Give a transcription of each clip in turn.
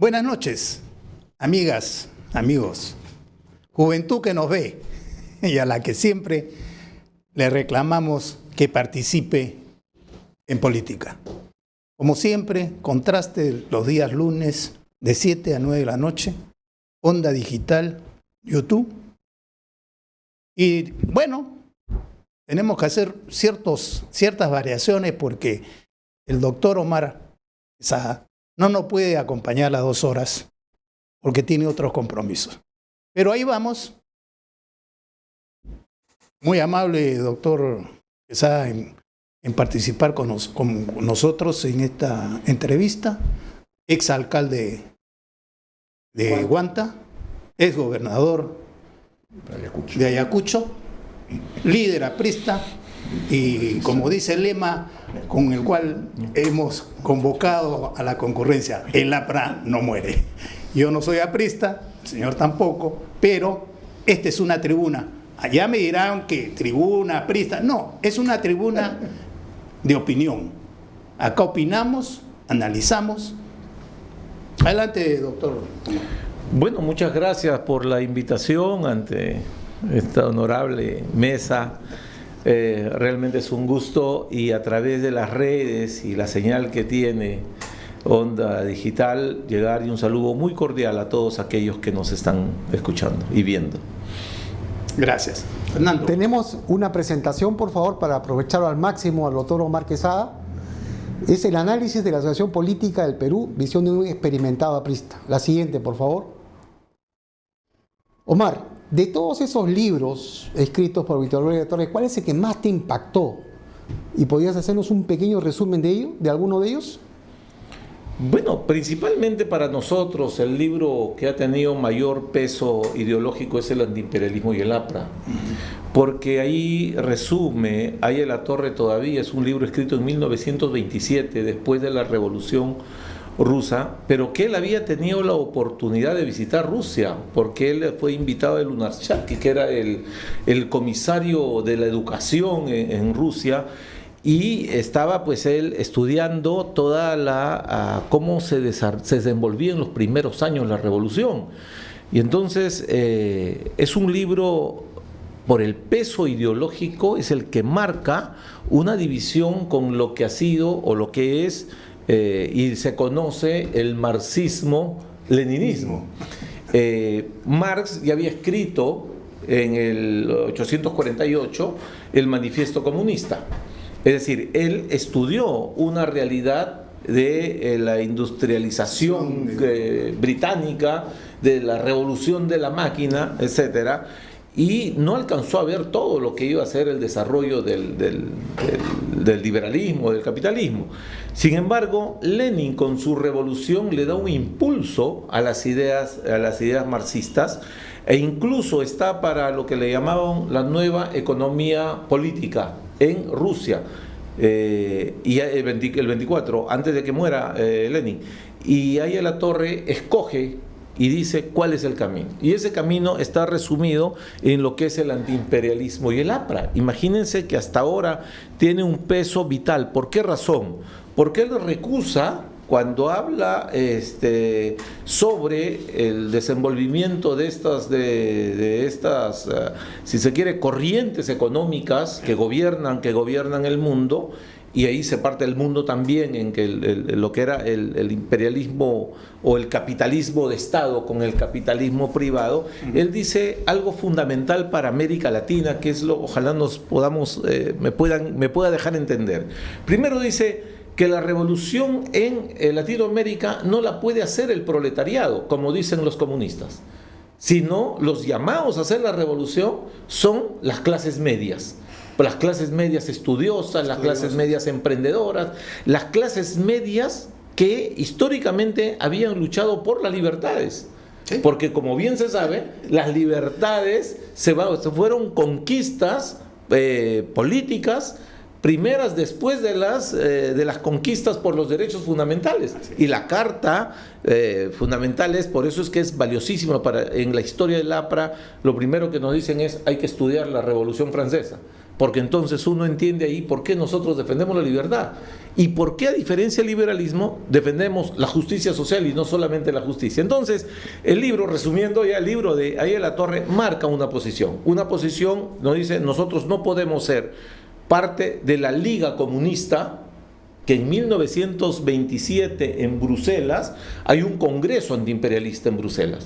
Buenas noches, amigas, amigos, juventud que nos ve y a la que siempre le reclamamos que participe en política. Como siempre, contraste los días lunes de 7 a 9 de la noche, Onda Digital, YouTube. Y bueno, tenemos que hacer ciertas variaciones porque el doctor Omar Quesada no nos puede acompañar las 2 horas porque tiene otros compromisos. Pero ahí vamos. Muy amable, doctor Quesada, en participar con nosotros en esta entrevista. Exalcalde de Huanta, ex gobernador de Ayacucho, líder aprista y, como dice el lema con el cual hemos convocado a la concurrencia, el APRA no muere. Yo no soy aprista, el señor tampoco, pero esta es una tribuna. Allá me dirán que tribuna, aprista. No, es una tribuna de opinión. Acá opinamos, analizamos. Adelante, doctor. Bueno, muchas gracias por la invitación ante esta honorable mesa. Realmente es un gusto, y a través de las redes y la señal que tiene Onda Digital, llegar, y un saludo muy cordial a todos aquellos que nos están escuchando y viendo. Gracias. Fernando. Tenemos una presentación, por favor, para aprovecharlo al máximo al doctor Omar Quesada. Es el análisis de la situación política del Perú, visión de un experimentado aprista. La siguiente, por favor. Omar, de todos esos libros escritos por Víctor Gloria Torres, ¿cuál es el que más te impactó? ¿Y podrías hacernos un pequeño resumen de ello, de alguno de ellos? Bueno, principalmente para nosotros el libro que ha tenido mayor peso ideológico es el Antiimperialismo y el APRA, porque ahí resume, ahí en la Torre todavía es un libro escrito en 1927, después de la Revolución Rusa, pero que él había tenido la oportunidad de visitar Rusia, porque él fue invitado de Lunarchak, que era el comisario de la educación en Rusia, y estaba pues él estudiando toda cómo se desenvolvía en los primeros años la revolución. Y entonces es un libro, por el peso ideológico, es el que marca una división con lo que ha sido o lo que es y se conoce el marxismo-leninismo. Marx ya había escrito en el 848 el Manifiesto Comunista. Es decir, él estudió una realidad de la industrialización británica, de la revolución de la máquina, etcétera, y no alcanzó a ver todo lo que iba a ser el desarrollo del liberalismo, del capitalismo. Sin embargo, Lenin con su revolución le da un impulso a las ideas marxistas, e incluso está para lo que le llamaban la nueva economía política en Rusia, y el 24, antes de que muera Lenin. Y ahí a la Torre escoge y dice cuál es el camino. Y ese camino está resumido en lo que es el antiimperialismo y el APRA. Imagínense que hasta ahora tiene un peso vital. ¿Por qué razón? Porque él recusa, cuando habla sobre el desenvolvimiento de estas, si se quiere, corrientes económicas que gobiernan el mundo, y ahí se parte el mundo también en que lo que era el imperialismo o el capitalismo de Estado con el capitalismo privado. Él dice algo fundamental para América Latina, que es ojalá nos podamos, me pueda dejar entender. Primero dice que la revolución en Latinoamérica no la puede hacer el proletariado, como dicen los comunistas, sino los llamados a hacer la revolución son las clases medias estudiosas, las clases medias emprendedoras, las clases medias que históricamente habían luchado por las libertades. ¿Sí? Porque, como bien se sabe, las libertades se fueron conquistas políticas primeras después de las conquistas por los derechos fundamentales. Y la Carta Fundamental por eso es que es valiosísima en la historia del APRA. Lo primero que nos dicen es hay que estudiar la Revolución Francesa. porque entonces uno entiende ahí por qué nosotros defendemos la libertad y por qué, a diferencia del liberalismo, defendemos la justicia social y no solamente la justicia. Entonces, el libro, resumiendo ya, el libro de Ariel Latorre marca una posición nos dice: nosotros no podemos ser parte de la Liga Comunista, que en 1927 en Bruselas hay un congreso antiimperialista en Bruselas,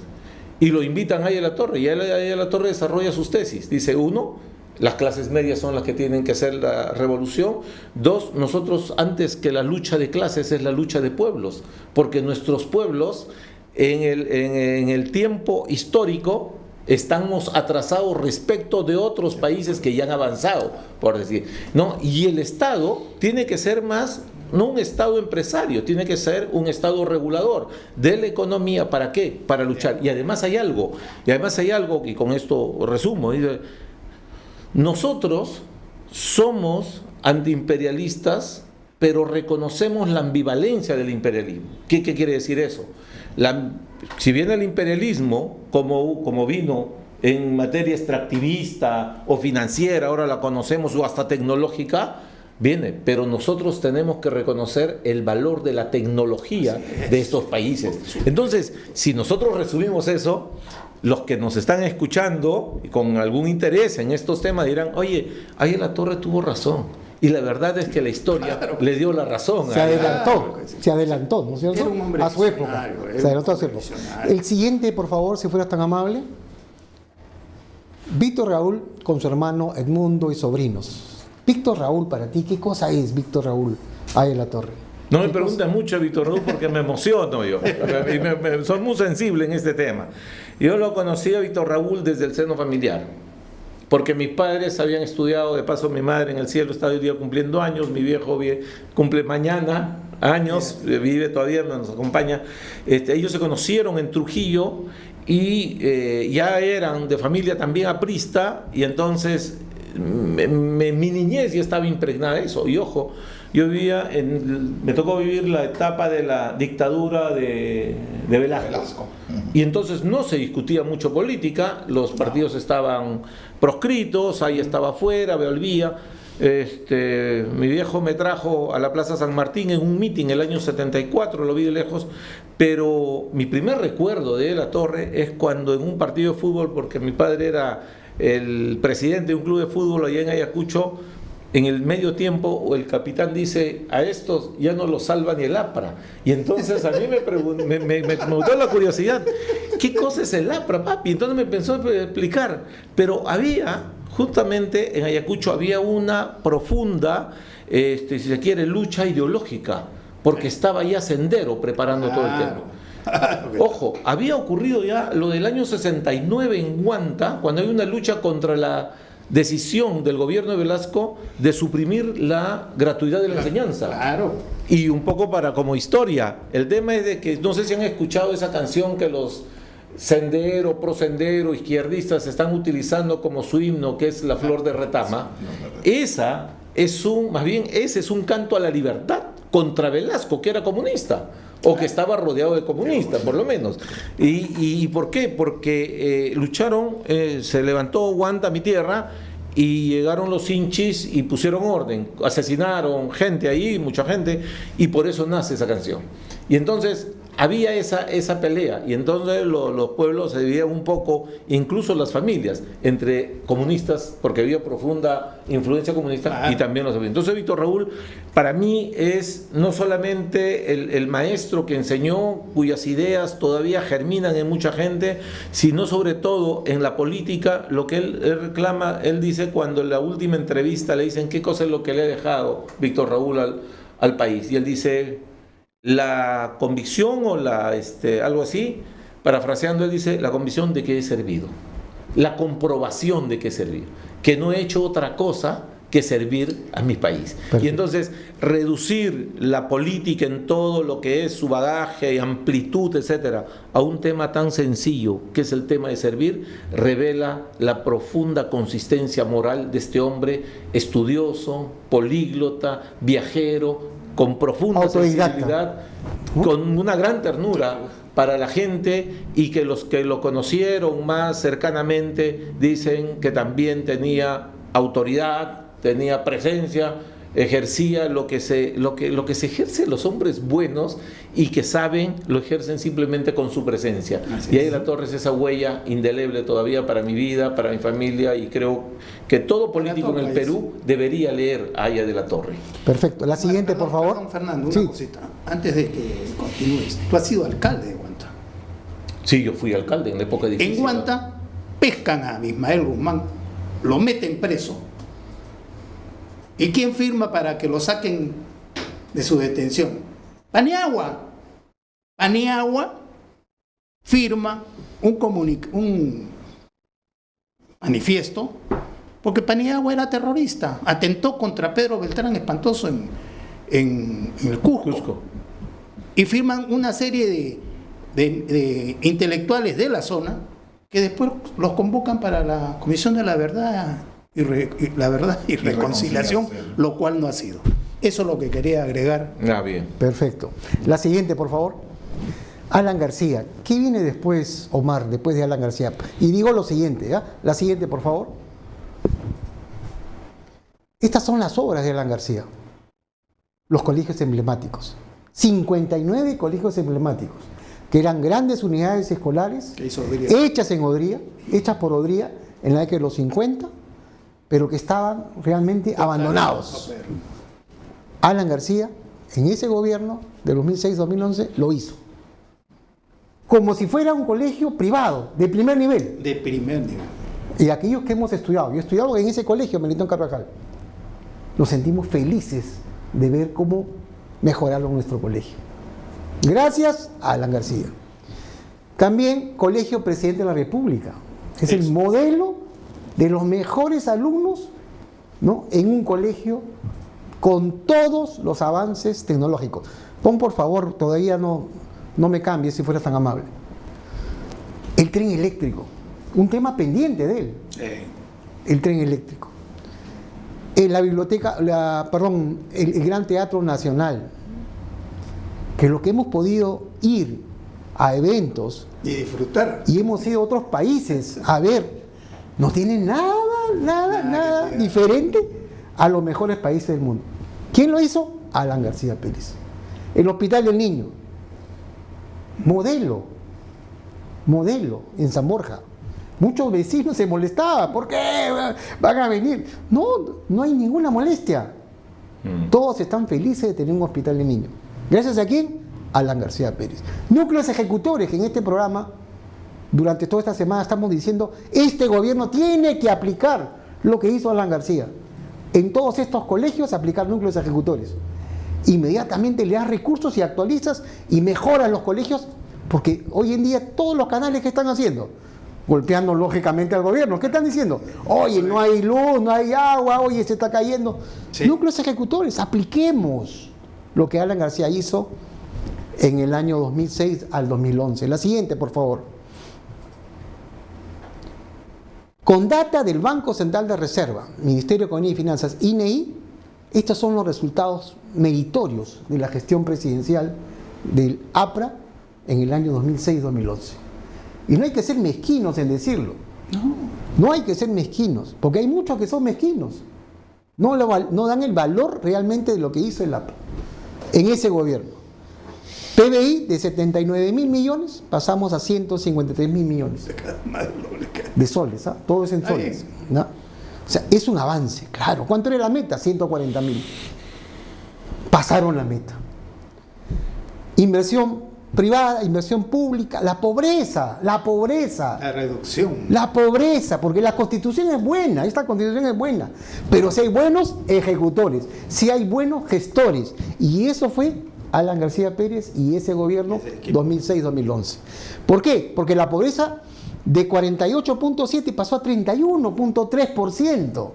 y lo invitan a Ariel Latorre, y Ariel Latorre desarrolla sus tesis. Dice: uno, las clases medias son las que tienen que hacer la revolución. Dos, nosotros, antes que la lucha de clases, es la lucha de pueblos, porque nuestros pueblos en el tiempo histórico estamos atrasados respecto de otros países que ya han avanzado, por decir, ¿no? Y el Estado tiene que ser más, no un Estado empresario, tiene que ser un Estado regulador de la economía. ¿Para qué? Para luchar. Y además hay algo, y con esto resumo, dice: nosotros somos antiimperialistas, pero reconocemos la ambivalencia del imperialismo. ¿Qué quiere decir eso? Si bien el imperialismo, como vino en materia extractivista o financiera, ahora la conocemos, o hasta tecnológica, viene, pero nosotros tenemos que reconocer el valor de la tecnología de estos países. Entonces, si nosotros resumimos eso, los que nos están escuchando y con algún interés en estos temas dirán: oye, Ariel Latorre tuvo razón. Y la verdad es que la historia le dio la razón. Se adelantó, ¿no es cierto? Era un hombre a su época. Se adelantó a su época. El siguiente, por favor, si fueras tan amable. Víctor Raúl con su hermano Edmundo y sobrinos. Víctor Raúl, para ti, ¿qué cosa es Víctor Raúl Ariel Latorre? No me preguntes mucho, Víctor Raúl, porque me emociono yo. Soy muy sensible en este tema. Yo lo conocí a Víctor Raúl desde el seno familiar, porque mis padres habían estudiado, de paso mi madre en el cielo está hoy día cumpliendo años, mi viejo cumple mañana años, vive todavía, nos acompaña. Ellos se conocieron en Trujillo y ya eran de familia también aprista, y entonces mi niñez ya estaba impregnada de eso. Y ojo, yo me tocó vivir la etapa de la dictadura de Velasco. Y entonces no se discutía mucho política, los partidos estaban proscritos, ahí estaba afuera, volvía. Mi viejo me trajo a la Plaza San Martín en un mitin el año 74, lo vi de lejos, pero mi primer recuerdo de Latorre es cuando en un partido de fútbol, porque mi padre era el presidente de un club de fútbol allá en Ayacucho, en el medio tiempo el capitán dice: a estos ya no los salva ni el APRA. Y entonces a mí me gustó la curiosidad: ¿qué cosa es el APRA, papi? Entonces me pensó explicar, pero justamente en Ayacucho había una profunda, si se quiere, lucha ideológica, porque estaba ya Sendero preparando todo el tema. Ojo, había ocurrido ya lo del año 69 en Huanta, cuando hay una lucha contra la decisión del gobierno de Velasco de suprimir la gratuidad de la enseñanza. Claro. Y un poco como historia, el tema es de que no sé si han escuchado esa canción que los prosendero, izquierdistas están utilizando como su himno, que es La Flor de Retama. Ese es un canto a la libertad contra Velasco, que era comunista, o que estaba rodeado de comunistas, por lo menos. ¿Y por qué? Porque lucharon, se levantó Huanta, mi tierra, y llegaron los hinchis y pusieron orden, asesinaron gente ahí, mucha gente, y por eso nace esa canción. Y entonces había esa pelea, y entonces los pueblos se dividían un poco, incluso las familias, entre comunistas, porque había profunda influencia comunista, y también los familiares. Entonces Víctor Raúl, para mí, es no solamente el maestro que enseñó, cuyas ideas todavía germinan en mucha gente, sino sobre todo en la política. Lo que él reclama, él dice, cuando en la última entrevista le dicen qué cosa es lo que le ha dejado Víctor Raúl al país, y él dice: la convicción, o algo así, parafraseando, él dice: la convicción de que he servido, la comprobación de que he servido, que no he hecho otra cosa que servir a mi país. Perfecto. Y entonces reducir la política en todo lo que es su bagaje y amplitud, etcétera, a un tema tan sencillo que es el tema de servir, revela la profunda consistencia moral de este hombre estudioso, políglota, viajero, con profunda sensibilidad, con una gran ternura para la gente, y que los que lo conocieron más cercanamente dicen que también tenía autoridad, tenía presencia, ejercía lo que se ejerce los hombres buenos y que saben, lo ejercen simplemente con su presencia. Así y ahí es. La Torre es esa huella indeleble todavía para mi vida, para mi familia, y creo que todo político en el Perú debería leer a Aya de la Torre. Perfecto. La siguiente, Perdón, por favor. perdón, Fernando, una Sí. cosita. Antes de que continúes, tú has sido alcalde de Guanta. Sí, yo fui alcalde en la época difícil. En Guanta pescan a Ismael Guzmán, lo meten preso. ¿Y quién firma para que lo saquen de su detención? Paniagua. Paniagua firma un manifiesto porque Paniagua era terrorista, atentó contra Pedro Beltrán Espantoso en el Cusco. Y firman una serie de intelectuales de la zona que después los convocan para la Comisión de la Verdad y Reconciliación, lo cual no ha sido. Eso es lo que quería agregar. Ah, bien. Perfecto. La siguiente, por favor. Alan García. ¿Qué viene después, Omar, después de Alan García? Y digo lo siguiente, ¿ya? La siguiente, por favor. Estas son las obras de Alan García. Los colegios emblemáticos. 59 colegios emblemáticos, que eran grandes unidades escolares, Que hizo Odría. hechas por Odría en la década de los 50, pero que estaban realmente abandonados. Alan García, en ese gobierno de 2006-2011, lo hizo. Como si fuera un colegio privado, de primer nivel. De primer nivel. Y aquellos que hemos estudiado, yo he estudiado en ese colegio, Melitón Carvajal, nos sentimos felices de ver cómo mejoraron nuestro colegio. Gracias a Alan García. También Colegio Presidente de la República. Es el modelo de los mejores alumnos, ¿no?, en un colegio con todos los avances tecnológicos. Pon, por favor, todavía no me cambies, si fueras tan amable. El tren eléctrico, un tema pendiente de él. El tren eléctrico. La biblioteca, el Gran Teatro Nacional, que lo que hemos podido ir a eventos Y disfrutar. y hemos ido a otros países a ver, no tiene nada diferente a los mejores países del mundo. ¿Quién lo hizo? Alan García Pérez. El Hospital del Niño, modelo en San Borja. Muchos vecinos se molestaban, ¿por qué van a venir? No hay ninguna molestia. Todos están felices de tener un hospital de niños. ¿Gracias a quién? Alan García Pérez. Núcleos ejecutores, que en este programa, durante toda esta semana, estamos diciendo, este gobierno tiene que aplicar lo que hizo Alan García. En todos estos colegios, aplicar núcleos ejecutores. Inmediatamente le das recursos y actualizas y mejoras los colegios, porque hoy en día todos los canales que están haciendo, golpeando lógicamente al gobierno, ¿qué están diciendo? Oye, no hay luz, no hay agua, oye, se está cayendo. Sí. Núcleos ejecutores, apliquemos lo que Alan García hizo en el año 2006 al 2011. La siguiente, por favor. Con data del Banco Central de Reserva, Ministerio de Economía y Finanzas, INEI, estos son los resultados meritorios de la gestión presidencial del APRA en el año 2006-2011. Y no hay que ser mezquinos en decirlo. No hay que ser mezquinos, porque hay muchos que son mezquinos. No dan el valor realmente de lo que hizo el APRA en ese gobierno. PBI de 79.000 millones pasamos a 153.000 millones de soles, ¿ah? Todo es en soles, ¿no? O sea, es un avance, claro. ¿Cuánto era la meta? 140.000. Pasaron la meta. Inversión privada, inversión pública, la pobreza. La reducción. La pobreza, porque la Constitución es buena, esta Constitución es buena, pero si hay buenos ejecutores, si hay buenos gestores, y eso fue Alan García Pérez y ese gobierno 2006-2011. ¿Por qué? Porque la pobreza de 48.7 pasó a 31.3%. O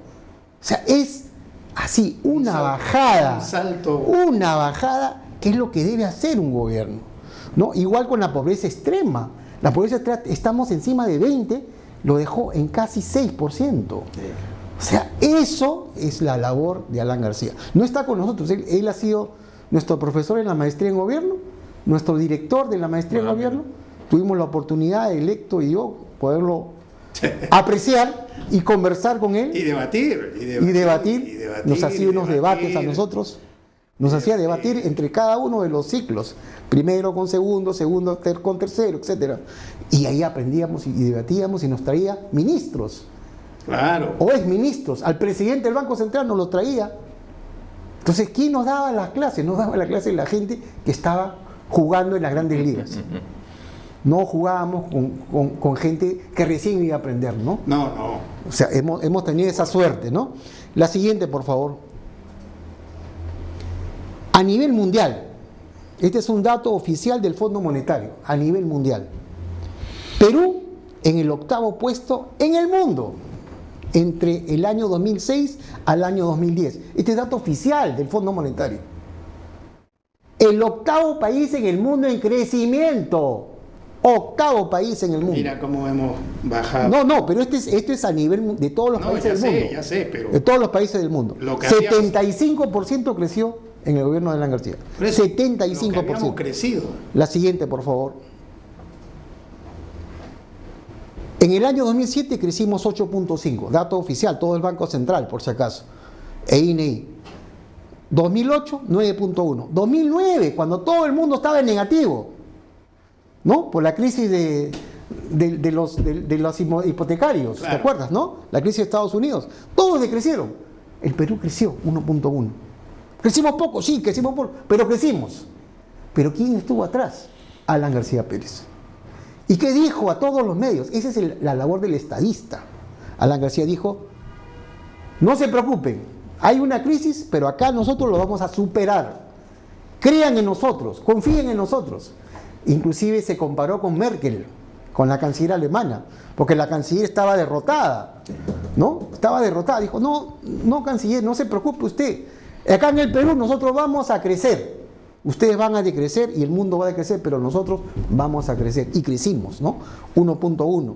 sea, es así, una bajada, una bajada, que es lo que debe hacer un gobierno, ¿no? Igual con la pobreza extrema. La pobreza extrema, estamos encima de 20, lo dejó en casi 6%. O sea, eso es la labor de Alan García. No está con nosotros, él ha sido nuestro profesor en la maestría en gobierno, nuestro director de la maestría en gobierno. Tuvimos la oportunidad, electo y yo, poderlo apreciar y conversar con él Y debatir. y debatir. Nos hacía unos debates a nosotros. Nos hacía debatir entre cada uno de los ciclos, primero con segundo, segundo con tercero, etc. Y ahí aprendíamos y debatíamos y nos traía ministros Claro. o exministros. Al presidente del Banco Central nos los traía. Entonces, ¿quién nos daba las clases? Nos daba la clase la gente que estaba jugando en las grandes ligas. No jugábamos con gente que recién iba a aprender, ¿no? No. O sea, hemos tenido esa suerte, ¿no? La siguiente, por favor. A nivel mundial, este es un dato oficial del Fondo Monetario, a nivel mundial. Perú en el 8º puesto en el mundo, entre el año 2006 al año 2010. Este es dato oficial del Fondo Monetario. El 8º país en el mundo en crecimiento. 8º país en el mundo. Mira cómo hemos bajado. No, pero esto es a nivel de todos los países del mundo. Ya sé, pero... De todos los países del mundo. Lo que 75% creció en el gobierno de Alan García. 75%. Lo que habíamos crecido. La siguiente, por favor. En el año 2007 crecimos 8.5, dato oficial, todo el Banco Central, por si acaso, e INEI. 2008, 9.1. 2009, cuando todo el mundo estaba en negativo, ¿no? Por la crisis de los hipotecarios, Claro. ¿te acuerdas, no? La crisis de Estados Unidos. Todos decrecieron. El Perú creció 1.1. Crecimos poco, sí, crecimos poco, pero crecimos. ¿Pero quién estuvo atrás? Alan García Pérez. ¿Y qué dijo a todos los medios? Esa es la labor del estadista. Alan García dijo, no se preocupen, hay una crisis, pero acá nosotros lo vamos a superar. Crean en nosotros, confíen en nosotros. Inclusive se comparó con Merkel, con la canciller alemana, porque la canciller estaba derrotada, ¿no? Estaba derrotada. Dijo, no, canciller, no se preocupe usted. Acá en el Perú nosotros vamos a crecer. Ustedes van a decrecer y el mundo va a decrecer, pero nosotros vamos a crecer. Y crecimos, ¿no? 1.1.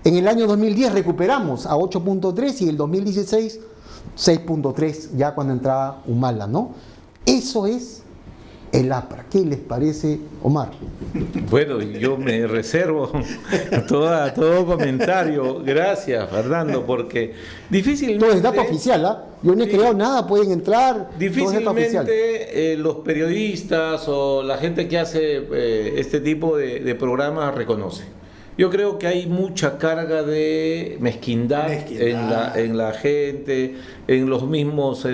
En el año 2010 recuperamos a 8.3 y el 2016 6.3, ya cuando entraba Humala, ¿no? Eso es el APRA. ¿Qué les parece, Omar? Bueno, yo me reservo todo comentario. Gracias, Fernando, porque difícilmente... Todo es dato oficial, ¿ah? Yo no he creado nada, pueden entrar. Difícilmente los periodistas o la gente que hace este tipo de programas reconoce. Yo creo que hay mucha carga de mezquindad. En la gente, en los mismos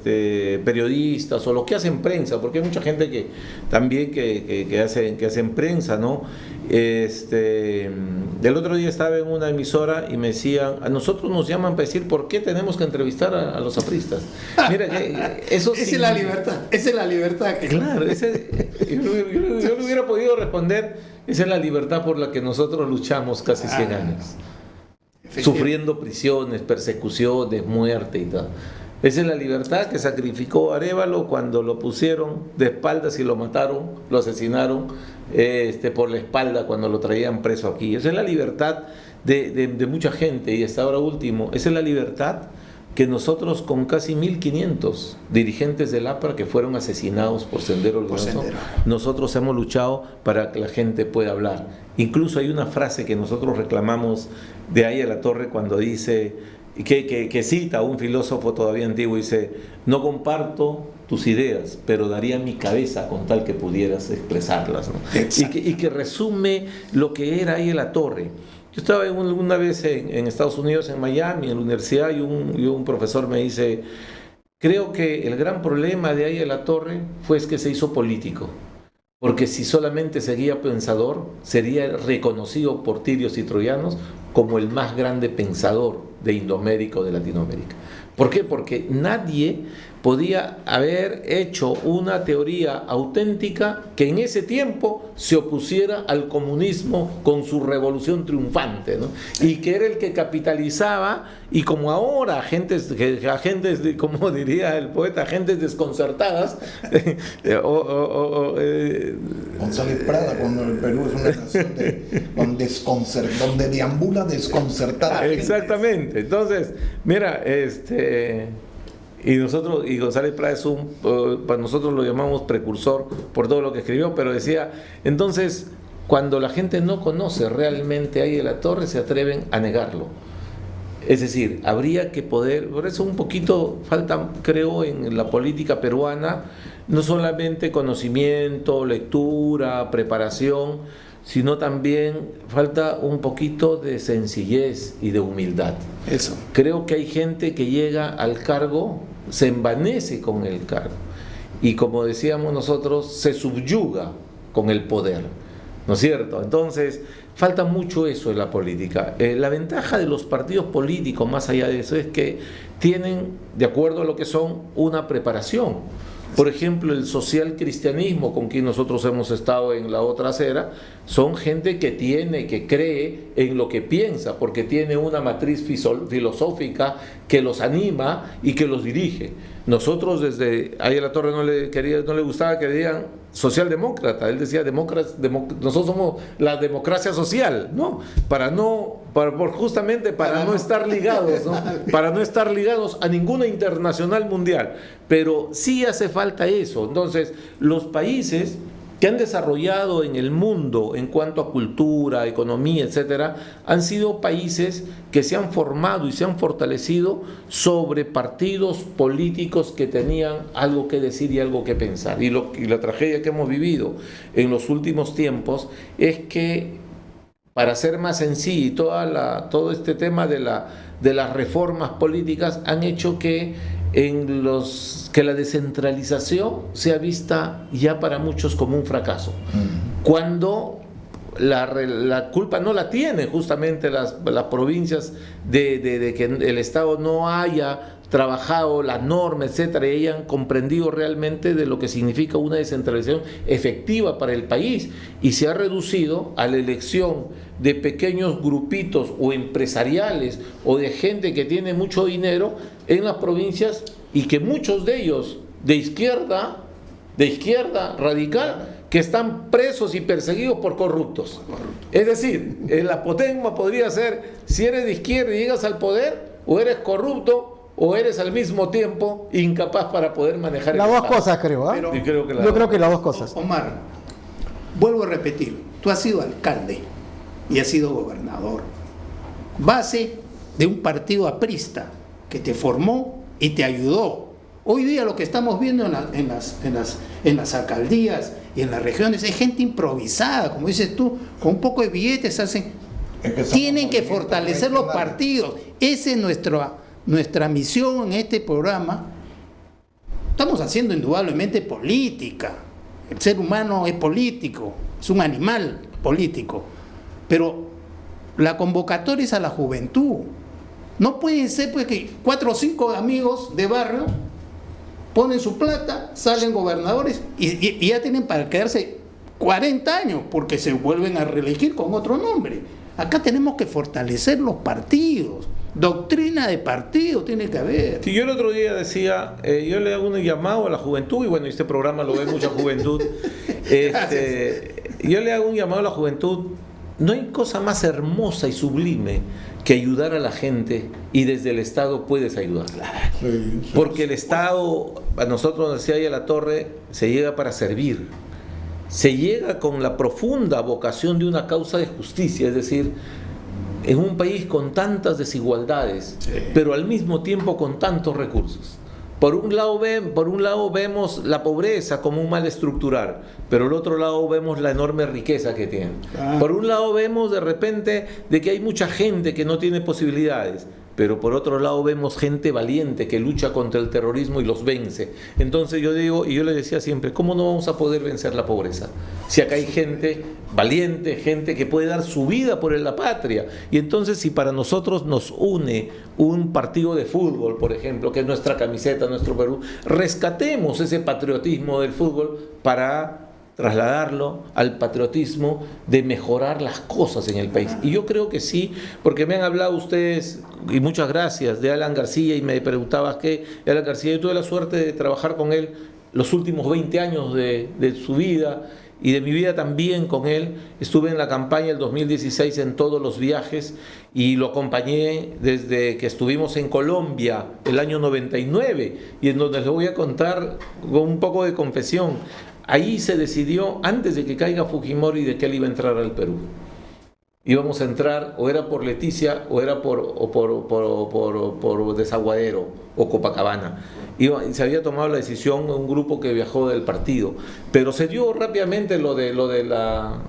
periodistas o los que hacen prensa, porque hay mucha gente que también que hacen prensa, ¿no? El otro día estaba en una emisora y me decían, a nosotros nos llaman para decir por qué tenemos que entrevistar a los apristas. Mira, eso Esa es la libertad, esa es la libertad. Claro, yo no hubiera podido responder, esa es la libertad por la que nosotros luchamos casi 100 años. Sufriendo prisiones, persecuciones, muerte y tal. Esa es la libertad que sacrificó Arévalo cuando lo pusieron de espaldas y lo mataron, lo asesinaron por la espalda cuando lo traían preso aquí. Esa es la libertad de mucha gente. Y hasta ahora último, esa es la libertad que nosotros con casi 1.500 dirigentes del APRA que fueron asesinados por Sendero Luminoso, nosotros hemos luchado para que la gente pueda hablar. Incluso hay una frase que nosotros reclamamos de ahí a la torre cuando dice, que cita a un filósofo todavía antiguo, dice, no comparto tus ideas, pero daría mi cabeza con tal que pudieras expresarlas, ¿no? Y que resume lo que era ahí a la torre. Yo estaba una vez en Estados Unidos, en Miami, en la universidad, y un profesor me dice, creo que el gran problema de ahí a la torre fue que se hizo político, porque si solamente seguía pensador, sería reconocido por tirios y troyanos como el más grande pensador de Indoamérica o de Latinoamérica. ¿Por qué? Porque nadie podía haber hecho una teoría auténtica que en ese tiempo se opusiera al comunismo con su revolución triunfante, ¿no? Y que era el que capitalizaba, y como ahora agentes como diría el poeta, agentes desconcertadas González Prada, cuando el Perú es una nación donde deambula desconcertada. Exactamente. Entonces, mira, y González Prada es para nosotros lo llamamos precursor por todo lo que escribió, pero decía, entonces, cuando la gente no conoce realmente a Aya de la Torre, se atreven a negarlo. Es decir, habría que poder, por eso un poquito falta, creo, en la política peruana, no solamente conocimiento, lectura, preparación, sino también falta un poquito de sencillez y de humildad. Eso. Creo que hay gente que llega al cargo, se envanece con el cargo y, como decíamos nosotros, se subyuga con el poder, ¿no es cierto? Entonces, falta mucho eso en la política. La ventaja de los partidos políticos, más allá de eso, es que tienen, de acuerdo a lo que son, una preparación. Por ejemplo, el social cristianismo, con quien nosotros hemos estado en la otra acera, son gente que cree en lo que piensa, porque tiene una matriz filosófica que los anima y que los dirige. Nosotros desde Aya de la Torre no le gustaba que digan socialdemócrata, él decía nosotros somos la democracia social, ¿no? Justamente para no estar ligados, ¿no? Para no estar ligados a ninguna internacional mundial. Pero sí hace falta eso. Entonces, los países que han desarrollado en el mundo en cuanto a cultura, economía, etcétera, han sido países que se han formado y se han fortalecido sobre partidos políticos que tenían algo que decir y algo que pensar. Y la tragedia que hemos vivido en los últimos tiempos es que, para ser más sencillo, todo este tema de las reformas políticas han hecho que la descentralización sea vista ya para muchos como un fracaso, cuando la culpa no la tienen justamente las provincias de que el Estado no haya trabajado la norma, etcétera, y hayan comprendido realmente de lo que significa una descentralización efectiva para el país, y se ha reducido a la elección de pequeños grupitos o empresariales o de gente que tiene mucho dinero en las provincias, y que muchos de ellos de izquierda radical, que están presos y perseguidos por corruptos. Es decir, el apotegma podría ser: si eres de izquierda y llegas al poder, o eres corrupto o eres al mismo tiempo incapaz para poder manejar Las el dos Estado. cosas, creo. ¿Ah? Pero- Y creo que Yo creo que las dos cosas. Omar, vuelvo a repetir, tú has sido alcalde y has sido gobernador, base de un partido aprista que te formó y te ayudó. Hoy día lo que estamos viendo en las alcaldías y en las regiones es gente improvisada, como dices tú, con un poco de billetes hacen. Es que Tienen que somos fortalecer los regionales. partidos. Esa es nuestra misión en este programa. Estamos haciendo indudablemente política. El ser humano es político, es un animal político. Pero la convocatoria es a la juventud. No puede ser pues que 4 o 5 amigos de barrio ponen su plata, salen gobernadores y ya tienen para quedarse 40 años porque se vuelven a reelegir con otro nombre. Acá tenemos que fortalecer los partidos. Doctrina de partido tiene que haber. Sí, yo el otro día decía, yo le hago un llamado a la juventud, y bueno, este programa lo ve mucha juventud. Yo le hago un llamado a la juventud. No hay cosa más hermosa y sublime que ayudar a la gente, y desde el Estado puedes ayudar. Sí, sí. Porque el Estado, a nosotros, decía Aya de la Torre, se llega para servir. Se llega con la profunda vocación de una causa de justicia, es decir, en un país con tantas desigualdades, pero al mismo tiempo con tantos recursos. Por un lado vemos la pobreza como un mal estructural, pero al otro lado vemos la enorme riqueza que tienen. Por un lado vemos de repente de que hay mucha gente que no tiene posibilidades, pero por otro lado vemos gente valiente que lucha contra el terrorismo y los vence. Entonces yo digo, y yo le decía siempre, ¿cómo no vamos a poder vencer la pobreza? Si acá hay gente valiente, gente que puede dar su vida por la patria. Y entonces, si para nosotros nos une un partido de fútbol, por ejemplo, que es nuestra camiseta, nuestro Perú, rescatemos ese patriotismo del fútbol para trasladarlo al patriotismo de mejorar las cosas en el país. Y yo creo que sí, porque me han hablado ustedes, y muchas gracias, de Alan García, y me preguntabas qué. Alan García, yo tuve la suerte de trabajar con él los últimos 20 años de su vida, y de mi vida también con él. Estuve en la campaña del 2016 en todos los viajes, y lo acompañé desde que estuvimos en Colombia el año 99, y en donde les voy a contar con un poco de confesión. ahí se decidió, antes de que caiga Fujimori, de que él iba a entrar al Perú. Íbamos a entrar, o era por Leticia, o era por Desaguadero o Copacabana. Se había tomado la decisión un grupo que viajó del partido, pero se dio rápidamente lo de la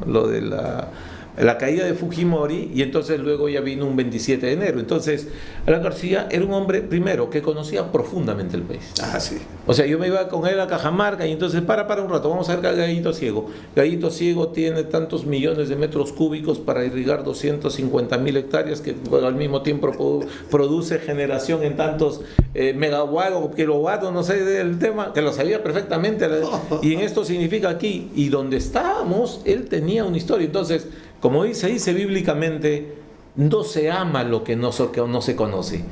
caída de Fujimori, y entonces luego ya vino un 27 de enero. Entonces, Alan García era un hombre, primero, que conocía profundamente el país. Ah, sí. O sea, yo me iba con él a Cajamarca y entonces, para un rato, vamos a ver Gallito Ciego. Gallito Ciego tiene tantos millones de metros cúbicos para irrigar 250.000 hectáreas, que al mismo tiempo produce generación en tantos megawatts o kilowatts, no sé del tema, que lo sabía perfectamente. Y en esto significa aquí, y donde estábamos, él tenía una historia. Entonces, como dice bíblicamente, no se ama lo que no se conoce.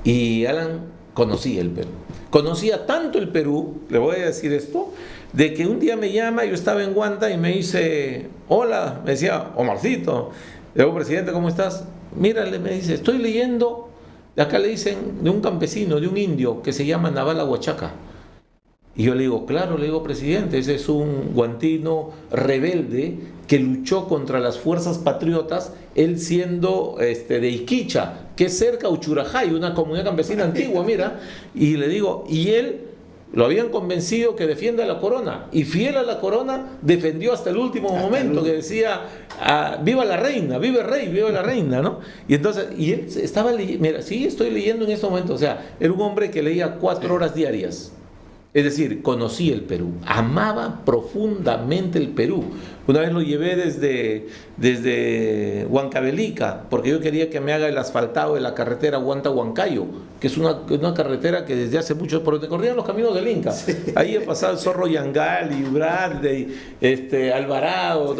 Y Alan conocía el Perú. Conocía tanto el Perú, le voy a decir esto, de que un día me llama, yo estaba en Guanta y me dice, hola, me decía, Omarcito. Le digo, presidente, ¿cómo estás? Mírale, me dice, estoy leyendo, acá le dicen, de un campesino, de un indio, que se llama Navala Huachaca. Y yo le digo, claro, le digo, presidente, ese es un guantino rebelde que luchó contra las fuerzas patriotas, él siendo de Iquicha, que es cerca de Uchurajay, una comunidad campesina antigua, mira, y le digo, y él lo habían convencido que defienda la corona, y fiel a la corona, defendió hasta el último momento, que decía, viva la reina, vive el rey, viva la reina, ¿no? Y entonces, y él estaba leyendo, mira, sí, estoy leyendo en este momento, o sea, era un hombre que leía 4 horas diarias. Es decir, conocía el Perú, amaba profundamente el Perú. Una vez lo llevé desde Huancavelica, porque yo quería que me haga el asfaltado de la carretera Huanta-Huancayo, que es una carretera que desde hace mucho, por donde corrían los caminos del Inca. Sí. Ahí he pasado el Zorro Yangali, Ubralde, Alvarado,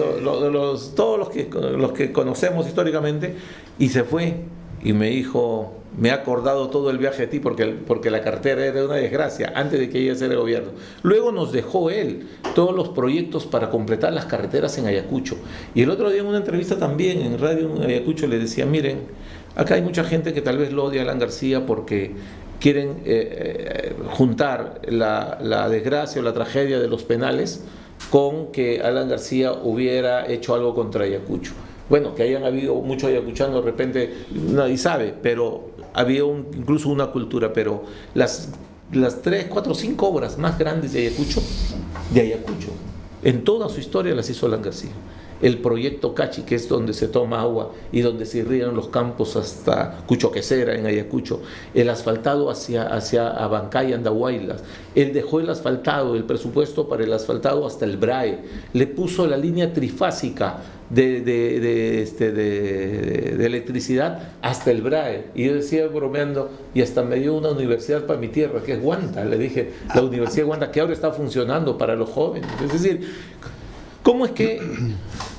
todos los que conocemos históricamente, y se fue y me dijo, me ha acordado todo el viaje de ti porque la carretera era una desgracia antes de que ella sea el gobierno. Luego nos dejó él todos los proyectos para completar las carreteras en Ayacucho. Y el otro día en una entrevista también en radio en Ayacucho le decía, miren, acá hay mucha gente que tal vez lo odia a Alan García porque quieren juntar la desgracia o la tragedia de los penales con que Alan García hubiera hecho algo contra Ayacucho. Bueno, que hayan habido muchos ayacuchanos de repente, nadie sabe, pero había incluso una cultura, pero las 3, 4, 5 obras más grandes de Ayacucho, en toda su historia las hizo Alan García. El proyecto Cachi, que es donde se toma agua y donde se irrigan los campos hasta Cuchoquecera en Ayacucho, el asfaltado hacia Abancay y Andahuaylas, él dejó el presupuesto para el asfaltado hasta el BRAE, le puso la línea trifásica de electricidad hasta el BRAE, y yo decía bromeando, y hasta me dio una universidad para mi tierra, que es Guanta, le dije, la Universidad de Guanta, que ahora está funcionando para los jóvenes. Es decir, ¿cómo es que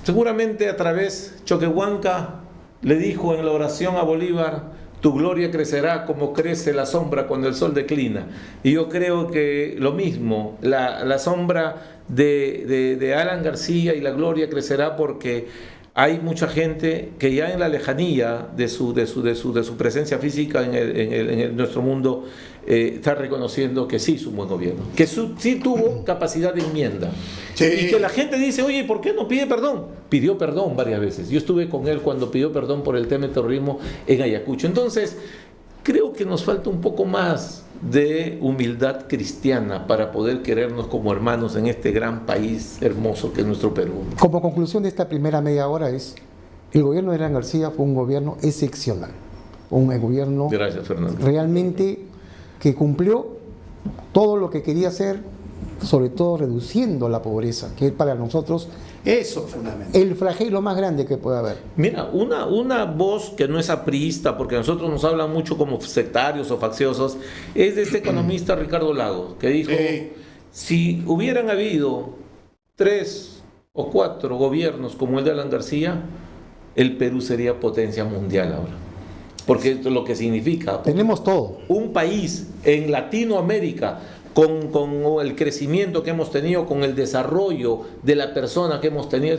seguramente a través Choquehuanca le dijo en la oración a Bolívar, tu gloria crecerá como crece la sombra cuando el sol declina? Y yo creo que lo mismo, la sombra de Alan García y la gloria crecerá porque hay mucha gente que ya en la lejanía de su presencia física en nuestro mundo está reconociendo que sí es un buen gobierno, que sí tuvo capacidad de enmienda. Sí. Y que la gente dice, oye, ¿por qué no pide perdón? Pidió perdón varias veces. Yo estuve con él cuando pidió perdón por el tema del terrorismo en Ayacucho. Entonces, creo que nos falta un poco más de humildad cristiana para poder querernos como hermanos en este gran país hermoso que es nuestro Perú. Como conclusión de esta primera media hora el gobierno de Alan García fue un gobierno excepcional, un gobierno Gracias, Fernando. Realmente que cumplió todo lo que quería hacer, sobre todo reduciendo la pobreza, que es para nosotros eso fundamental, el flagelo más grande que puede haber. Mira, una voz que no es aprista, porque a nosotros nos hablan mucho como sectarios o facciosos, es de este economista Ricardo Lagos, que dijo, si hubieran habido 3 o 4 gobiernos como el de Alan García, el Perú sería potencia mundial ahora. Porque esto es lo que significa. Tenemos todo. Un país en Latinoamérica con el crecimiento que hemos tenido, con el desarrollo de la persona que hemos tenido,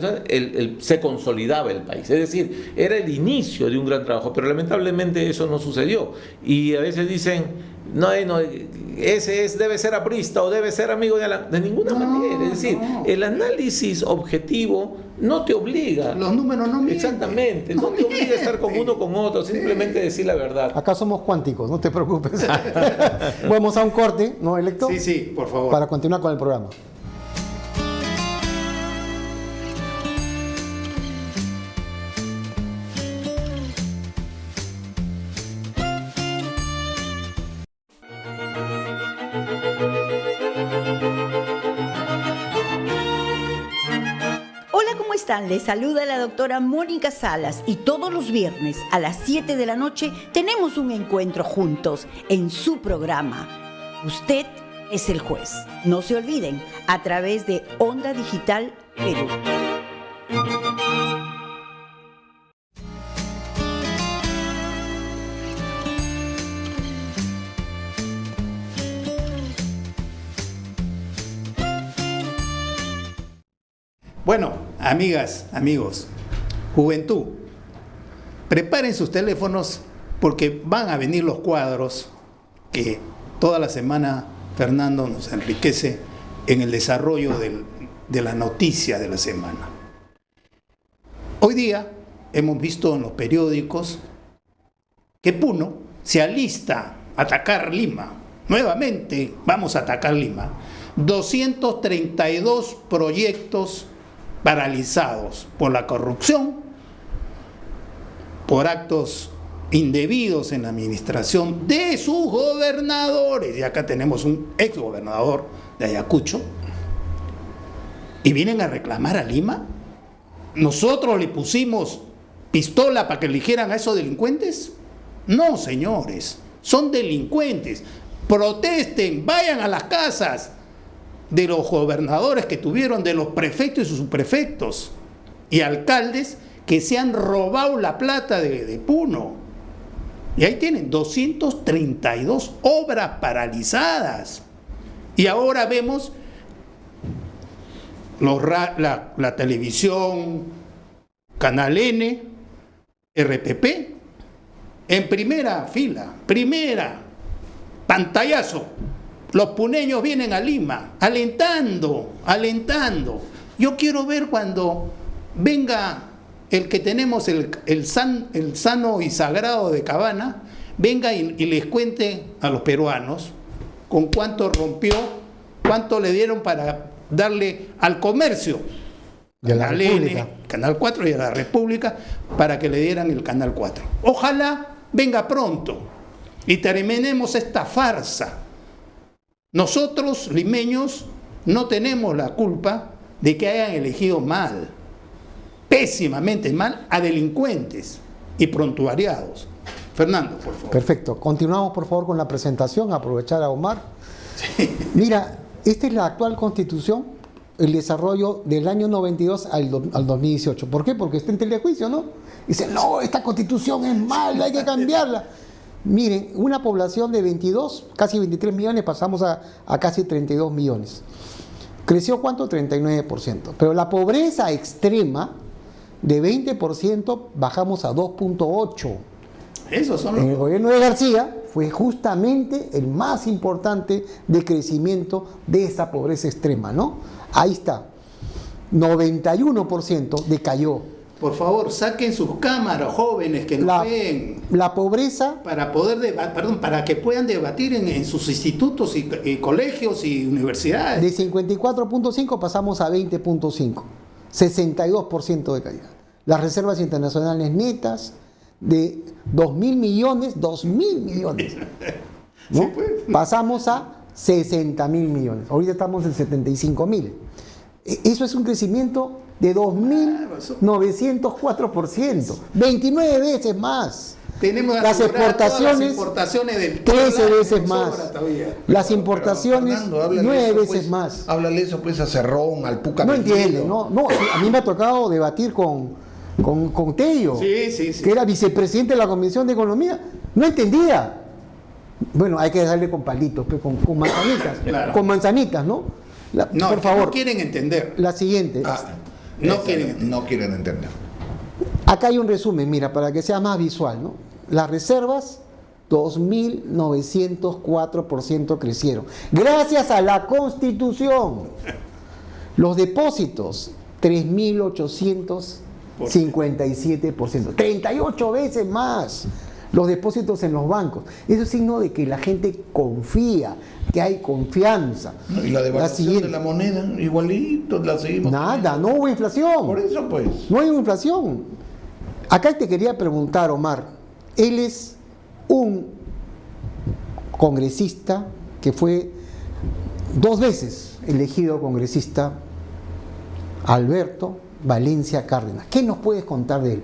se consolidaba el país. Es decir, era el inicio de un gran trabajo, pero lamentablemente eso no sucedió. Y a veces dicen, no, ese debe ser aprista o debe ser amigo de ninguna manera. Es decir, el análisis objetivo no te obliga. Los números no mienten. Exactamente, no te obliga a estar con uno con otro, simplemente decir la verdad. Acá somos cuánticos, no te preocupes. Vamos a un corte, ¿no, Electo? Sí, por favor. Para continuar con el programa. ¿Cómo están? Les saluda la doctora Mónica Salas y todos los viernes a las 7 de la noche tenemos un encuentro juntos en su programa. Usted es el juez. No se olviden, a través de Onda Digital Perú. Bueno, amigas, amigos, juventud, preparen sus teléfonos porque van a venir los cuadros que toda la semana Fernando nos enriquece en el desarrollo de la noticia de la semana. Hoy día hemos visto en los periódicos que Puno se alista a atacar Lima. Nuevamente vamos a atacar Lima. 232 proyectos paralizados por la corrupción, por actos indebidos en la administración de sus gobernadores. Y acá tenemos un exgobernador de Ayacucho. Y vienen a reclamar a Lima. ¿Nosotros le pusimos pistola para que eligieran a esos delincuentes? No, señores, son delincuentes. Protesten, vayan a las casas de los gobernadores que tuvieron, de los prefectos y sus subprefectos y alcaldes que se han robado la plata de Puno. Y ahí tienen 232 obras paralizadas. Y ahora vemos la televisión, Canal N, RPP, en primera fila, pantallazo. Los puneños vienen a Lima, alentando. Yo quiero ver cuando venga el que tenemos, el sano y sagrado de Cabana, venga y les cuente a los peruanos con cuánto rompió, cuánto le dieron para darle al comercio, Y a la Canal República. N, Canal 4 y a la República, para que le dieran el Canal 4. Ojalá venga pronto y terminemos esta farsa. Nosotros, limeños, no tenemos la culpa de que hayan elegido mal, pésimamente mal, a delincuentes y prontuariados. Fernando, por favor. Perfecto. Continuamos, por favor, con la presentación. Aprovechar a Omar. Mira, esta es la actual Constitución, el desarrollo del año 92 al 2018. ¿Por qué? Porque está en telejuicio, ¿no? Dicen, no, esta Constitución es mala, hay que cambiarla. Miren, una población de 22, casi 23 millones, pasamos a casi 32 millones. ¿Creció cuánto? 39%. Pero la pobreza extrema, de 20%, bajamos a 2.8%. Esos son En el los... gobierno de García fue justamente el más importante de crecimiento de esa pobreza extrema, ¿no? Ahí está. 91% decayó. Por favor, saquen sus cámaras, jóvenes que nos ven, La pobreza, para poder para que puedan debatir en sus institutos y colegios y universidades. de 54.5 pasamos a 20.5. 62% de caída. Las reservas internacionales netas de 2.000 millones, ¿no? Sí, pues. Pasamos a 60.000 millones. Ahorita estamos en 75.000. Eso es un crecimiento de 2.904%, 29 veces más. Tenemos Las exportaciones, 13 veces más. Las importaciones, Fernando, háblale 9 eso, veces pues, más. Háblale eso pues a Cerrón, al Puca. No Mendigo. entiende, no. A mí me ha tocado debatir con Tello, Sí. que era vicepresidente de la Comisión de Economía. No entendía. Bueno, hay que darle con palitos, pues, con manzanitas. Claro. Con manzanitas, ¿no? No, por es que favor, no quieren entender. la siguiente. No quieren entender. No quieren entender. Acá hay un resumen, mira, para que sea más visual, ¿no? Las reservas, 2.904% crecieron. Gracias a la Constitución. Los depósitos, 3.857%. 38 veces más los depósitos en los bancos. Eso es signo de que la gente confía, que hay confianza. Y la devaluación siguiente. de la moneda, igualito, la seguimos. Nada, no hubo inflación. Por eso, pues. No hay inflación. Acá te quería preguntar, Omar, él es un congresista que fue 2 veces elegido congresista, Alberto Valencia Cárdenas. ¿Qué nos puedes contar de él?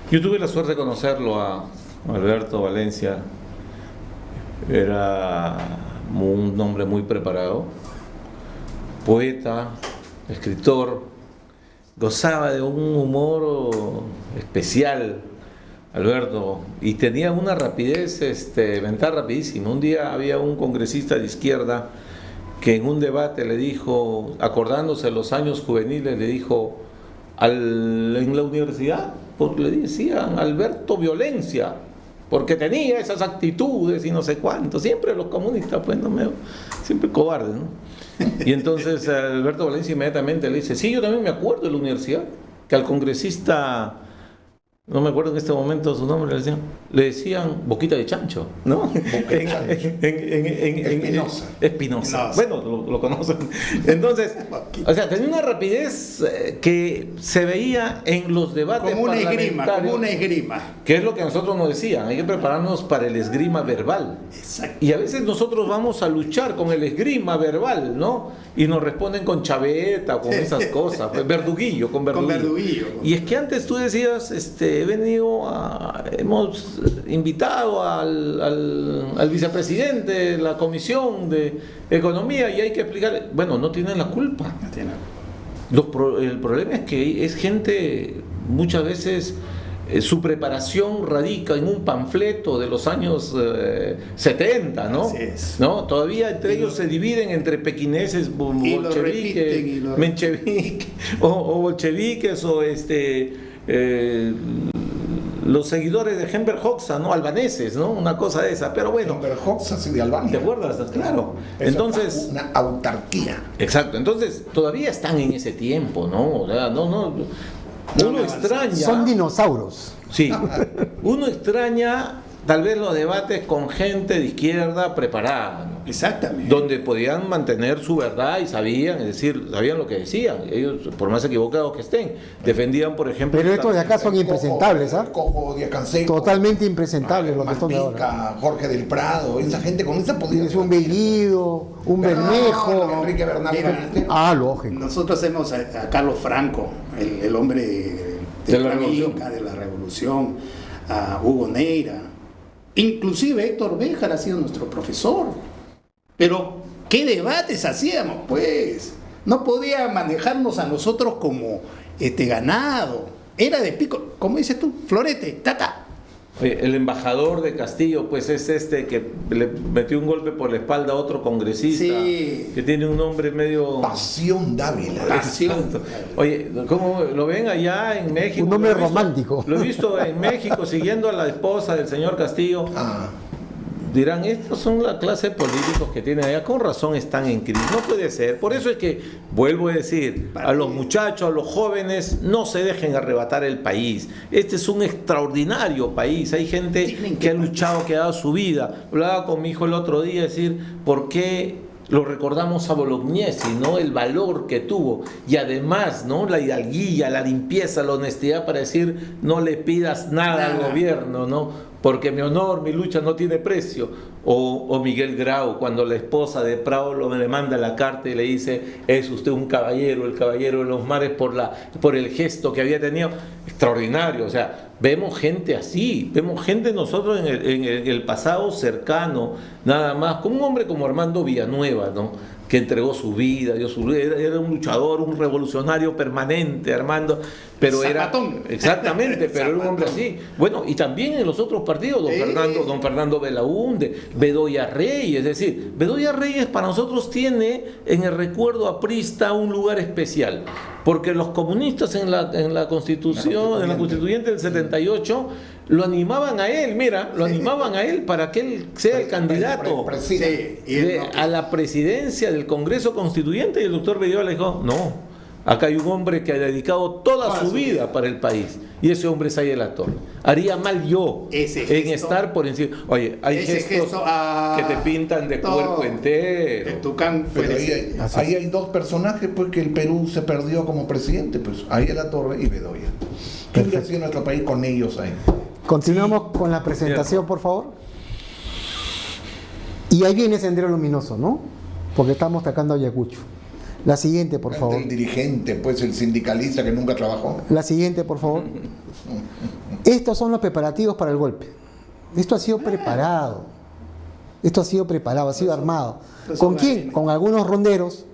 Yo tuve la suerte de conocerlo a Alberto Valencia. Era un hombre muy preparado, poeta, escritor, gozaba de un humor especial, Alberto, y tenía una rapidez mental rapidísima. Un día había un congresista de izquierda que en un debate le dijo, acordándose de los años juveniles, le dijo, en la universidad pues, le decían Alberto Violencia, porque tenía esas actitudes y no sé cuánto. Siempre los comunistas, pues, siempre cobardes, ¿no? Y entonces Alberto Valencia inmediatamente le dice, sí, yo también me acuerdo de la universidad, que al congresista, no me acuerdo en este momento su nombre, le decían boquita de chancho, ¿no? Espinosa. Espinosa. Bueno, lo conocen. Entonces, o sea, tenía una rapidez que se veía en los debates Como una esgrima, parlamentarios, como una esgrima. que es lo que a nosotros nos decían, hay que prepararnos para el esgrima verbal. Exacto. Y a veces nosotros vamos a luchar con el esgrima verbal, ¿no? Y nos responden con chaveta o con esas cosas, pues, verduguillo, con verduguillo. Con verduguillo. Y es que antes tú decías, hemos invitado al vicepresidente de la Comisión de Economía y hay que explicar, bueno, no tienen la culpa. No tiene- El problema es que es gente, muchas veces, su preparación radica en un panfleto de los años 70, ¿no? Así es. ¿No? Todavía entre ellos se dividen entre pequineses, Y lo repiten, y bolcheviques, lo- mencheviques, o bolcheviques, o los seguidores de Enver Hoxha, ¿no? Albaneses, ¿no? Una cosa de esa. Pero bueno, Enver Hoxha de Albania. ¿te acuerdas? Claro. Eso Entonces, es una autarquía. exacto. Entonces, todavía están en ese tiempo, ¿no? O sea, uno extraña. Son dinosaurios. Sí, uno extraña tal vez los debates con gente de izquierda preparada, ¿no? Exactamente. Donde podían mantener su verdad y sabían, es decir, sabían lo que decían. Ellos, por más equivocados que estén, defendían, por ejemplo... Pero estos de acá son impresentables, ¿ah? Cojo Díaz Canseco. Totalmente impresentables los que son de ahora. Mantica, Jorge del Prado, esa gente con esa podía Es un Bellido, un Bermejo. Enrique Bernal. Mira, Ah, lógico. Nosotros hemos a Carlos Franco, el hombre De la revolución. de la revolución, a Hugo Neira, inclusive Héctor Béjar ha sido nuestro profesor. Pero, ¿qué debates hacíamos? Pues, no podía manejarnos a nosotros como ganado. Era de pico, como dices tú, florete, tata. Oye, el embajador de Castillo, pues es que le metió un golpe por la espalda a otro congresista, Sí. que tiene un nombre medio... Pasión Dávila. Exacto. Oye, ¿cómo lo ven allá en México? Un nombre Lo he visto- romántico. Lo he visto en México siguiendo a la esposa del señor Castillo. Ah, Dirán, estos son la clase de políticos que tienen allá, con razón están en crisis. No puede ser. Por eso es que, vuelvo a decir, a los muchachos, a los jóvenes, no se dejen arrebatar el país. Este es un extraordinario país. Hay gente Tienen que que ha luchado, que ha dado su vida. Hablaba con mi hijo el otro día, decir, ¿por qué lo recordamos a Bolognesi, ¿no? El valor que tuvo. Y además, ¿no? La hidalguía, la limpieza, la honestidad para decir, no le pidas nada al Nada. gobierno, ¿no? Porque mi honor, mi lucha no tiene precio. O Miguel Grau, cuando la esposa de Prado le manda la carta y le dice, es usted un caballero, el caballero de los mares por el gesto que había tenido. Extraordinario, o sea, vemos gente así, vemos gente nosotros en el pasado cercano, nada más, como un hombre como Armando Villanueva, ¿no? que entregó su vida, dio su vida, era un luchador, un revolucionario permanente, Armando, pero Zapatón. Exactamente, pero era un hombre así. Bueno, y también en los otros partidos, don Fernando Belaúnde, Bedoya Reyes, es decir, Bedoya Reyes para nosotros tiene en el recuerdo aprista un lugar especial, porque los comunistas en la Constitución, en la Constituyente del 78, lo animaban a él, lo animaban a él para que él sea el candidato a la presidencia del Congreso Constituyente, y el doctor Bedoya le dijo, no, acá hay un hombre que ha dedicado toda su vida para el país, y ese hombre es Sayel Latorre. Haría mal yo en estar por encima. Oye, hay gestos que te pintan de cuerpo entero. El Tucán fue Pero ahí hay dos personajes pues que el Perú se perdió como presidente, pues Sayel Latorre y Bedoya. ¿Qué hubiera sido nuestro país con ellos ahí? Continuamos con la presentación, por favor. Y ahí viene Sendero Luminoso, ¿no? Porque estamos atacando a Ayacucho. La siguiente, por favor. El dirigente, pues el sindicalista que nunca trabajó. La siguiente, por favor. Estos son los preparativos para el golpe. Esto ha sido preparado. Esto ha sido preparado, ha sido armado. ¿Con quién? Con algunos ronderos,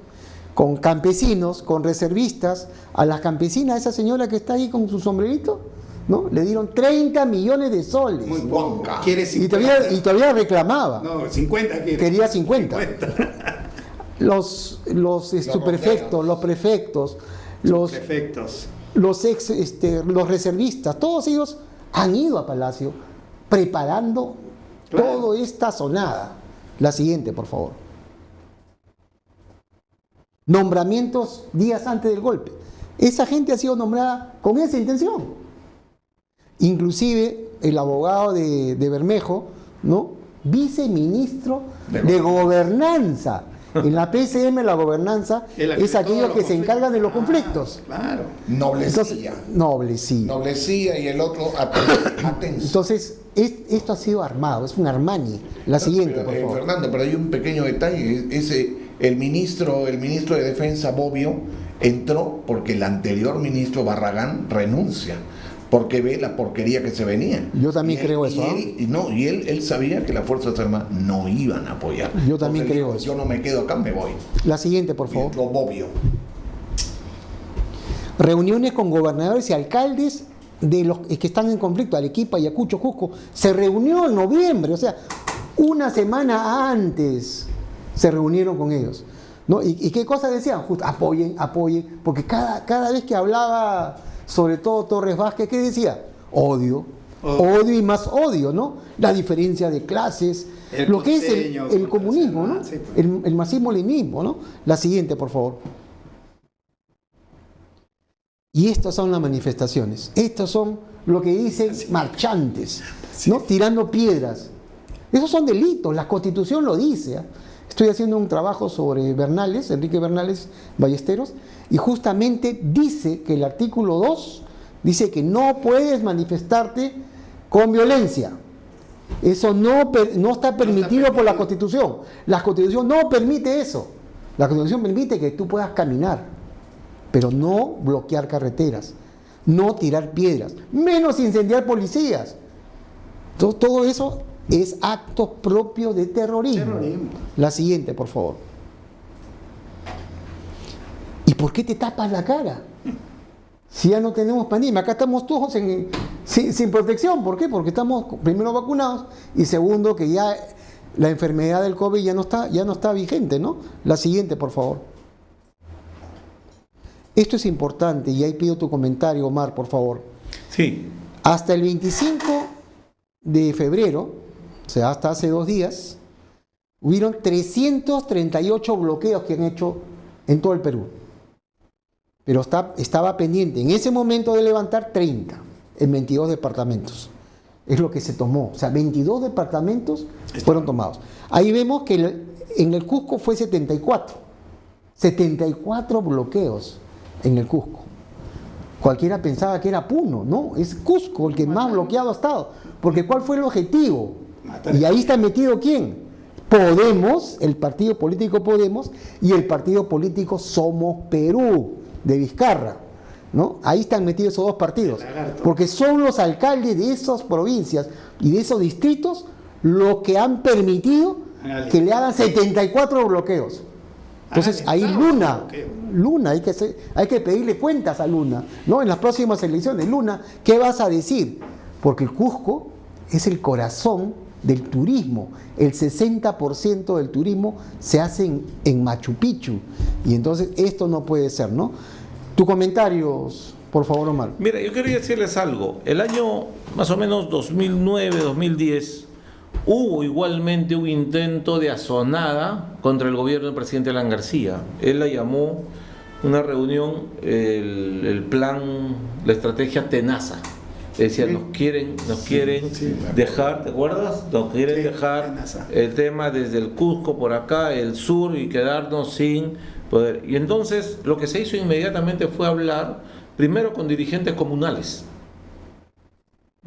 con campesinos, con reservistas. A las campesinas, esa señora que está ahí con su sombrerito, ¿no? Le dieron 30 millones de soles. muy poco. Quiere Y todavía reclamaba. No, 50 quiere. Quería 50. Los subprefectos, los prefectos, los reservistas, todos ellos han ido a Palacio preparando toda esta sonada. La siguiente, por favor. Nombramientos días antes del golpe. Esa gente ha sido nombrada con esa intención. Inclusive el abogado de Bermejo, ¿no? Viceministro de Gobernanza. En la PCM la gobernanza es aquello que se encarga de los conflictos. Claro. Noblecía. Noblecía y el otro atención. Entonces, esto ha sido armado, es un Armani. La siguiente, por favor. Fernando, pero hay un pequeño detalle. El ministro de Defensa, Bobbio, entró porque el anterior ministro, Barragán, renuncia. Porque ve la porquería que se venía. Yo también creo eso. Y él sabía que las Fuerzas Armadas no iban a apoyar. Yo también creo dijo, eso. Yo no me quedo acá, me voy. La siguiente, por favor. Lo Bobbio. Reuniones con gobernadores y alcaldes de los que están en conflicto, Arequipa, Ayacucho, Cusco. Se reunió en noviembre, o sea, una semana antes se reunieron con ellos, ¿no? ¿Y qué cosas decían? Justo, apoyen, porque cada vez que hablaba, sobre todo Torres Vázquez, ¿qué decía? Odio y más odio, ¿no? La diferencia de clases, lo que es el comunismo, ¿no? Sí, pues. El marxismo-leninismo, ¿no? La siguiente, por favor. Y estas son las manifestaciones. Estos son lo que dicen marchantes, ¿no? Tirando piedras. Esos son delitos, la Constitución lo dice, ¿eh? Estoy haciendo un trabajo sobre Bernales, Enrique Bernales Ballesteros, y justamente dice que el artículo 2 dice que no puedes manifestarte con violencia. Eso no está permitido por la Constitución. La Constitución no permite eso. La Constitución permite que tú puedas caminar, pero no bloquear carreteras, no tirar piedras, menos incendiar policías. Todo eso es acto propio de terrorismo. La siguiente, por favor. ¿Y por qué te tapas la cara? Si ya no tenemos pandemia, acá estamos todos sin protección. ¿Por qué? Porque estamos primero vacunados y segundo que ya la enfermedad del COVID ya no está vigente, ¿no? La siguiente, por favor. Esto es importante y ahí pido tu comentario, Omar, por favor. Sí. Hasta el 25 de febrero, o sea, hasta hace 2 días, hubieron 338 bloqueos que han hecho en todo el Perú. Pero estaba pendiente en ese momento de levantar 30 en 22 departamentos. Es lo que se tomó. O sea, 22 departamentos fueron tomados. Ahí vemos que en el Cusco fue 74. 74 bloqueos en el Cusco. Cualquiera pensaba que era Puno, ¿no? Es Cusco el que más bloqueado ha estado. Porque ¿cuál fue el objetivo? Y ahí está metido ¿quién? Podemos, el partido político Podemos y el partido político Somos Perú, de Vizcarra, ¿no? Ahí están metidos esos dos partidos. Porque son los alcaldes de esas provincias y de esos distritos los que han permitido que le hagan 74 bloqueos. Entonces ahí Luna, hay que pedirle cuentas a Luna, ¿no? En las próximas elecciones, Luna, ¿qué vas a decir? Porque el Cusco es el corazón del turismo. El 60% del turismo se hace en Machu Picchu. Y entonces esto no puede ser, ¿no? Tus comentarios, por favor, Omar. Mira, yo quería decirles algo. El año más o menos 2009-2010 hubo igualmente un intento de asonada contra el gobierno del presidente Alan García. Él la llamó una reunión, el plan, la estrategia Tenaza. Decía, nos quieren dejar, ¿te acuerdas? Nos quieren dejar el tema desde el Cusco por acá, el sur, y quedarnos sin poder. Y entonces lo que se hizo inmediatamente fue hablar primero con dirigentes comunales.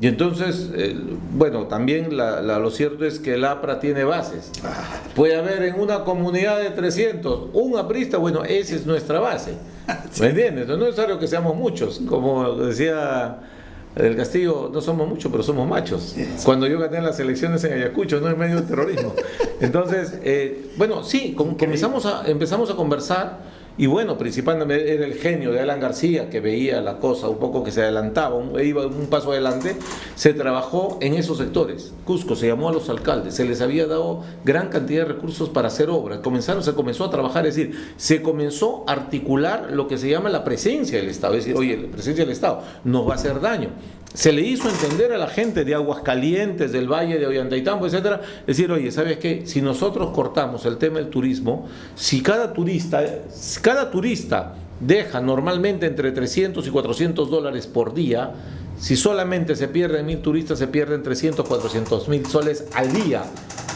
Y entonces, bueno, también lo cierto es que el APRA tiene bases. Puede haber en una comunidad de 300 un aprista, bueno, esa es nuestra base. ¿Me entiendes? No es necesario que seamos muchos, como decía del Castillo, no somos muchos, pero somos machos. Cuando yo gané las elecciones en Ayacucho, no en medio del terrorismo. Entonces, bueno, sí, empezamos a conversar, y bueno, principalmente era el genio de Alan García, que veía la cosa un poco que se adelantaba, iba un paso adelante. Se trabajó en esos sectores. Cusco se llamó a los alcaldes, se les había dado gran cantidad de recursos para hacer obras. Se comenzó a trabajar, es decir, se comenzó a articular lo que se llama la presencia del Estado. Es decir, oye, la presencia del Estado nos va a hacer daño. Se le hizo entender a la gente de Aguascalientes, del Valle de Ollantaytambo, etcétera, decir, oye, ¿sabes qué? Si nosotros cortamos el tema del turismo, si cada turista deja normalmente entre 300 y 400 dólares por día, si solamente se pierden 1,000 turistas, se pierden 300, 400,000 soles al día.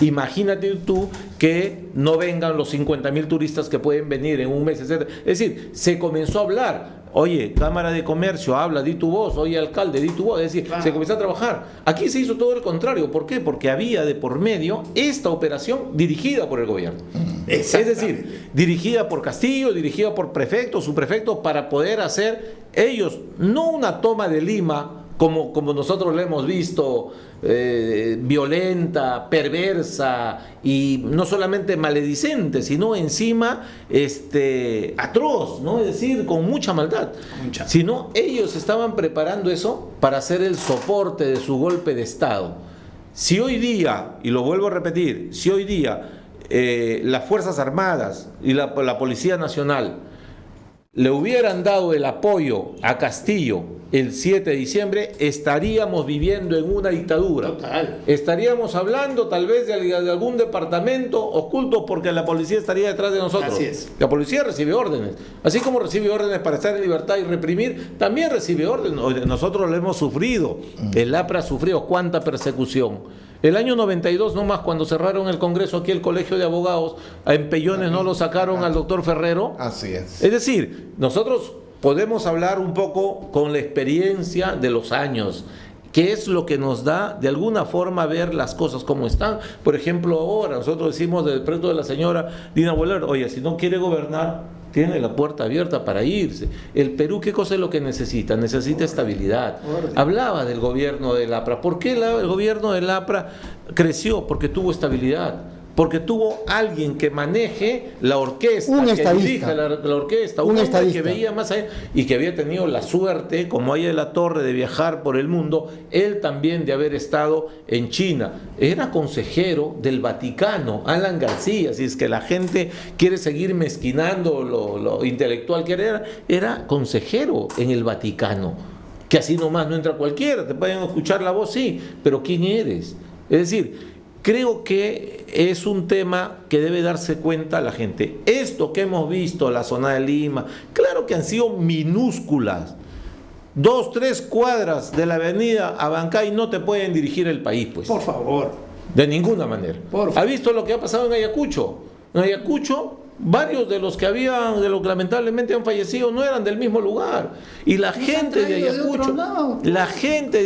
Imagínate tú que no vengan los 50,000 turistas que pueden venir en un mes, etcétera. Es decir, se comenzó a hablar. Oye, Cámara de Comercio, habla, di tu voz. Oye, alcalde, di tu voz. Es decir, claro, se comenzó a trabajar. Aquí se hizo todo el contrario. ¿Por qué? Porque había de por medio esta operación dirigida por el gobierno. Es decir, dirigida por Castillo, dirigida por prefectos, subprefectos, para poder hacer ellos, no una toma de Lima, como nosotros lo hemos visto, violenta, perversa y no solamente maledicente, sino encima atroz, ¿no? Es decir, con mucha maldad. Sino ellos estaban preparando eso para hacer el soporte de su golpe de Estado. Si hoy día, y lo vuelvo a repetir, si hoy día las Fuerzas Armadas y la Policía Nacional le hubieran dado el apoyo a Castillo el 7 de diciembre, estaríamos viviendo en una dictadura. Total. Estaríamos hablando tal vez de algún departamento oculto, porque la policía estaría detrás de nosotros. Así es. La policía recibe órdenes. Así como recibe órdenes para estar en libertad y reprimir, también recibe órdenes. Nosotros lo hemos sufrido. El APRA ha sufrido cuánta persecución. El año 92 nomás, cuando cerraron el Congreso aquí, el Colegio de Abogados, a empellones no lo sacaron al doctor Ferrero. Así es. Es decir, nosotros podemos hablar un poco con la experiencia de los años, que es lo que nos da de alguna forma ver las cosas como están. Por ejemplo, ahora nosotros decimos del proyecto de la señora Dina Boluarte, oye, si no quiere gobernar, tiene la puerta abierta para irse. El Perú, ¿qué cosa es lo que necesita? Necesita estabilidad. Hablaba del gobierno del APRA. ¿Por qué el gobierno del APRA creció? Porque tuvo estabilidad. Porque tuvo alguien que maneje la orquesta, que dirija la orquesta, un hombre que veía más allá y que había tenido la suerte, como Aya de la Torre, de viajar por el mundo, él también de haber estado en China. Era consejero del Vaticano, Alan García, si es que la gente quiere seguir mezquinando lo intelectual que era consejero en el Vaticano, que así nomás no entra cualquiera, te pueden escuchar la voz, sí, pero ¿quién eres? Es decir, creo que es un tema que debe darse cuenta la gente. Esto que hemos visto, la zona de Lima, claro que han sido minúsculas. 2, 3 cuadras de la avenida Abancay no te pueden dirigir el país, pues. Por favor. De ninguna manera. Por favor. ¿Ha visto lo que ha pasado en Ayacucho? En Ayacucho, varios de los que lamentablemente han fallecido no eran del mismo lugar. Y la gente de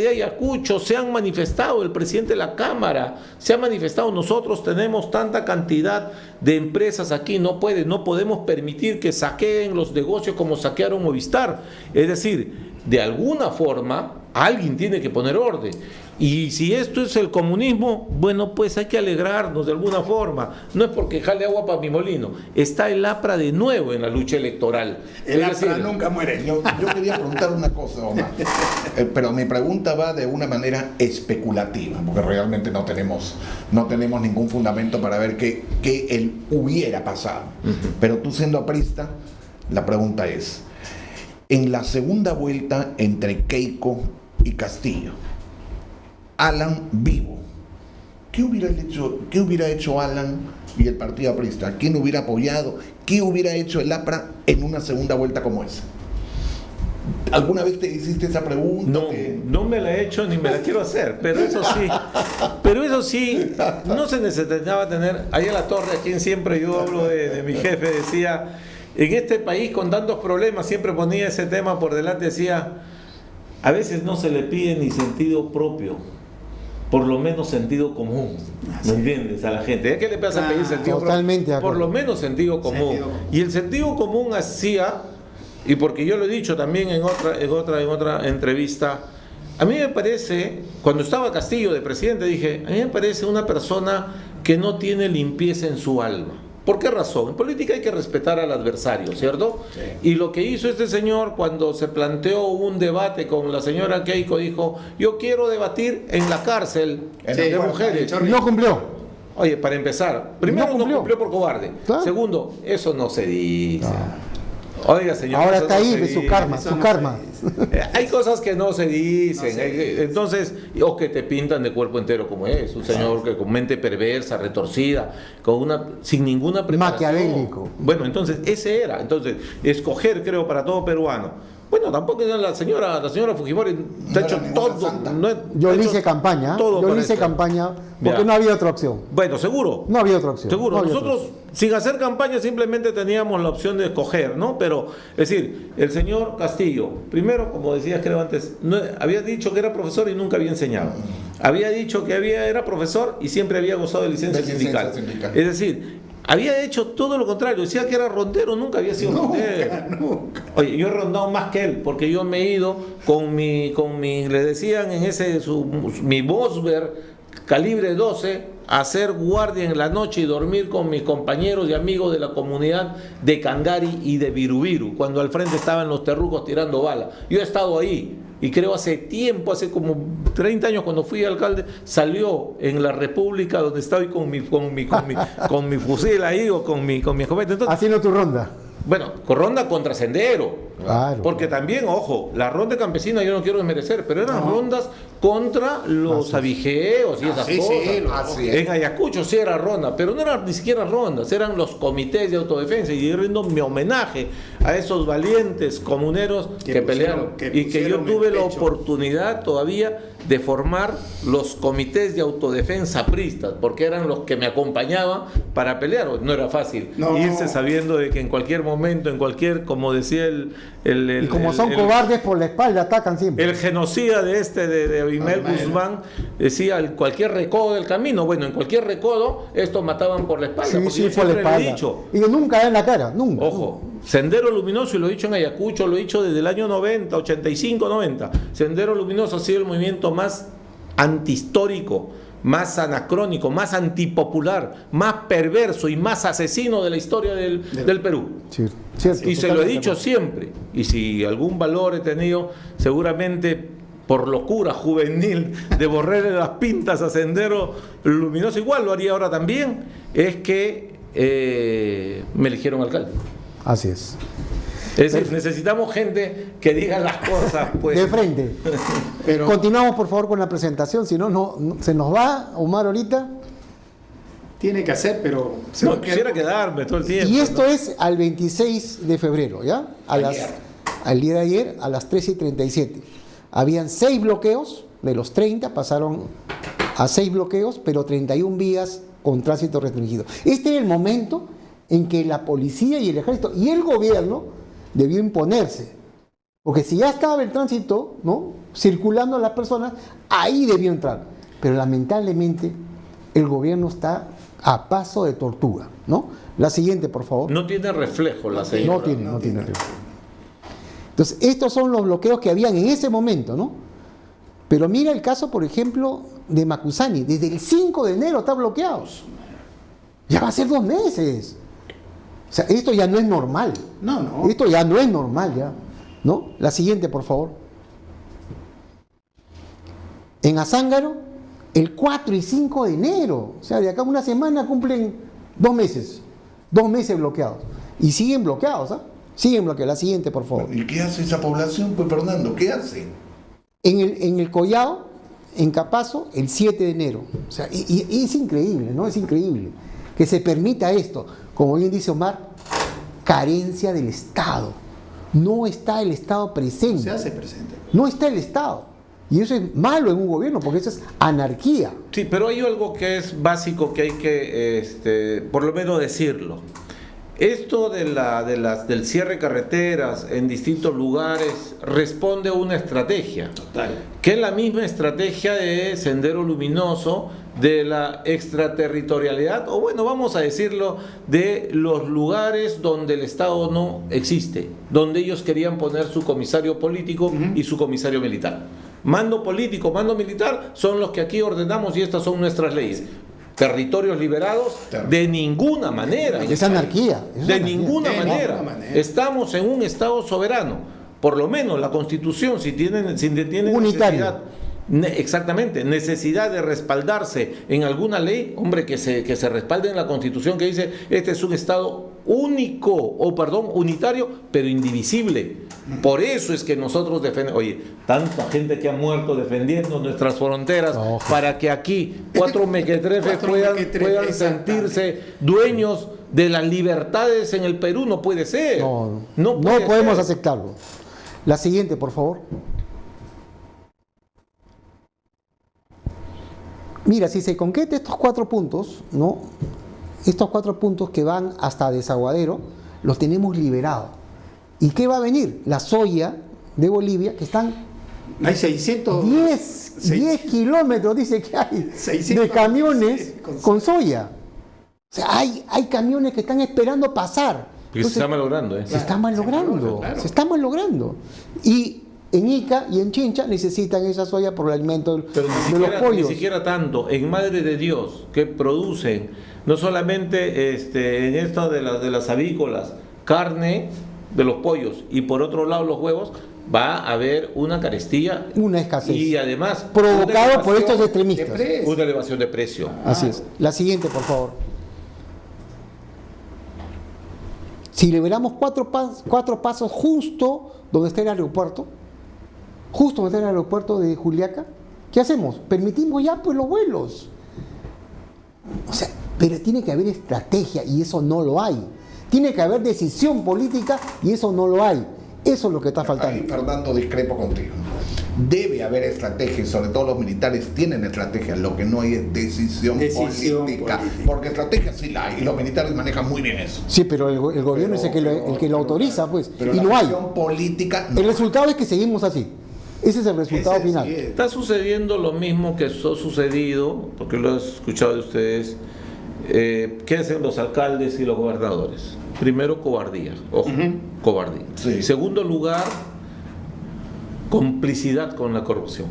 Ayacucho se han manifestado, el presidente de la Cámara se ha manifestado. Nosotros tenemos tanta cantidad de empresas aquí, no podemos permitir que saqueen los negocios como saquearon Movistar. Es decir, de alguna forma alguien tiene que poner orden. Y si esto es el comunismo, bueno, pues hay que alegrarnos de alguna forma. No es porque jale agua para mi molino. Está el APRA de nuevo en la lucha electoral. El Es APRA decir, nunca muere. Yo quería preguntar una cosa, Omar, pero mi pregunta va de una manera especulativa, porque realmente no tenemos ningún fundamento para ver qué él hubiera pasado. Pero tú siendo aprista, la pregunta es, en la segunda vuelta entre Keiko y Castillo, Alan vivo, ¿qué hubiera hecho Alan y el partido aprista? ¿Quién hubiera apoyado? ¿Qué hubiera hecho el APRA en una segunda vuelta como esa? ¿Alguna vez te hiciste esa pregunta? no me la he hecho ni me la quiero hacer, pero eso sí, no se necesitaba tener. Ahí a la torre, a quien siempre yo hablo de mi jefe, decía, en este país con tantos problemas, siempre ponía ese tema por delante, decía, a veces no se le pide ni sentido propio, por lo menos sentido común, ¿me entiendes? A la gente. ¿Es que le pasa a pedir sentido totalmente propio? Por lo menos sentido común. Y el sentido común hacía, y porque yo lo he dicho también en otra entrevista, a mí me parece, cuando estaba Castillo de presidente, dije, a mí me parece una persona que no tiene limpieza en su alma. ¿Por qué razón? En política hay que respetar al adversario, ¿cierto? Sí. Y lo que hizo este señor cuando se planteó un debate con la señora Keiko, dijo, yo quiero debatir en la cárcel de mujeres. No cumplió. Oye, para empezar, primero no cumplió por cobarde. ¿Claro? Segundo, eso no se dice. No. Oiga, señor. Ahora está ahí de su karma, su karma. Hay cosas que no se dicen. Entonces, o que te pintan de cuerpo entero como es. Un señor que con mente perversa, retorcida, sin ninguna preparación. Maquiavélico. Bueno, entonces, ese era. Entonces, escoger, creo, para todo peruano. Bueno, tampoco la señora Fujimori ha hecho todo. Yo le hice campaña. Yo le hice campaña porque no había otra opción. Bueno, seguro. No había otra opción. Seguro. No Nosotros, sin hacer campaña, simplemente teníamos la opción de escoger, ¿no? Pero, es decir, el señor Castillo, primero, como decías, creo antes, había dicho que era profesor y nunca había enseñado. Había dicho que era profesor y siempre había gozado de licencia sindical. Es decir, había hecho todo lo contrario, decía que era rondero, nunca había sido rondero. Nunca. Oye, yo he rondado más que él, porque yo me he ido con mi le decían en mi Bosber calibre 12, a hacer guardia en la noche y dormir con mis compañeros y amigos de la comunidad de Cangari y de Virubiru, cuando al frente estaban los terrucos tirando bala. Yo he estado ahí. Y creo hace tiempo, hace como 30 años cuando fui alcalde, salió en la República donde estaba con mi fusil ahí o con mi escopeta. Entonces, haciendo tu ronda. Bueno, con ronda contra sendero. Claro, porque también, ojo, la ronda campesina yo no quiero desmerecer, pero eran rondas contra los abigeos y esas cosas. En Ayacucho sí era ronda, pero no eran ni siquiera rondas, eran los comités de autodefensa. Y yo rindo mi homenaje a esos valientes comuneros que pelearon. Y que yo tuve la oportunidad todavía de formar los comités de autodefensa pristas, porque eran los que me acompañaban para pelear. No era fácil irse sabiendo de que en cualquier momento, como decía y como son cobardes por la espalda, atacan siempre. El genocida de Abimel Guzmán decía cualquier recodo del camino. Bueno, en cualquier recodo estos mataban por la espalda. Sí, por la espalda. Lo he dicho. Y nunca en la cara, nunca. Ojo, Sendero Luminoso, y lo he dicho en Ayacucho, lo he dicho desde el año 90, 85, 90. Sendero Luminoso ha sido el movimiento más antihistórico, más anacrónico, más antipopular, más perverso y más asesino de la historia del Perú. Sí, cierto, y se lo he dicho siempre. Y si algún valor he tenido, seguramente por locura juvenil de borrarle las pintas a Sendero Luminoso, igual lo haría ahora también, es que me eligieron alcalde. Así es. Es decir, necesitamos gente que diga las cosas pues. De frente. Pero continuamos por favor con la presentación, si no, se nos va Omar ahorita. Tiene que hacer, pero no quisiera quedarme todo el tiempo. Y esto es al 26 de febrero, ¿ya? Al día de ayer, a las 13:37. Habían 6 bloqueos, de los 30 pasaron a 6 bloqueos, pero 31 vías con tránsito restringido. Este es el momento en que la policía y el ejército y el gobierno debió imponerse, porque si ya estaba el tránsito, ¿no?, circulando las personas, ahí debió entrar, pero lamentablemente el gobierno está a paso de tortuga, ¿no? La siguiente, por favor. No tiene reflejo la señora. No tiene reflejo. Entonces, estos son los bloqueos que habían en ese momento, ¿no? Pero mira el caso, por ejemplo, de Macusani. Desde el 5 de enero está bloqueado. Ya va a ser 2 meses. O sea, esto ya no es normal. No. Esto ya no es normal, ya. ¿No? La siguiente, por favor. En Azángaro, el 4 y 5 de enero. O sea, de acá a una semana cumplen 2 meses. 2 meses bloqueados. Y siguen bloqueados, ¿ah? Siguen bloqueados. La siguiente, por favor. ¿Y qué hace esa población, pues, Fernando? ¿Qué hace? En el Collao, en Capazo, el 7 de enero. O sea, y es increíble, ¿no? Es increíble que se permita esto. Como bien dice Omar, carencia del Estado. No está el Estado presente. Se hace presente. No está el Estado. Y eso es malo en un gobierno, porque eso es anarquía. Sí, pero hay algo que es básico que hay que, por lo menos decirlo. Esto del cierre de carreteras en distintos lugares responde a una estrategia. Total. Que es la misma estrategia de Sendero Luminoso, de la extraterritorialidad, o bueno, vamos a decirlo, de los lugares donde el Estado no existe, donde ellos querían poner su comisario político y su comisario militar. Mando político, mando militar son los que aquí ordenamos y estas son nuestras leyes. Territorios liberados, de ninguna manera. Es anarquía. Es De anarquía. ninguna De manera. ninguna manera. Estamos en un Estado soberano. Por lo menos la Constitución, si tiene Unitario. exactamente, necesidad de respaldarse en alguna ley, hombre, que se respalde en la Constitución que dice, este es un Estado unitario, pero indivisible. Por eso es que nosotros defendemos, oye, tanta gente que ha muerto defendiendo nuestras fronteras para que aquí 4 mequetrefes puedan exactamente. sentirse dueños de las libertades en el Perú. No puede ser. No puede podemos ser. aceptarlo. La siguiente, por favor. Mira, si se concreta estos 4 puntos, ¿no? Estos 4 puntos que van hasta Desaguadero, los tenemos liberados. ¿Y qué va a venir? La soya de Bolivia, que están Hay 600. 10 kilómetros, dice que hay, 600, de camiones sí, con soya. O sea, hay camiones que están esperando pasar. Y se está malogrando, ¿eh? Se está malogrando, claro. se está malogrando. Y en Ica y en Chincha necesitan esa soya por el alimento Pero de los pollos. ni siquiera tanto. En Madre de Dios, que producen no solamente en esto de las avícolas, carne de los pollos y por otro lado los huevos, va a haber una carestía. Una escasez. Y además, Provocado por estos de extremistas. precio. una elevación de precio. Así es. La siguiente, por favor. Si liberamos 4 pasos justo donde está el aeropuerto, justo donde está el aeropuerto de Juliaca, ¿qué hacemos? Permitimos ya pues los vuelos. O sea, pero tiene que haber estrategia y eso no lo hay. Tiene que haber decisión política y eso no lo hay. Eso es lo que está Ahí, faltando. Fernando, discrepo contigo. Debe haber estrategia, y sobre todo los militares tienen estrategia. Lo que no hay es decisión política. Porque estrategia sí la hay y los militares manejan muy bien eso. Sí, pero el gobierno es el que lo autoriza, pues. Pero Y la no hay. decisión política no. El resultado es que seguimos así. Ese es el resultado Ese final. sí es. Está sucediendo lo mismo que ha sucedido, porque lo he escuchado de ustedes. ¿Qué hacen los alcaldes y los gobernadores? Primero, cobardía. Ojo, cobardía. Sí. Segundo lugar, complicidad con la corrupción.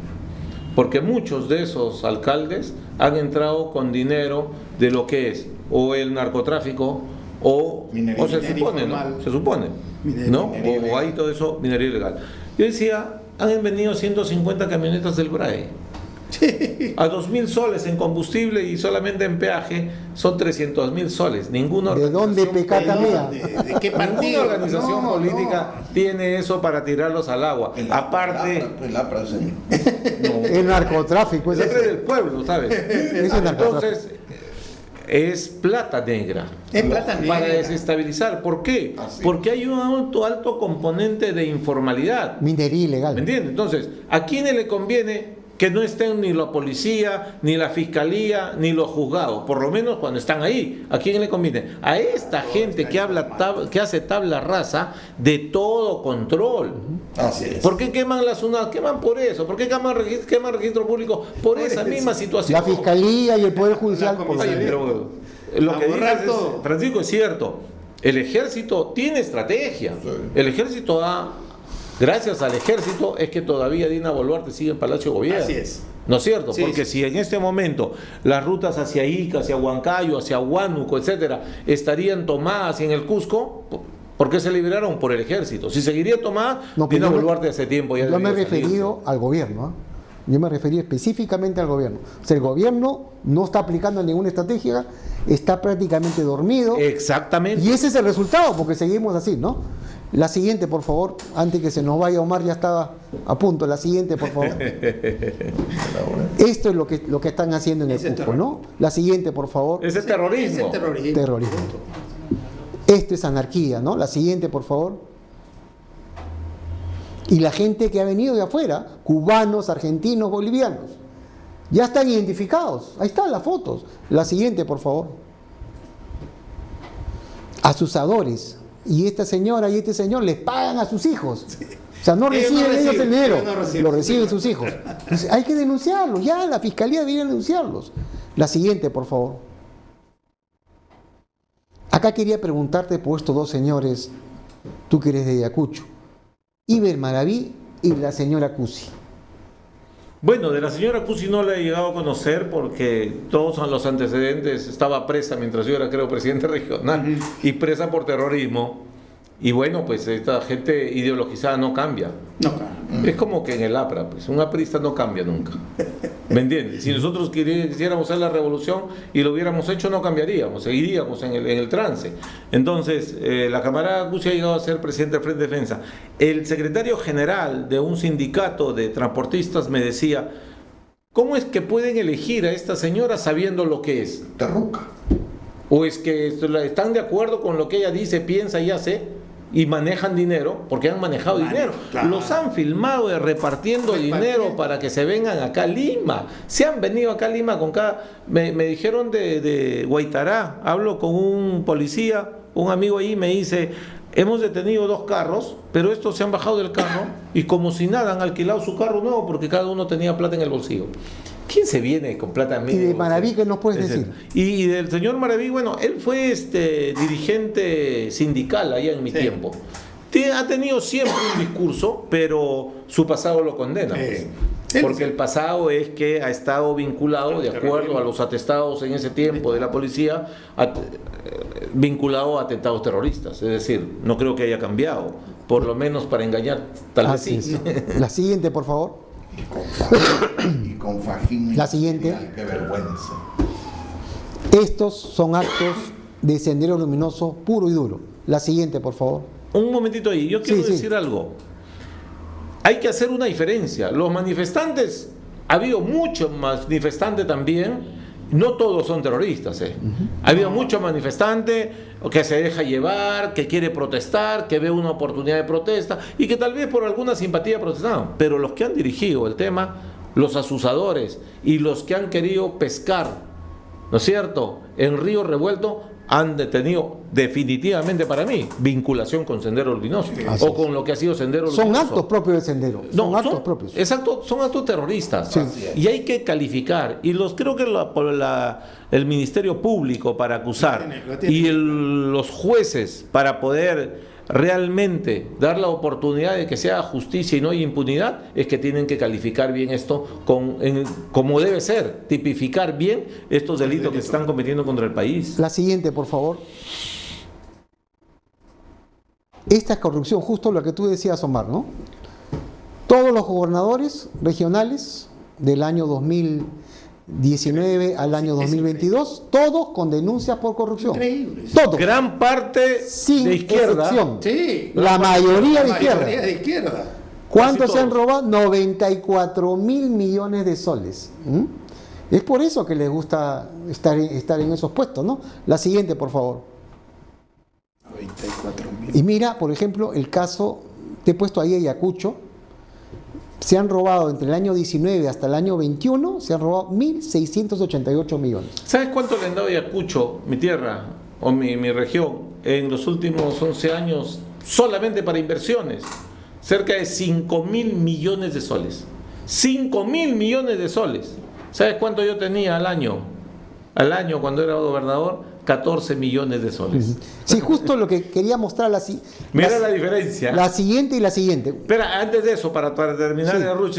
Porque muchos de esos alcaldes han entrado con dinero de lo que es o el narcotráfico o Minería. se Minería supone, ¿no? informal. Se supone, Minería ¿no? ilegal. O hay todo eso, minería ilegal. Yo decía, han venido 150 camionetas del BRAE. A 2.000 soles en combustible y solamente en peaje son 300.000 soles. Ninguna ¿De dónde organización pecata mía? ¿De qué partido? Ninguna organización No, política tiene eso para tirarlos al agua. Aparte, El APRA, señor. El narcotráfico es siempre eso. del pueblo, ¿sabes? es narcotráfico. Entonces, es plata negra. Es plata negra. Para desestabilizar. ¿Por qué? Así. Porque hay un alto componente de informalidad. Minería ¿Me ilegal. entiendes? Entonces, ¿a quiénes le conviene que no estén ni la policía, ni la fiscalía, ni los juzgados? Por lo menos cuando están ahí. ¿A quién le conviene? A esta gente que que hace tabla rasa de todo control. Así es. ¿Por qué queman las UNAS? Queman por eso. ¿Por qué queman registro público? Por esa misma situación. La fiscalía y el poder judicial. La por lo Oye, comisaría. menos. pero lo A que borrar dices, todo. Francisco, es cierto. El ejército tiene estrategia. Sí. El ejército ha Gracias al ejército es que todavía Dina Boluarte sigue en Palacio de Gobierno. Así es. ¿No es cierto? Sí, Porque sí. si en este momento las rutas hacia Ica, hacia Huancayo, hacia Huánuco, etcétera, estarían tomadas en el Cusco, ¿por qué se liberaron? Por el ejército. Si seguiría tomada, No, pero Dina yo me- Boluarte hace tiempo ya Yo me he debería salirse. referido al gobierno. Yo me referí específicamente al gobierno. O sea, el gobierno no está aplicando ninguna estrategia, está prácticamente dormido. Exactamente. Y ese es el resultado, porque seguimos así, ¿no? La siguiente, por favor, antes que se nos vaya Omar, ya estaba a punto. La siguiente, por favor. Esto es lo que están haciendo en el Ese Cusco, terror. ¿no? La siguiente, por favor. Ese es terrorismo. Ese terrorismo. Terrorismo. Esto es anarquía, ¿no? La siguiente, por favor. Y la gente que ha venido de afuera, cubanos, argentinos, bolivianos, ya están identificados. Ahí están las fotos. La siguiente, por favor. Asusadores. Y esta señora y este señor les pagan a sus hijos. O sea, no Ellos no reciben ellos el reciben, dinero, ellos no reciben. lo reciben sus hijos. Entonces, hay que denunciarlos, ya la fiscalía debería denunciarlos. La siguiente, por favor. Acá quería preguntarte por estos dos señores, tú que eres de Ayacucho, Iber Maraví y la señora Cusi. Bueno, de la señora Cusi no la he llegado a conocer porque todos son los antecedentes. Estaba presa mientras yo era, creo, presidente regional y presa por terrorismo. Y bueno, pues esta gente ideologizada no cambia. No, claro. Es como que en el APRA, pues un aprista no cambia nunca. ¿Me entiendes? Si nosotros quisiéramos hacer la revolución y lo hubiéramos hecho, no cambiaríamos, seguiríamos en el trance. Entonces, la camarada Cusi ha llegado a ser presidente del Frente de Defensa. El secretario general de un sindicato de transportistas me decía, ¿cómo es que pueden elegir a esta señora sabiendo lo que es? Terruca. ¿O es que están de acuerdo con lo que ella dice, piensa y hace? Y manejan dinero, porque han manejado dinero. Claro. Los han filmado repartiendo dinero para que se vengan acá a Lima. Se han venido acá a Lima con cada... Me dijeron de Guaitará, hablo con un policía, un amigo ahí, me dice, hemos detenido 2 carros, pero estos se han bajado del carro y como si nada han alquilado su carro nuevo porque cada uno tenía plata en el bolsillo. ¿Quién se viene con plata en ¿Y de Maraví qué nos puedes decir? Y del señor Maraví, bueno, él fue dirigente sindical allá en mi Sí. tiempo. Ha tenido siempre un discurso, pero su pasado lo condena. pues. Sí. Porque el pasado es que ha estado vinculado, de acuerdo a los atestados en ese tiempo de la policía, vinculado a atentados terroristas. Es decir, no creo que haya cambiado, por lo menos para engañar, tal vez Así sí. es. La siguiente, por favor. Y con fajín. La siguiente. Ay, qué vergüenza. Estos son actos de sendero luminoso puro y duro. La siguiente, por favor. Un momentito ahí, yo quiero Sí, sí. decir algo. Hay que hacer una diferencia. Los manifestantes, ha habido muchos manifestantes también, no todos son terroristas. Ha habido muchos manifestantes que se deja llevar, que quiere protestar, que ve una oportunidad de protesta y que tal vez por alguna simpatía protestaron. Pero los que han dirigido el tema, los asusadores y los que han querido pescar, ¿no es cierto?, en río revuelto, han detenido definitivamente para mí vinculación con Sendero Luminoso Así o es. con lo que ha sido Sendero Son Luminoso. actos propios del sendero. No, son actos propios. Exacto, son actos terroristas. Sí. Y hay que calificar. Y creo que el Ministerio Público para acusar Lo tiene. y los jueces para poder realmente dar la oportunidad de que sea justicia y no hay impunidad, es que tienen que calificar bien esto como debe ser, tipificar bien estos delitos que se están cometiendo contra el país. La siguiente, por favor. Esta es corrupción, justo lo que tú decías, Omar, ¿no? Todos los gobernadores regionales del año 2019 al año 2022, todos con denuncias por corrupción. Increíble. Todos. Gran parte Sin de izquierda. excepción. Sí. La mayoría de La izquierda. mayoría de izquierda. ¿Cuánto Casi se han todos. robado? 94.000 millones de soles. ¿Mm? Es por eso que les gusta estar en esos puestos, ¿no? La siguiente, por favor. 94.000. Y mira, por ejemplo, el caso, te he puesto ahí Ayacucho, se han robado entre el año 19 hasta el año 21, se han robado 1.688 millones. ¿Sabes cuánto le han dado a Ayacucho, mi tierra, o mi región, en los últimos 11 años, solamente para inversiones? Cerca de 5.000 millones de soles. 5.000 millones de soles. ¿Sabes cuánto yo tenía al año? Al año, cuando era gobernador, 14 millones de soles. Sí, justo lo que quería mostrar Mira la diferencia. La siguiente y la siguiente. Espera, antes de eso, para terminar Sí. el ruch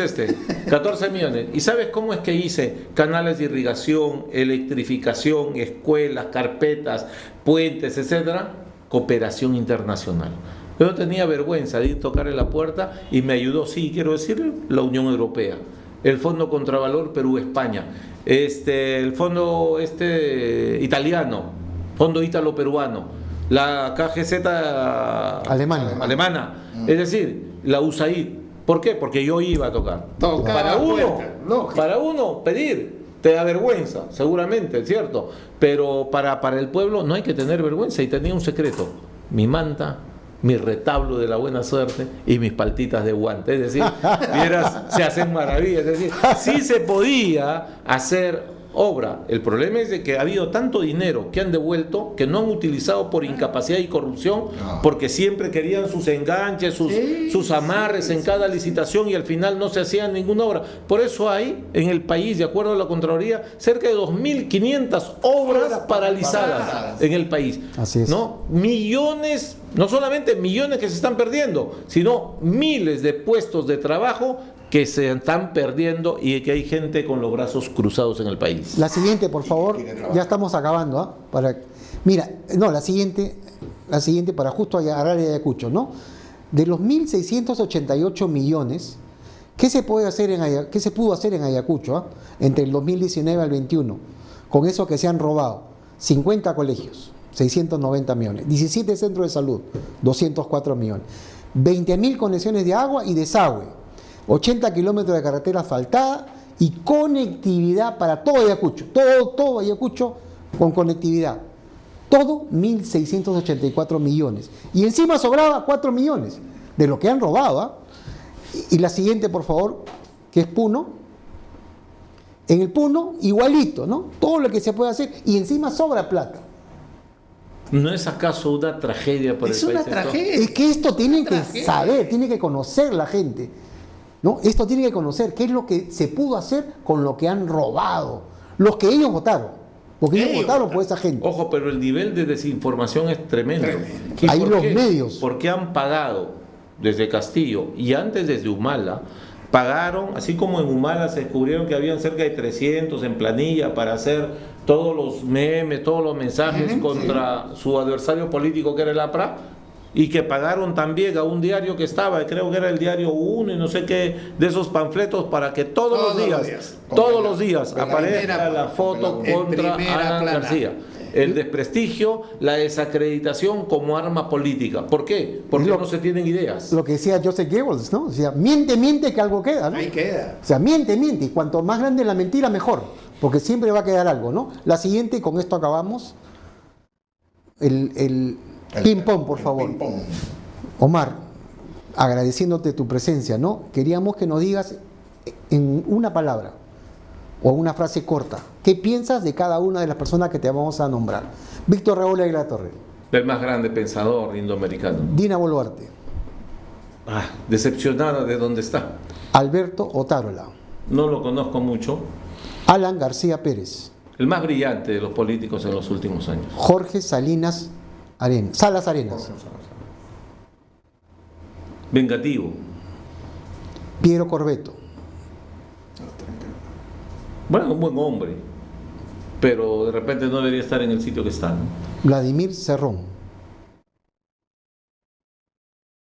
14 millones. ¿Y sabes cómo es que hice canales de irrigación, electrificación, escuelas, carpetas, puentes, etcétera? Cooperación internacional. Yo no tenía vergüenza de ir a tocar en la puerta y me ayudó, sí, quiero decir, la Unión Europea, el Fondo Contravalor Perú-España, el fondo italiano, Fondo Ítalo-Peruano, la KGZ alemana, es decir, la USAID. ¿Por qué? Porque yo iba a tocar. Para uno pedir te da vergüenza, seguramente, ¿cierto? Pero para el pueblo no hay que tener vergüenza. Y tenía un secreto: mi manta, mi retablo de la buena suerte y mis paltitas de guante. Es decir, vieras, se hacen maravillas. Es decir, sí se podía hacer obra. El problema es de que ha habido tanto dinero que han devuelto, que no han utilizado por incapacidad y corrupción, porque siempre querían sus enganches, sus amarres en cada licitación, y al final no se hacía ninguna obra. Por eso hay en el país, de acuerdo a la Contraloría, cerca de 2.500 obras paralizadas en el país. Así es. ¿No? Millones, no solamente millones que se están perdiendo, sino miles de puestos de trabajo que se están perdiendo, y que hay gente con los brazos cruzados en el país. La siguiente, por favor. Ya estamos acabando, ¿ah? La siguiente para justo agarrar el Ayacucho, ¿no? De los 1.688 millones, ¿qué se pudo hacer en Ayacucho, ¿ah? Entre el 2019 al 21? Con eso que se han robado: 50 colegios, 690 millones, 17 centros de salud, 204 millones, 20.000 conexiones de agua y desagüe, 80 kilómetros de carretera asfaltada y conectividad para todo Ayacucho. Todo Ayacucho con conectividad. Todo 1.684 millones. Y encima sobraba 4 millones de lo que han robado, ¿ah? Y la siguiente, por favor, que es Puno. En el Puno, igualito, ¿no? Todo lo que se puede hacer, y encima sobra plata. ¿No es acaso una tragedia para el país? Es una tragedia. Es que esto tiene que saber, tiene que conocer la gente, ¿no? Esto tiene que conocer qué es lo que se pudo hacer con lo que han robado, los que ellos votaron, porque ellos votaron por esa gente. Ojo, pero el nivel de desinformación es tremendo. ¿Y Ahí por los qué? medios. Porque han pagado desde Castillo y antes desde Humala. Pagaron, así como en Humala se descubrieron que habían cerca de 300 en planilla para hacer todos los memes, todos los mensajes contra su adversario político, que era el APRA, y que pagaron también a un diario que estaba, creo que era el Diario 1 y no sé qué, de esos panfletos, para que todos los días aparezca la foto contra Alan García. El desprestigio, la desacreditación como arma política. ¿Por qué? Porque no se tienen ideas. Lo que decía Joseph Goebbels, ¿no? O sea, miente que algo queda, ¿no? Ahí queda. O sea, miente, y cuanto más grande la mentira, mejor, porque siempre va a quedar algo, ¿no? La siguiente, y con esto acabamos, el ping-pong, por favor. Ping-pong. Omar, agradeciéndote tu presencia, ¿no? Queríamos que nos digas en una palabra o una frase corta, ¿qué piensas de cada una de las personas que te vamos a nombrar? Víctor Raúl Aguilar Torre, El más grande pensador indoamericano. Dina Boluarte, Decepcionada de dónde está. Alberto Otárola, No lo conozco mucho. Alan García Pérez, El más brillante de los políticos en los últimos años. Jorge Salas Arenas, Vengativo. Piero Corbeto, Bueno, un buen hombre, pero de repente no debería estar en el sitio que está, ¿no? Vladimir Cerrón,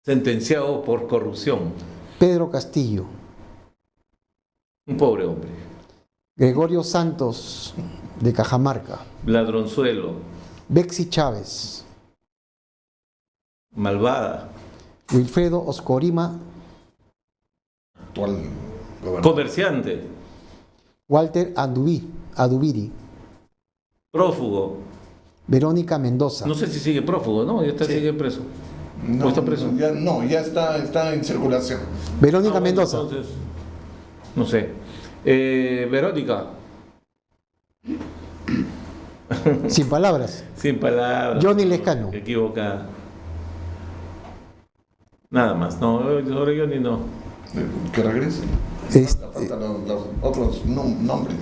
Sentenciado por corrupción. Pedro Castillo, Un pobre hombre. Gregorio Santos de Cajamarca, Ladronzuelo. Bexy Chávez, Malvada. Wilfredo Oscorima, Actual gobernador. Comerciante. Walter Adubiri, Prófugo. Verónica Mendoza, No sé si sigue prófugo, ¿no? Ya sigue preso. No, ¿O está preso? ya está en circulación. Verónica Bueno, Mendoza, entonces, no sé. Verónica. sin palabras, Sin palabras. Johnny Lescano. Equivocada. Nada más. No, sobre Johnny no. Que regrese. Faltan los otros nombres.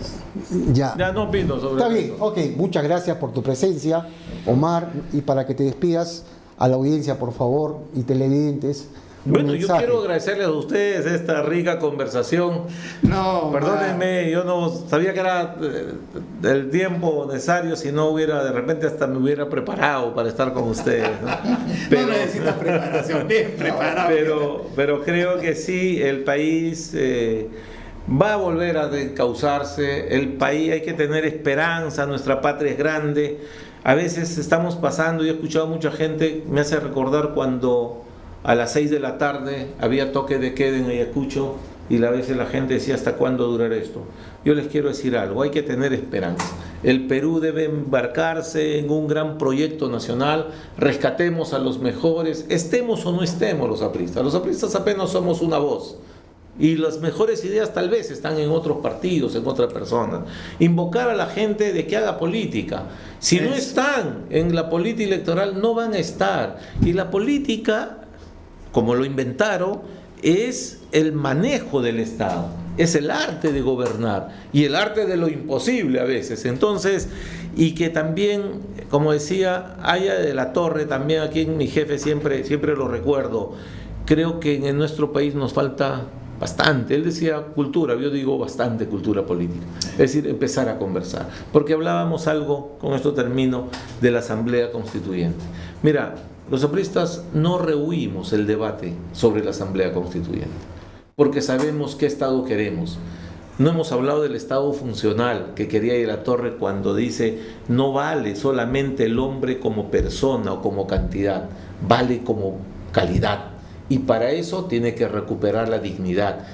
Ya. Ya no opino sobre Está bien, eso. ok. Muchas gracias por tu presencia, Omar. Y para que te despidas a la audiencia, por favor, y televidentes. un Bueno, yo mensaje. quiero agradecerles a ustedes esta rica conversación. No, Perdónenme, yo no sabía que era el tiempo necesario, si no hubiera, de repente hasta me hubiera preparado para estar con ustedes, ¿no? no necesitas preparación, bien preparado. Pero creo que sí, el país va a volver a encauzarse, el país hay que tener esperanza, nuestra patria es grande. A veces estamos pasando, y he escuchado a mucha gente, me hace recordar cuando a las 6 de la tarde había toque de queda en Ayacucho y a veces la gente decía ¿hasta cuándo durará esto? Yo les quiero decir algo, hay que tener esperanza. El Perú debe embarcarse en un gran proyecto nacional, rescatemos a los mejores, estemos o no estemos los apristas apenas somos una voz. Y las mejores ideas tal vez están en otros partidos, en otras personas. Invocar a la gente de que haga política. Si no están en la política electoral, no van a estar. Y la política, como lo inventaron, es el manejo del Estado, es el arte de gobernar y el arte de lo imposible a veces. Entonces, y que también, como decía Aya de la Torre, también aquí mi jefe siempre lo recuerdo, creo que en nuestro país nos falta bastante. Él decía cultura, yo digo bastante cultura política. Es decir, empezar a conversar. Porque hablábamos algo, con esto termino, de la Asamblea Constituyente. Mira, los apristas no rehuimos el debate sobre la Asamblea Constituyente, porque sabemos qué Estado queremos. No hemos hablado del Estado funcional que quería de la Torre cuando dice no vale solamente el hombre como persona o como cantidad, vale como calidad. Y para eso tiene que recuperar la dignidad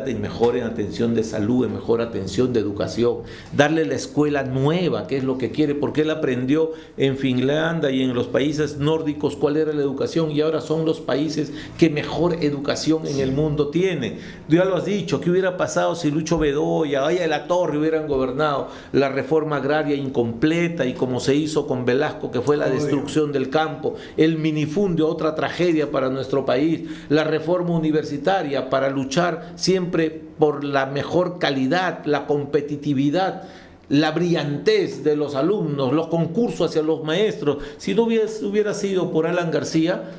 en mejor atención de salud, en mejor atención de educación, darle la escuela nueva, que es lo que quiere, porque él aprendió en Finlandia y en los países nórdicos cuál era la educación y ahora son los países que mejor educación en el mundo tienen. Tú ya lo has dicho, ¿qué hubiera pasado si Lucho Bedoya, Aya de la Torre hubieran gobernado? La reforma agraria incompleta y como se hizo con Velasco, que fue la destrucción del campo, el minifundio, otra tragedia para nuestro país, la reforma universitaria para luchar siempre por la mejor calidad, la competitividad, la brillantez de los alumnos, los concursos hacia los maestros. Si no hubiera sido por Alan García,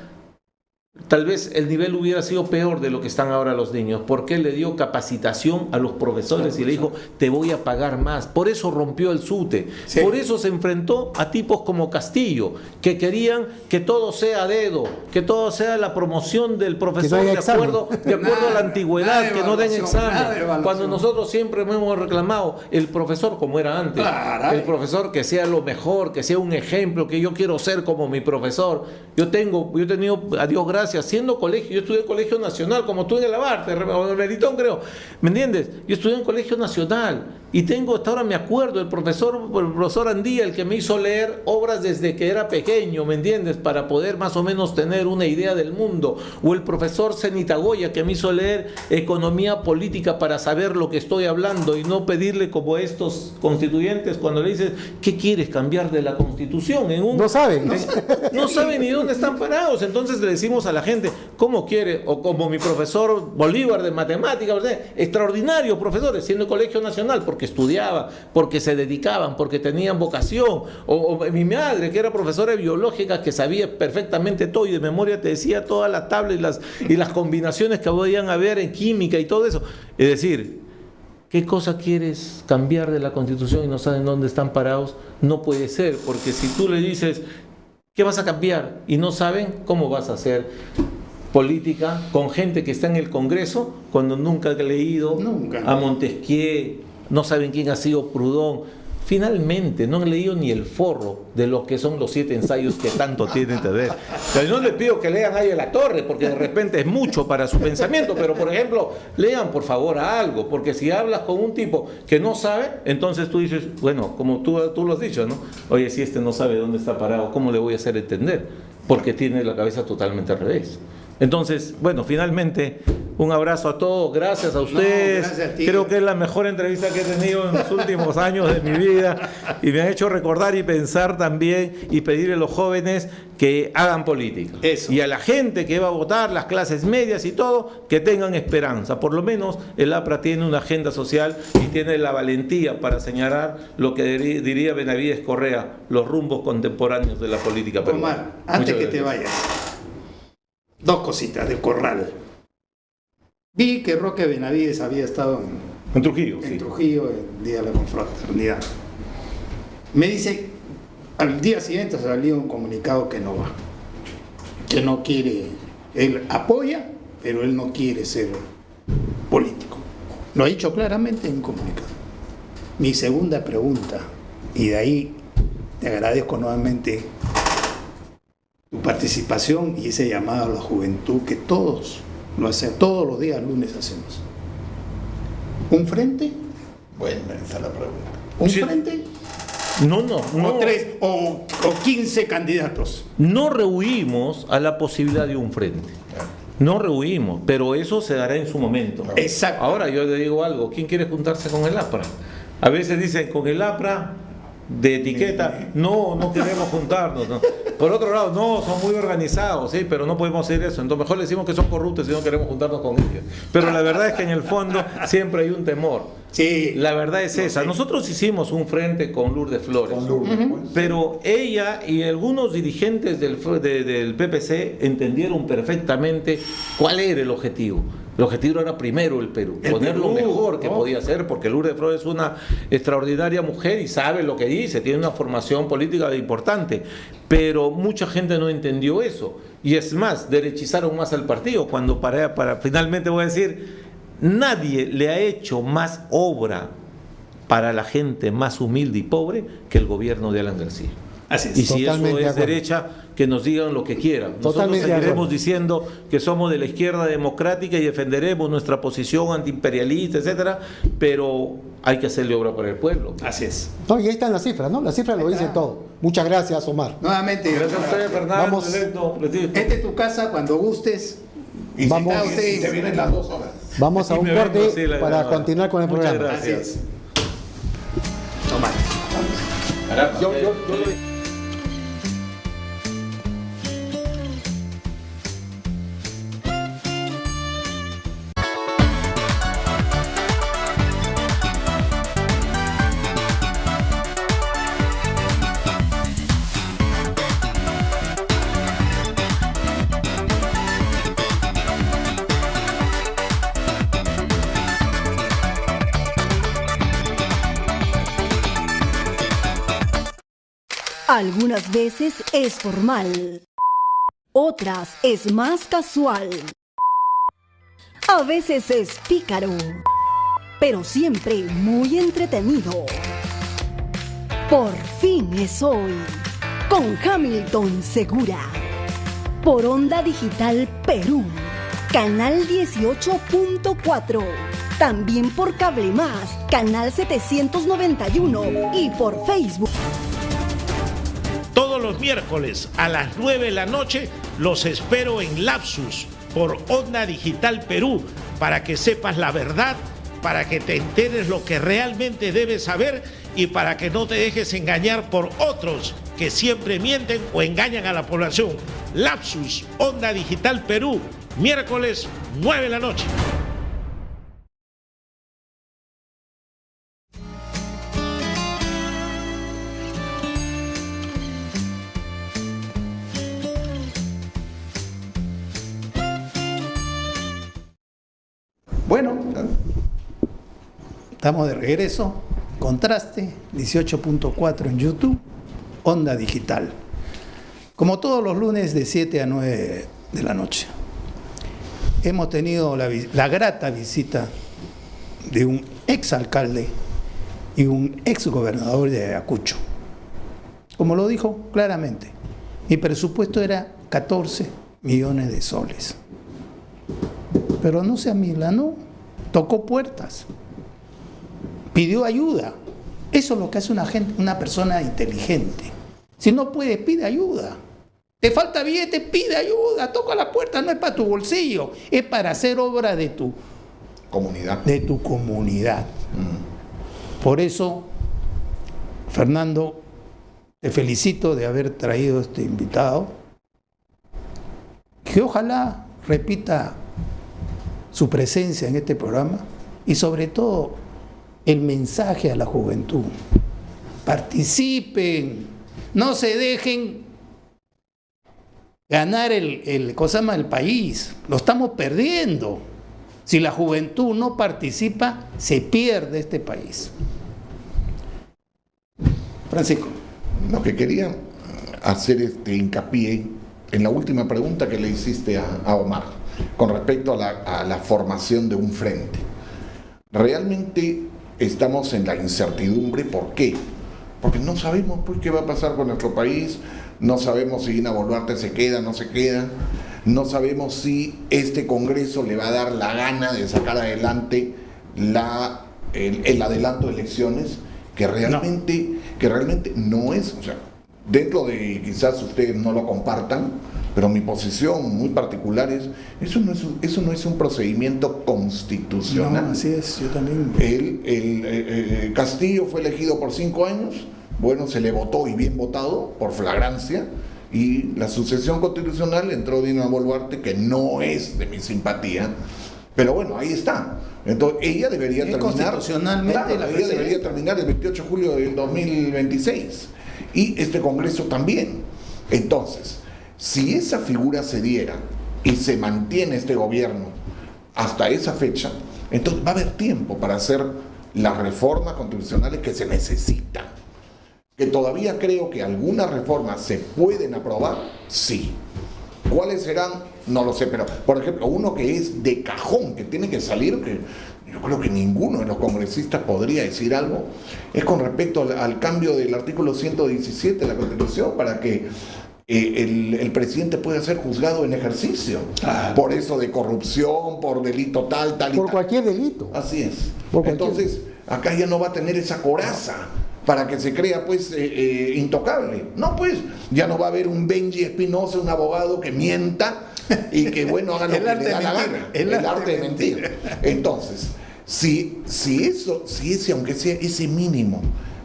tal vez el nivel hubiera sido peor de lo que están ahora los niños, porque él le dio capacitación a los profesores y le dijo, te voy a pagar más. Por eso rompió el SUTE, Sí. por eso se enfrentó a tipos como Castillo, que querían que todo sea a dedo, que todo sea la promoción del profesor haya de examen. acuerdo a Nada, la antigüedad, nada de que no den evaluación, nada de examen. evaluación. Cuando nosotros siempre hemos reclamado, el profesor como era antes, Caray. el profesor que sea lo mejor, que sea un ejemplo, que yo quiero ser como mi profesor. Yo he tenido, a Dios gracias, siendo colegio, yo estudié en Colegio Nacional, como tú en el Abarte, o en el Meritón creo, ¿me entiendes? Yo estudié en Colegio Nacional y tengo, hasta ahora me acuerdo, el profesor Andía, el que me hizo leer obras desde que era pequeño, ¿me entiendes? Para poder más o menos tener una idea del mundo, o el profesor Zenitagoya, que me hizo leer economía política para saber lo que estoy hablando y no pedirle como estos constituyentes cuando le dices, ¿qué quieres cambiar de la Constitución? No saben. No saben ni dónde están parados. Entonces le decimos a la gente, ¿cómo quiere? O como mi profesor Bolívar de matemáticas, extraordinarios profesores, siendo Colegio Nacional, porque estudiaba, porque se dedicaban, porque tenían vocación. O mi madre, que era profesora de biológica, que sabía perfectamente todo y de memoria te decía toda la tabla y las combinaciones que podían haber en química y todo eso. Es decir, ¿qué cosa quieres cambiar de la Constitución y no saben dónde están parados? No puede ser, porque si tú le dices, ¿qué vas a cambiar? Y no saben, ¿cómo vas a hacer política con gente que está en el Congreso cuando nunca ha leído a Montesquieu, no saben quién ha sido Proudhon? Finalmente, no han leído ni el forro de lo que son los 7 ensayos que tanto tienen que ver. Pero no les pido que lean ahí a la Torre, porque de repente es mucho para su pensamiento, pero por ejemplo, lean por favor a algo, porque si hablas con un tipo que no sabe, entonces tú dices, bueno, como tú lo has dicho, ¿no? Oye, si este no sabe dónde está parado, ¿cómo le voy a hacer entender? Porque tiene la cabeza totalmente al revés. Entonces, bueno, finalmente, un abrazo a todos, gracias a ustedes. gracias a ti. Creo que es la mejor entrevista que he tenido en los últimos años de mi vida y me ha hecho recordar y pensar también y pedirle a los jóvenes que hagan política. Eso. Y a la gente que va a votar, las clases medias y todo, que tengan esperanza. Por lo menos el APRA tiene una agenda social y tiene la valentía para señalar lo que diría Benavides Correa, los rumbos contemporáneos de la política peruana. Omar, antes Muchas que te gracias. vayas, dos cositas de Corral. Vi que Roque Benavides había estado En Trujillo, en sí. Trujillo el día de la confraternidad. Me dice, al día siguiente salió un comunicado que no va, que no quiere, él apoya, pero él no quiere ser político. Lo ha dicho claramente en un comunicado. Mi segunda pregunta, y de ahí te agradezco nuevamente tu participación y ese llamado a la juventud que todos lo hacen, todos los días, lunes hacemos. ¿Un frente? Bueno, esa es la pregunta. ¿Un Sí. frente? No, O 3 o 15 candidatos. No rehuimos a la posibilidad de un frente. No rehuimos, pero eso se dará en su momento. Exacto. Ahora yo le digo algo, ¿quién quiere juntarse con el APRA? A veces dicen con el APRA de etiqueta, no queremos juntarnos. No. Por otro lado, no, son muy organizados, sí, pero no podemos hacer eso. Entonces mejor le decimos que son corruptos y no queremos juntarnos con ellos. Pero la verdad es que en el fondo siempre hay un temor. Sí. La verdad es esa. sé. Nosotros hicimos un frente con Lourdes Flores. Con Lourdes, pues. Pero ella y algunos dirigentes del PPC entendieron perfectamente cuál era el objetivo. El objetivo era primero el Perú, El poner lo Perú, mejor que ¿no? podía hacer, porque Lourdes Flores es una extraordinaria mujer y sabe lo que dice, tiene una formación política importante, pero mucha gente no entendió eso. Y es más, derechizaron más al partido, cuando finalmente voy a decir, nadie le ha hecho más obra para la gente más humilde y pobre que el gobierno de Alan García. Así es. Y si Totalmente eso de es acuerdo. derecha, que nos digan lo que quieran. Nosotros Totalmente de seguiremos acuerdo. diciendo que somos de la izquierda democrática y defenderemos nuestra posición antiimperialista, etcétera, pero hay que hacerle obra para el pueblo. Así es. No, y ahí están las cifras, ¿no? Las cifras lo dicen todo. Muchas gracias, Omar. Nuevamente, Gracias a ustedes, Fernando. Vamos. Electo. esta es tu casa cuando gustes. Y Vamos. si te, y te vienen las 2 horas. Vamos a Y un me vengo, corte sí, la para verdad. continuar con el Muchas programa. gracias. Así es. Toma. Algunas veces es formal, otras es más casual. A veces es pícaro, pero siempre muy entretenido. Por fin es hoy, con Hamilton Segura. Por Onda Digital Perú, canal 18.4. También por Cable Más, canal 791 y por Facebook. Todos los miércoles a las 9 de la noche los espero en Lapsus por Onda Digital Perú para que sepas la verdad, para que te enteres lo que realmente debes saber y para que no te dejes engañar por otros que siempre mienten o engañan a la población. Lapsus, Onda Digital Perú, miércoles 9 de la noche. Bueno, estamos de regreso. Contraste 18.4 en YouTube, Onda Digital. Como todos los lunes de 7 a 9 de la noche. Hemos tenido la grata visita de un exalcalde y un exgobernador de Ayacucho. Como lo dijo claramente, mi presupuesto era 14 millones de soles. Pero no se amilanó, tocó puertas, pidió ayuda. Eso es lo que hace una persona inteligente. Si no puede, pide ayuda. Te falta billete, pide ayuda, toca la puerta, no es para tu bolsillo, es para hacer obra de tu Comunidad. comunidad. Por eso, Fernando, te felicito de haber traído este invitado, que ojalá repita su presencia en este programa y sobre todo el mensaje a la juventud. Participen, no se dejen ganar el país, lo estamos perdiendo. Si la juventud no participa, se pierde este país. Francisco. Lo que quería hacer hincapié en la última pregunta que le hiciste a Omar, con respecto a la formación de un frente. Realmente estamos en la incertidumbre. ¿Por qué? Porque no sabemos pues, qué va a pasar con nuestro país, no sabemos si Dina Boluarte se queda, no se queda, no sabemos si este Congreso le va a dar la gana de sacar adelante el adelanto de elecciones, que realmente no es, o sea, dentro de quizás ustedes no lo compartan, pero mi posición muy particular es, eso no es un procedimiento constitucional. No, así es, yo también. Castillo fue elegido por 5 años, bueno, se le votó y bien votado por flagrancia, y la sucesión constitucional entró Dina Boluarte, que no es de mi simpatía, pero bueno, ahí está. Entonces ella debería terminar constitucionalmente, claro, ella debería terminar el 28 de julio del 2026 y este Congreso también. Entonces, si esa figura se diera y se mantiene este gobierno hasta esa fecha, entonces va a haber tiempo para hacer las reformas constitucionales que se necesitan. Que todavía creo que algunas reformas se pueden aprobar, sí. ¿Cuáles serán? No lo sé, pero por ejemplo, uno que es de cajón, que tiene que salir, que yo creo que ninguno de los congresistas podría decir algo, es con respecto al cambio del artículo 117 de la Constitución para que el presidente pueda ser juzgado en ejercicio. Por eso de corrupción, por delito tal y tal. Por cualquier delito. Así es. Por Entonces, acá ya no va a tener esa coraza para que se crea pues intocable. No, pues ya no va a haber un Benji Espinosa, un abogado que mienta y que bueno haga lo que le da la gana. El arte de mentir. Entonces, si ese, aunque sea ese mínimo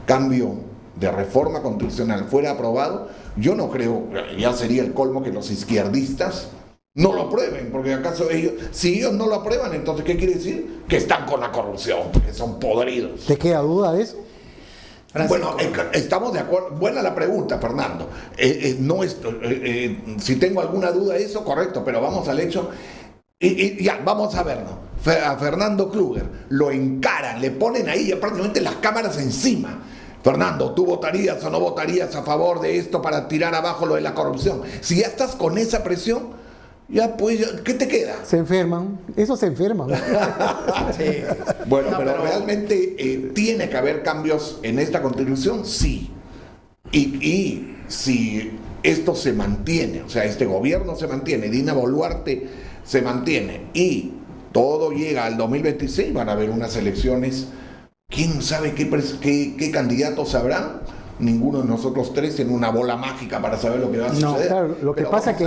cambio de reforma constitucional fuera aprobado, yo no creo, ya sería el colmo que los izquierdistas no lo aprueben, porque acaso si ellos no lo aprueban, entonces ¿qué quiere decir? Que están con la corrupción, que son podridos. ¿Te queda duda de eso? Bueno, estamos de acuerdo. Buena la pregunta, Fernando. Si tengo alguna duda de eso, correcto, pero vamos al hecho. Y ya, vamos a verlo. A Fernando Kruger lo encaran, le ponen ahí ya prácticamente las cámaras encima. Fernando, ¿tú votarías o no votarías a favor de esto para tirar abajo lo de la corrupción? Si ya estás con esa presión, ya pues, ¿qué te queda? Se enferman, eso se enferman. Sí. Bueno, pero realmente tiene que haber cambios en esta Constitución, sí. Y si esto se mantiene, o sea, este gobierno se mantiene, Dina Boluarte se mantiene y todo llega al 2026, van a haber unas elecciones, ¿quién sabe qué candidatos habrán? Ninguno de nosotros tres tiene una bola mágica para saber lo que va a suceder. Claro, lo que pasa que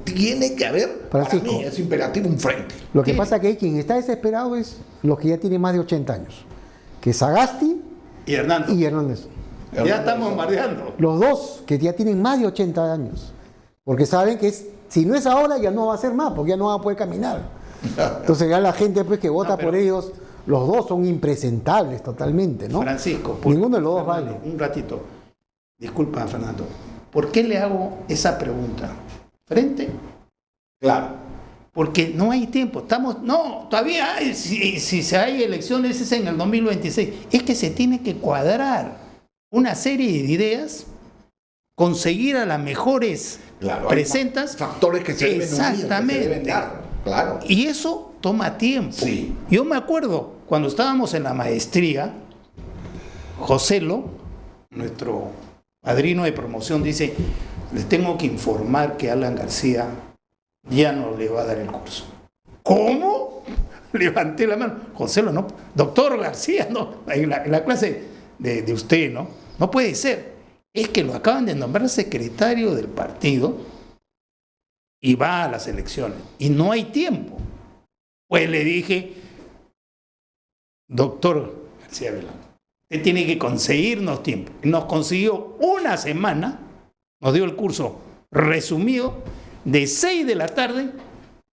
tiene que haber, Francisco, para mí es imperativo un frente. Lo que pasa que quien está desesperado es los que ya tienen más de 80 años, que es Sagasti Y Hernando. y Hernández. Ya estamos bombardeando. Los dos que ya tienen más de 80 años, porque saben que si no es ahora ya no va a ser más, porque ya no va a poder caminar. Entonces ya la gente pues que vota por ellos, los dos son impresentables totalmente, ¿no? Francisco, ninguno de los dos Fernando, vale. Un ratito. Disculpa, Fernando. ¿Por qué le hago esa pregunta? ¿Frente? Claro. Porque no hay tiempo. Todavía hay, si hay elecciones es en el 2026. Es que se tiene que cuadrar una serie de ideas, conseguir a las mejores presentas. Factores que se deben unir, exactamente. que se deben dar. Claro. Y eso toma tiempo. Sí. Yo me acuerdo cuando estábamos en la maestría, Joselo, nuestro padrino de promoción, dice: les tengo que informar que Alan García ya no le va a dar el curso. ¿Cómo? Levanté la mano. Joselo, no. Doctor García, no. En la clase de usted, ¿no? No puede ser. Es que lo acaban de nombrar secretario del partido y va a las elecciones. Y no hay tiempo. Pues le dije, doctor García Velasco, usted tiene que conseguirnos tiempo. Nos consiguió una semana, nos dio el curso resumido de 6 de la tarde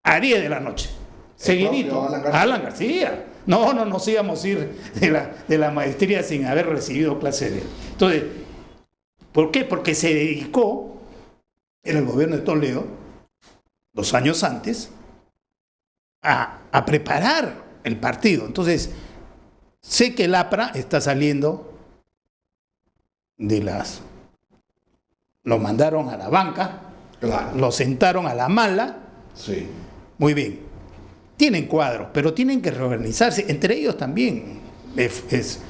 a 10 de la noche. Seguidito. Alan García. No nos íbamos a ir de la maestría sin haber recibido clase de él. Entonces, ¿por qué? Porque se dedicó, en el gobierno de Toledo, 2 años antes, a preparar el partido. Entonces, sé que el APRA está saliendo de las... Lo mandaron a la banca, Claro. lo sentaron a la mala. Sí. Muy bien. Tienen cuadros, pero tienen que reorganizarse. Entre ellos también es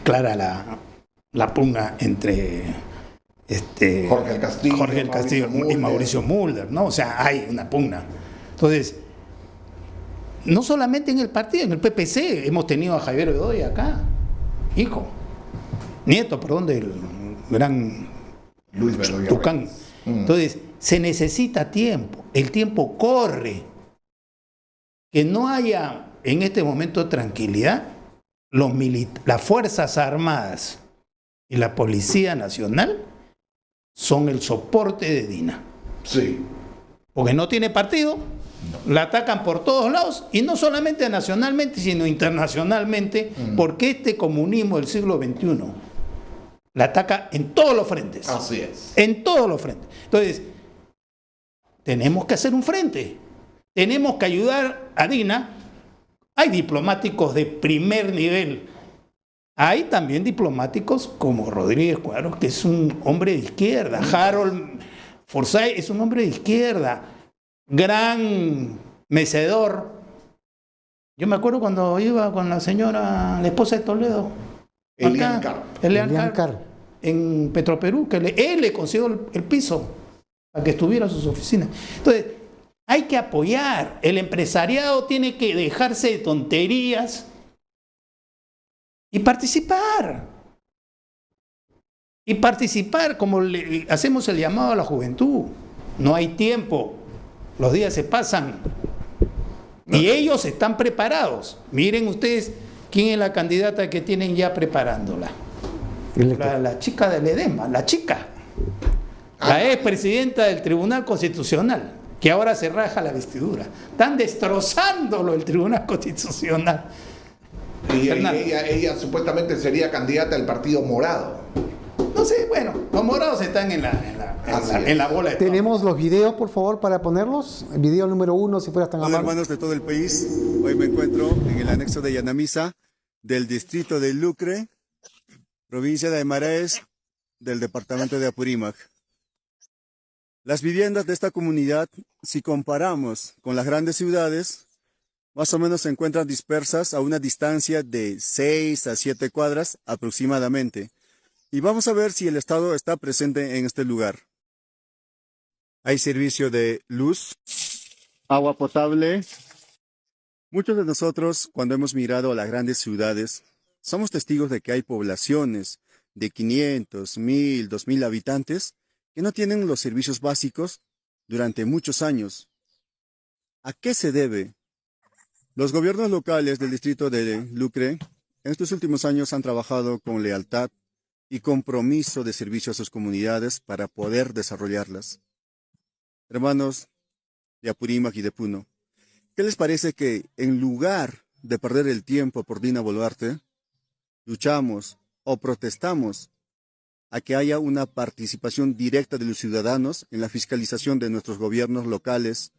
clara la pugna entre Jorge el Castillo, y Mauricio Mulder, ¿no? O sea, hay una pugna. Entonces, no solamente en el partido, en el PPC hemos tenido a Javier Bedoya acá, nieto, del gran Luis Bedoya Tucán. Reyes. Entonces, se necesita tiempo, el tiempo corre. Que no haya en este momento tranquilidad, las Fuerzas Armadas y la Policía Nacional son el soporte de Dina. Sí. Porque no tiene partido, la atacan por todos lados, y no solamente nacionalmente, sino internacionalmente, porque este comunismo del siglo XXI la ataca en todos los frentes. Así es. En todos los frentes. Entonces, tenemos que hacer un frente. Tenemos que ayudar a Dina. Hay diplomáticos de primer nivel. Hay también diplomáticos como Rodríguez Cuadros, que es un hombre de izquierda. Harold Forsyth es un hombre de izquierda. Gran mecedor. Yo me acuerdo cuando iba con la señora, la esposa de Toledo. Elian Carr, en Petroperú, que él le consiguió el piso para que estuviera en sus oficinas. Entonces, hay que apoyar. El empresariado tiene que dejarse de tonterías y participar. Y participar como hacemos el llamado a la juventud. No hay tiempo. Los días se pasan. Y ellos están preparados. Miren ustedes quién es la candidata que tienen ya preparándola. La chica del Edema, la chica. La expresidenta del Tribunal Constitucional, que ahora se raja la vestidura. Están destrozándolo el Tribunal Constitucional. Y ella supuestamente sería candidata del Partido Morado. No sé, bueno, los morados están en la bola de todo. Tenemos los videos, por favor, para ponerlos. El video número 1, si fueras tan Hola, amable. hermanos de todo el país. Hoy me encuentro en el anexo de Yanamisa, del distrito de Lucre, provincia de Aymaraes, del departamento de Apurímac. Las viviendas de esta comunidad, si comparamos con las grandes ciudades, más o menos se encuentran dispersas a una distancia de 6 a 7 cuadras aproximadamente. Y vamos a ver si el Estado está presente en este lugar. Hay servicio de luz, agua potable. Muchos de nosotros, cuando hemos mirado a las grandes ciudades, somos testigos de que hay poblaciones de 500, 1000, 2000 habitantes que no tienen los servicios básicos durante muchos años. ¿A qué se debe? Los gobiernos locales del distrito de Lucre en estos últimos años han trabajado con lealtad y compromiso de servicio a sus comunidades para poder desarrollarlas. Hermanos de Apurímac y de Puno, ¿qué les parece que en lugar de perder el tiempo por Dina Boluarte, luchamos o protestamos a que haya una participación directa de los ciudadanos en la fiscalización de nuestros gobiernos locales,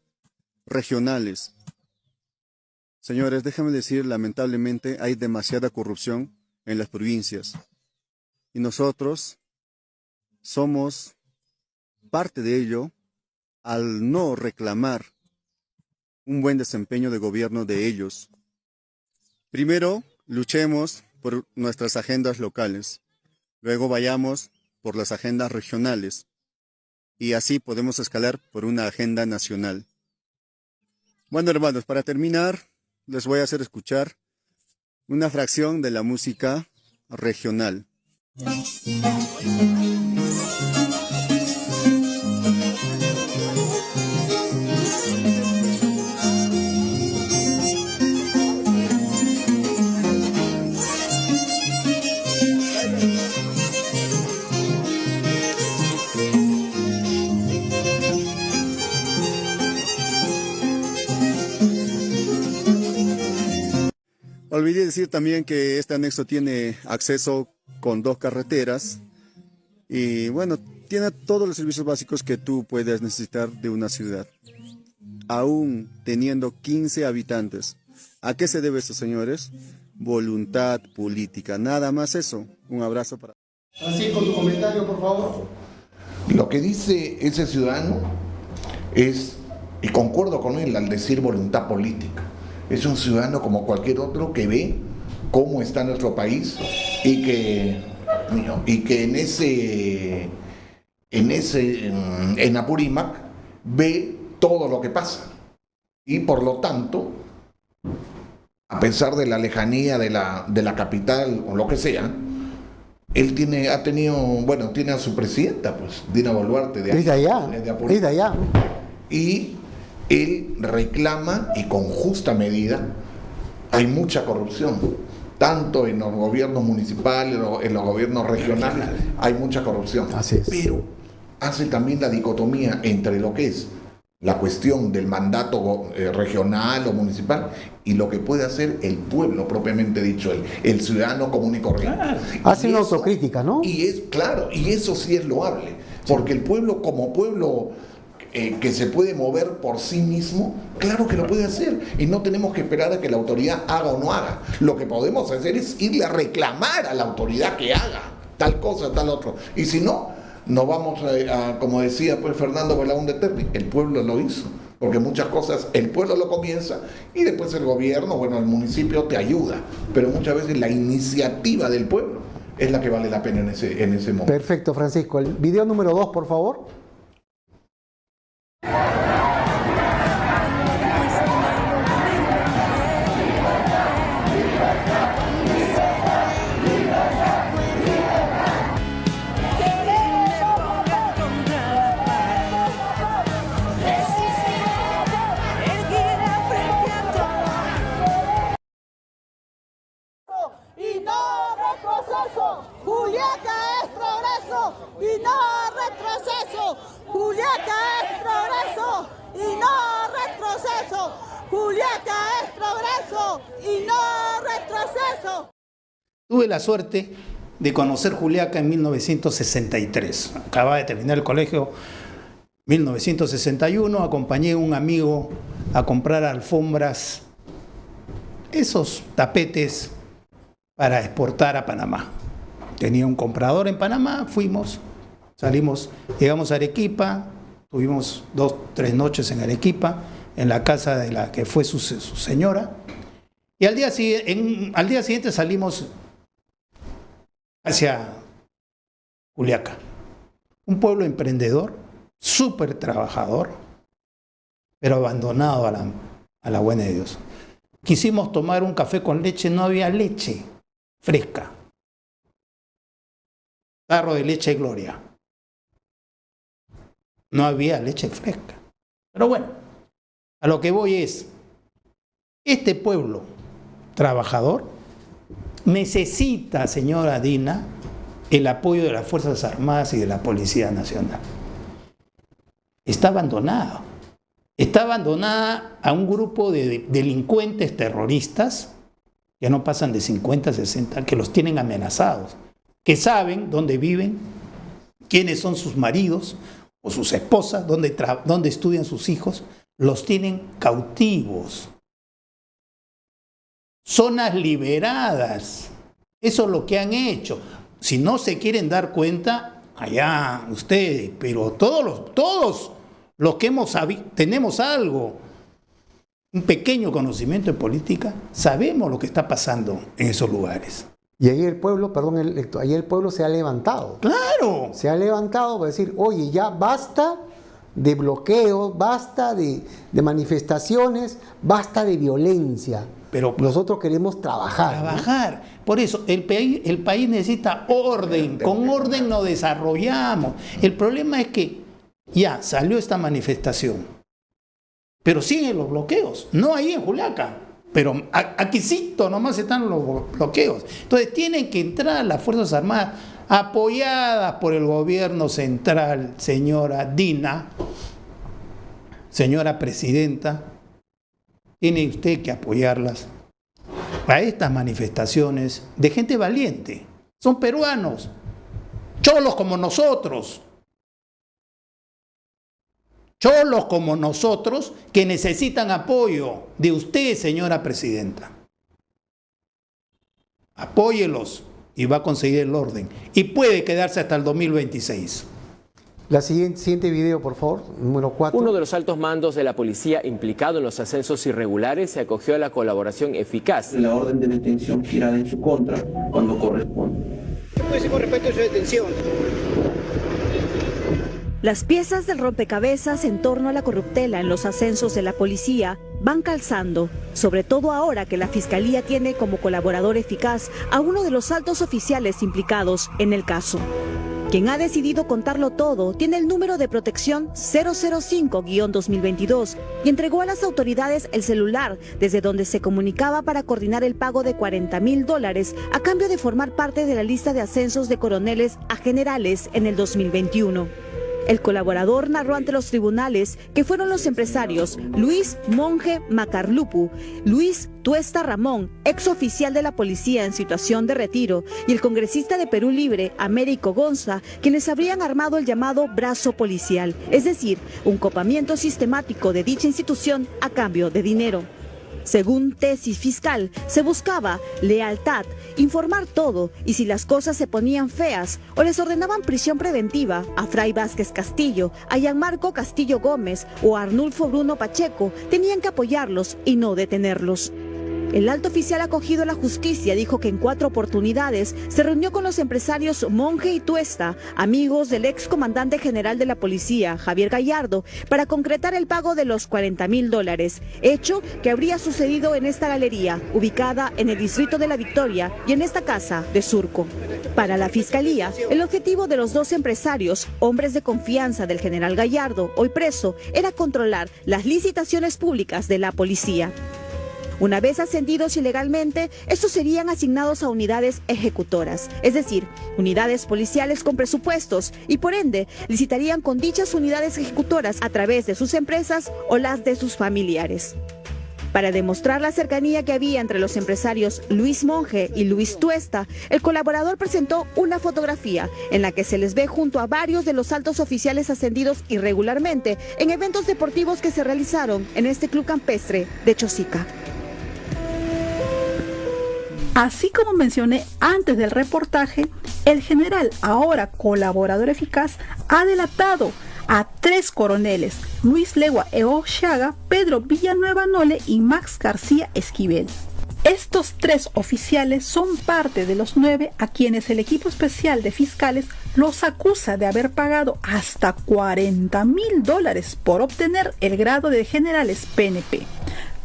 regionales? Señores, déjenme decir, lamentablemente hay demasiada corrupción en las provincias. Y nosotros somos parte de ello al no reclamar un buen desempeño de gobierno de ellos. Primero, luchemos por nuestras agendas locales. Luego vayamos por las agendas regionales. Y así podemos escalar por una agenda nacional. Bueno, hermanos, para terminar, les voy a hacer escuchar una fracción de la música regional. Olvidé decir también que este anexo tiene acceso con 2 carreteras y bueno, tiene todos los servicios básicos que tú puedes necesitar de una ciudad, aún teniendo 15 habitantes. ¿A qué se debe eso, señores? Voluntad política, nada más eso. Un abrazo para... Así con tu comentario, por favor. Lo que dice ese ciudadano es, y concuerdo con él al decir voluntad política, es un ciudadano como cualquier otro que ve cómo está nuestro país y que en Apurímac ve todo lo que pasa. Y por lo tanto, a pesar de la lejanía de la capital o lo que sea, él tiene a su presidenta, pues, Dina Boluarte, Es de allá, Apurímac. es de allá. Y él reclama, y con justa medida, hay mucha corrupción, tanto en los gobiernos municipales, en los gobiernos regionales, hay mucha corrupción. Así es. Pero hace también la dicotomía entre lo que es la cuestión del mandato regional o municipal y lo que puede hacer el pueblo propiamente dicho, el ciudadano común y corriente. Hace Y una eso- autocrítica, ¿no? Y es claro, y eso sí es loable, porque el pueblo como pueblo que se puede mover por sí mismo, claro que lo puede hacer, y no tenemos que esperar a que la autoridad haga o no haga. Lo que podemos hacer es irle a reclamar a la autoridad que haga tal cosa, tal otro, y si no, nos vamos como decía pues Fernando Belaún de Terry, el pueblo lo hizo, porque muchas cosas el pueblo lo comienza y después el gobierno, bueno, el municipio te ayuda, pero muchas veces la iniciativa del pueblo es la que vale la pena en ese momento. Perfecto, Francisco. El video número 2, por favor. Y no retroceso. Juliaca es progreso y no retroceso. Juliaca es progreso y no retroceso. Juliaca es progreso y no retroceso. Tuve la suerte de conocer Juliaca en 1963. Acababa de terminar el colegio 1961, acompañé a un amigo a comprar alfombras, esos tapetes para exportar a Panamá. Tenía un comprador en Panamá, salimos, llegamos a Arequipa, tuvimos 2, 3 noches en Arequipa, en la casa de la que fue su señora, y al día siguiente salimos hacia Juliaca, un pueblo emprendedor, súper trabajador, pero abandonado a la buena de Dios. Quisimos tomar un café con leche, no había leche fresca. Tarro de leche Gloria. No había leche fresca. Pero bueno, a lo que voy es, este pueblo trabajador necesita, señora Dina, el apoyo de las Fuerzas Armadas y de la Policía Nacional. Está abandonado. Está abandonada a un grupo de delincuentes terroristas que no pasan de 50, 60, que los tienen amenazados, que saben dónde viven, quiénes son sus maridos o sus esposas, dónde estudian sus hijos, los tienen cautivos. Zonas liberadas. Eso es lo que han hecho. Si no se quieren dar cuenta, allá ustedes, pero todos los que tenemos algo, un pequeño conocimiento de política, sabemos lo que está pasando en esos lugares. Y ahí el pueblo, perdón, ahí el pueblo se ha levantado. ¡Claro! Se ha levantado para decir, oye, ya basta de bloqueos, basta de manifestaciones, basta de violencia. Pero nosotros queremos trabajar. Trabajar. ¿No? Por eso, el país necesita orden. Con orden nos desarrollamos. El problema es que ya salió esta manifestación, pero siguen los bloqueos. No ahí en Juliaca, pero aquícito nomás están los bloqueos. Entonces tienen que entrar las Fuerzas Armadas apoyadas por el gobierno central, señora Dina, señora presidenta. Tiene usted que apoyarlas a estas manifestaciones de gente valiente. Son peruanos, cholos como nosotros. Cholos como nosotros que necesitan apoyo de usted, señora presidenta. Apóyelos y va a conseguir el orden. Y puede quedarse hasta el 2026. La siguiente video, por favor, número 4. Uno de los altos mandos de la policía implicado en los ascensos irregulares se acogió a la colaboración eficaz. La orden de detención girada en su contra cuando corresponde. ¿Qué puede decir con respecto a su detención? Las piezas del rompecabezas en torno a la corruptela en los ascensos de la policía van calzando, sobre todo ahora que la Fiscalía tiene como colaborador eficaz a uno de los altos oficiales implicados en el caso. Quien ha decidido contarlo todo tiene el número de protección 005-2022 y entregó a las autoridades el celular desde donde se comunicaba para coordinar el pago de $40,000 a cambio de formar parte de la lista de ascensos de coroneles a generales en el 2021. El colaborador narró ante los tribunales que fueron los empresarios Luis Monje Macarlupu, Luis Tuesta Ramón, ex oficial de la policía en situación de retiro, y el congresista de Perú Libre, Américo Gonza, quienes habrían armado el llamado brazo policial, es decir, un copamiento sistemático de dicha institución a cambio de dinero. Según tesis fiscal, se buscaba lealtad, informar todo y si las cosas se ponían feas o les ordenaban prisión preventiva a Fray Vázquez Castillo, a Gianmarco Castillo Gómez o a Arnulfo Bruno Pacheco, tenían que apoyarlos y no detenerlos. El alto oficial acogido a la justicia dijo que en 4 oportunidades se reunió con los empresarios Monje y Tuesta, amigos del ex comandante general de la policía, Javier Gallardo, para concretar el pago de los $40,000, hecho que habría sucedido en esta galería, ubicada en el distrito de La Victoria y en esta casa de Surco. Para la Fiscalía, el objetivo de los 2 empresarios, hombres de confianza del general Gallardo, hoy preso, era controlar las licitaciones públicas de la policía. Una vez ascendidos ilegalmente, estos serían asignados a unidades ejecutoras, es decir, unidades policiales con presupuestos y por ende licitarían con dichas unidades ejecutoras a través de sus empresas o las de sus familiares. Para demostrar la cercanía que había entre los empresarios Luis Monje y Luis Tuesta, el colaborador presentó una fotografía en la que se les ve junto a varios de los altos oficiales ascendidos irregularmente en eventos deportivos que se realizaron en este club campestre de Chosica. Así como mencioné antes del reportaje, el general, ahora colaborador eficaz, ha delatado a 3 coroneles, Luis Legua Eochaga, Pedro Villanueva Nole y Max García Esquivel. Estos 3 oficiales son parte de los 9 a quienes el equipo especial de fiscales los acusa de haber pagado hasta $40,000 por obtener el grado de generales PNP.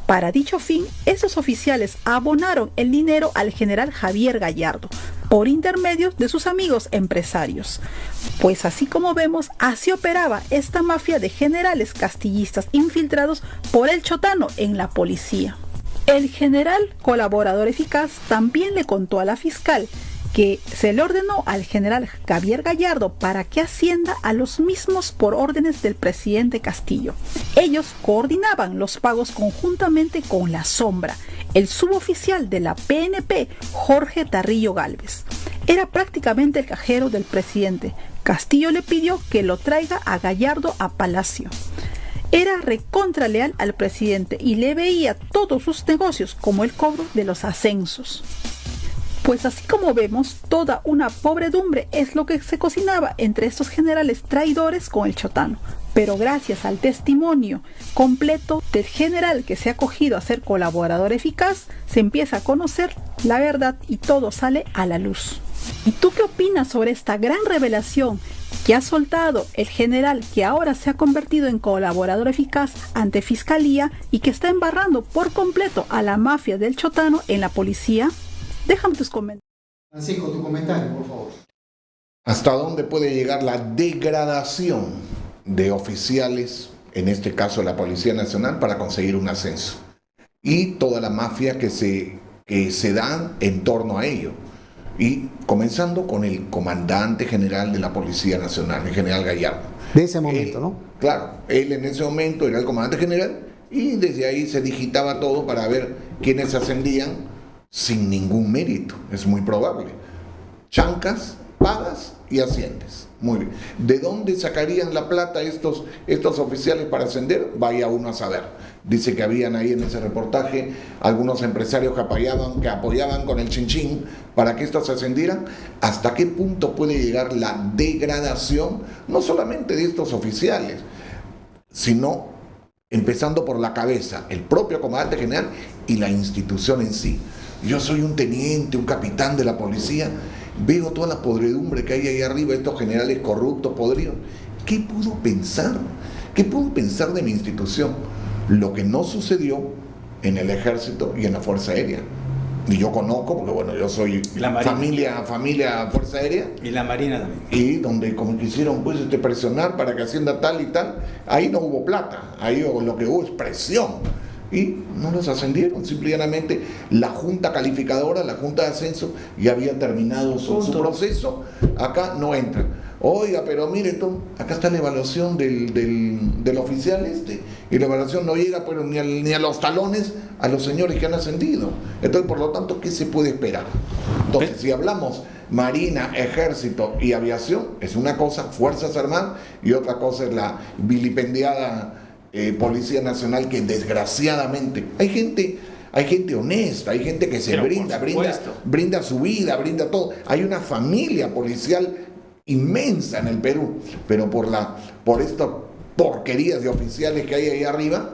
Para dicho fin, esos oficiales abonaron el dinero al general Javier Gallardo, por intermedio de sus amigos empresarios. Pues así como vemos, así operaba esta mafia de generales castillistas infiltrados por el chotano en la policía. El general colaborador eficaz también le contó a la fiscal que se le ordenó al general Javier Gallardo para que ascienda a los mismos por órdenes del presidente Castillo. Ellos coordinaban los pagos conjuntamente con La Sombra, el suboficial de la PNP, Jorge Tarrillo Gálvez. Era prácticamente el cajero del presidente. Castillo le pidió que lo traiga a Gallardo a Palacio. Era recontra leal al presidente y le veía todos sus negocios como el cobro de los ascensos. Pues así como vemos, toda una pobredumbre es lo que se cocinaba entre estos generales traidores con el chotano. Pero gracias al testimonio completo del general que se ha acogido a ser colaborador eficaz, se empieza a conocer la verdad y todo sale a la luz. ¿Y tú qué opinas sobre esta gran revelación que ha soltado el general que ahora se ha convertido en colaborador eficaz ante Fiscalía y que está embarrando por completo a la mafia del chotano en la policía? Déjame tus comentarios. Francisco, tu comentario, por favor. ¿Hasta dónde puede llegar la degradación de oficiales, en este caso de la Policía Nacional, para conseguir un ascenso? Y toda la mafia que se da en torno a ello. Y comenzando con el comandante general de la Policía Nacional, el general Gallardo. De ese momento, ¿no? Claro, él en ese momento era el comandante general y desde ahí se digitaba todo para ver quiénes ascendían sin ningún mérito, es muy probable. Chancas, pagas y asciendes. Muy bien. ¿De dónde sacarían la plata estos oficiales para ascender? Vaya uno a saber. Dice que habían ahí en ese reportaje algunos empresarios que apoyaban con el chinchín para que estos ascendieran. ¿Hasta qué punto puede llegar la degradación, no solamente de estos oficiales, sino empezando por la cabeza, el propio comandante general y la institución en sí? Yo soy un teniente, un capitán de la policía, veo toda la podredumbre que hay ahí arriba, estos generales corruptos, podridos. ¿Qué puedo pensar? ¿Qué puedo pensar de mi institución? Lo que no sucedió en el Ejército y en la Fuerza Aérea. Y yo conozco, porque bueno, yo soy familia Fuerza Aérea. Y la Marina también. Y donde como quisieron pues presionar para que hacienda tal y tal, ahí no hubo plata, ahí lo que hubo es presión. Y no los ascendieron, simplemente la junta calificadora, la junta de ascenso, ya había terminado su proceso, acá no entra. Oiga, pero mire, acá está la evaluación del oficial y la evaluación no llega pero ni a los talones a los señores que han ascendido. Entonces, por lo tanto, ¿qué se puede esperar? Entonces, si hablamos Marina, Ejército y Aviación, es una cosa, Fuerzas Armadas, y otra cosa es la vilipendiada Policía Nacional, que desgraciadamente hay gente honesta, hay gente que se brinda su vida, brinda todo. Hay una familia policial inmensa en el Perú, pero por estas porquerías de oficiales que hay ahí arriba,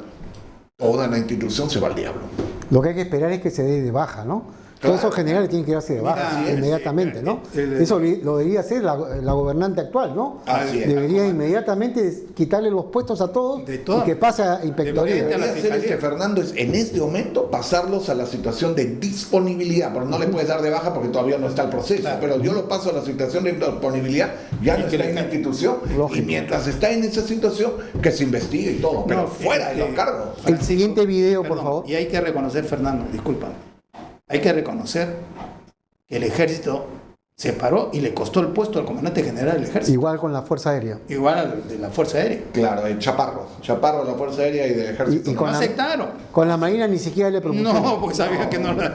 toda la institución se va al diablo. Lo que hay que esperar es que se dé de baja, ¿no? Todos esos generales tienen que darse de baja inmediatamente, ¿no? Eso lo debería hacer la gobernante actual, ¿no? Debería inmediatamente quitarle los puestos a todos y que pase a inspectoría. Debería hacer Fernando, es en este momento pasarlos a la situación de disponibilidad, pero no le puedes dar de baja porque todavía no está el proceso, pero yo lo paso a la situación de disponibilidad, ya no está en la institución, y mientras está en esa situación, que se investigue y todo, pero fuera de los cargos. El siguiente video, por favor. Y hay que reconocer, Fernando, disculpa. Hay que reconocer que el Ejército se paró y le costó el puesto al comandante general del Ejército. Igual con la Fuerza Aérea. Igual al de la Fuerza Aérea. Claro, el Chaparro de la Fuerza Aérea y del Ejército. Y no aceptaron. Con la Marina ni siquiera le propusieron. No, porque sabían que no le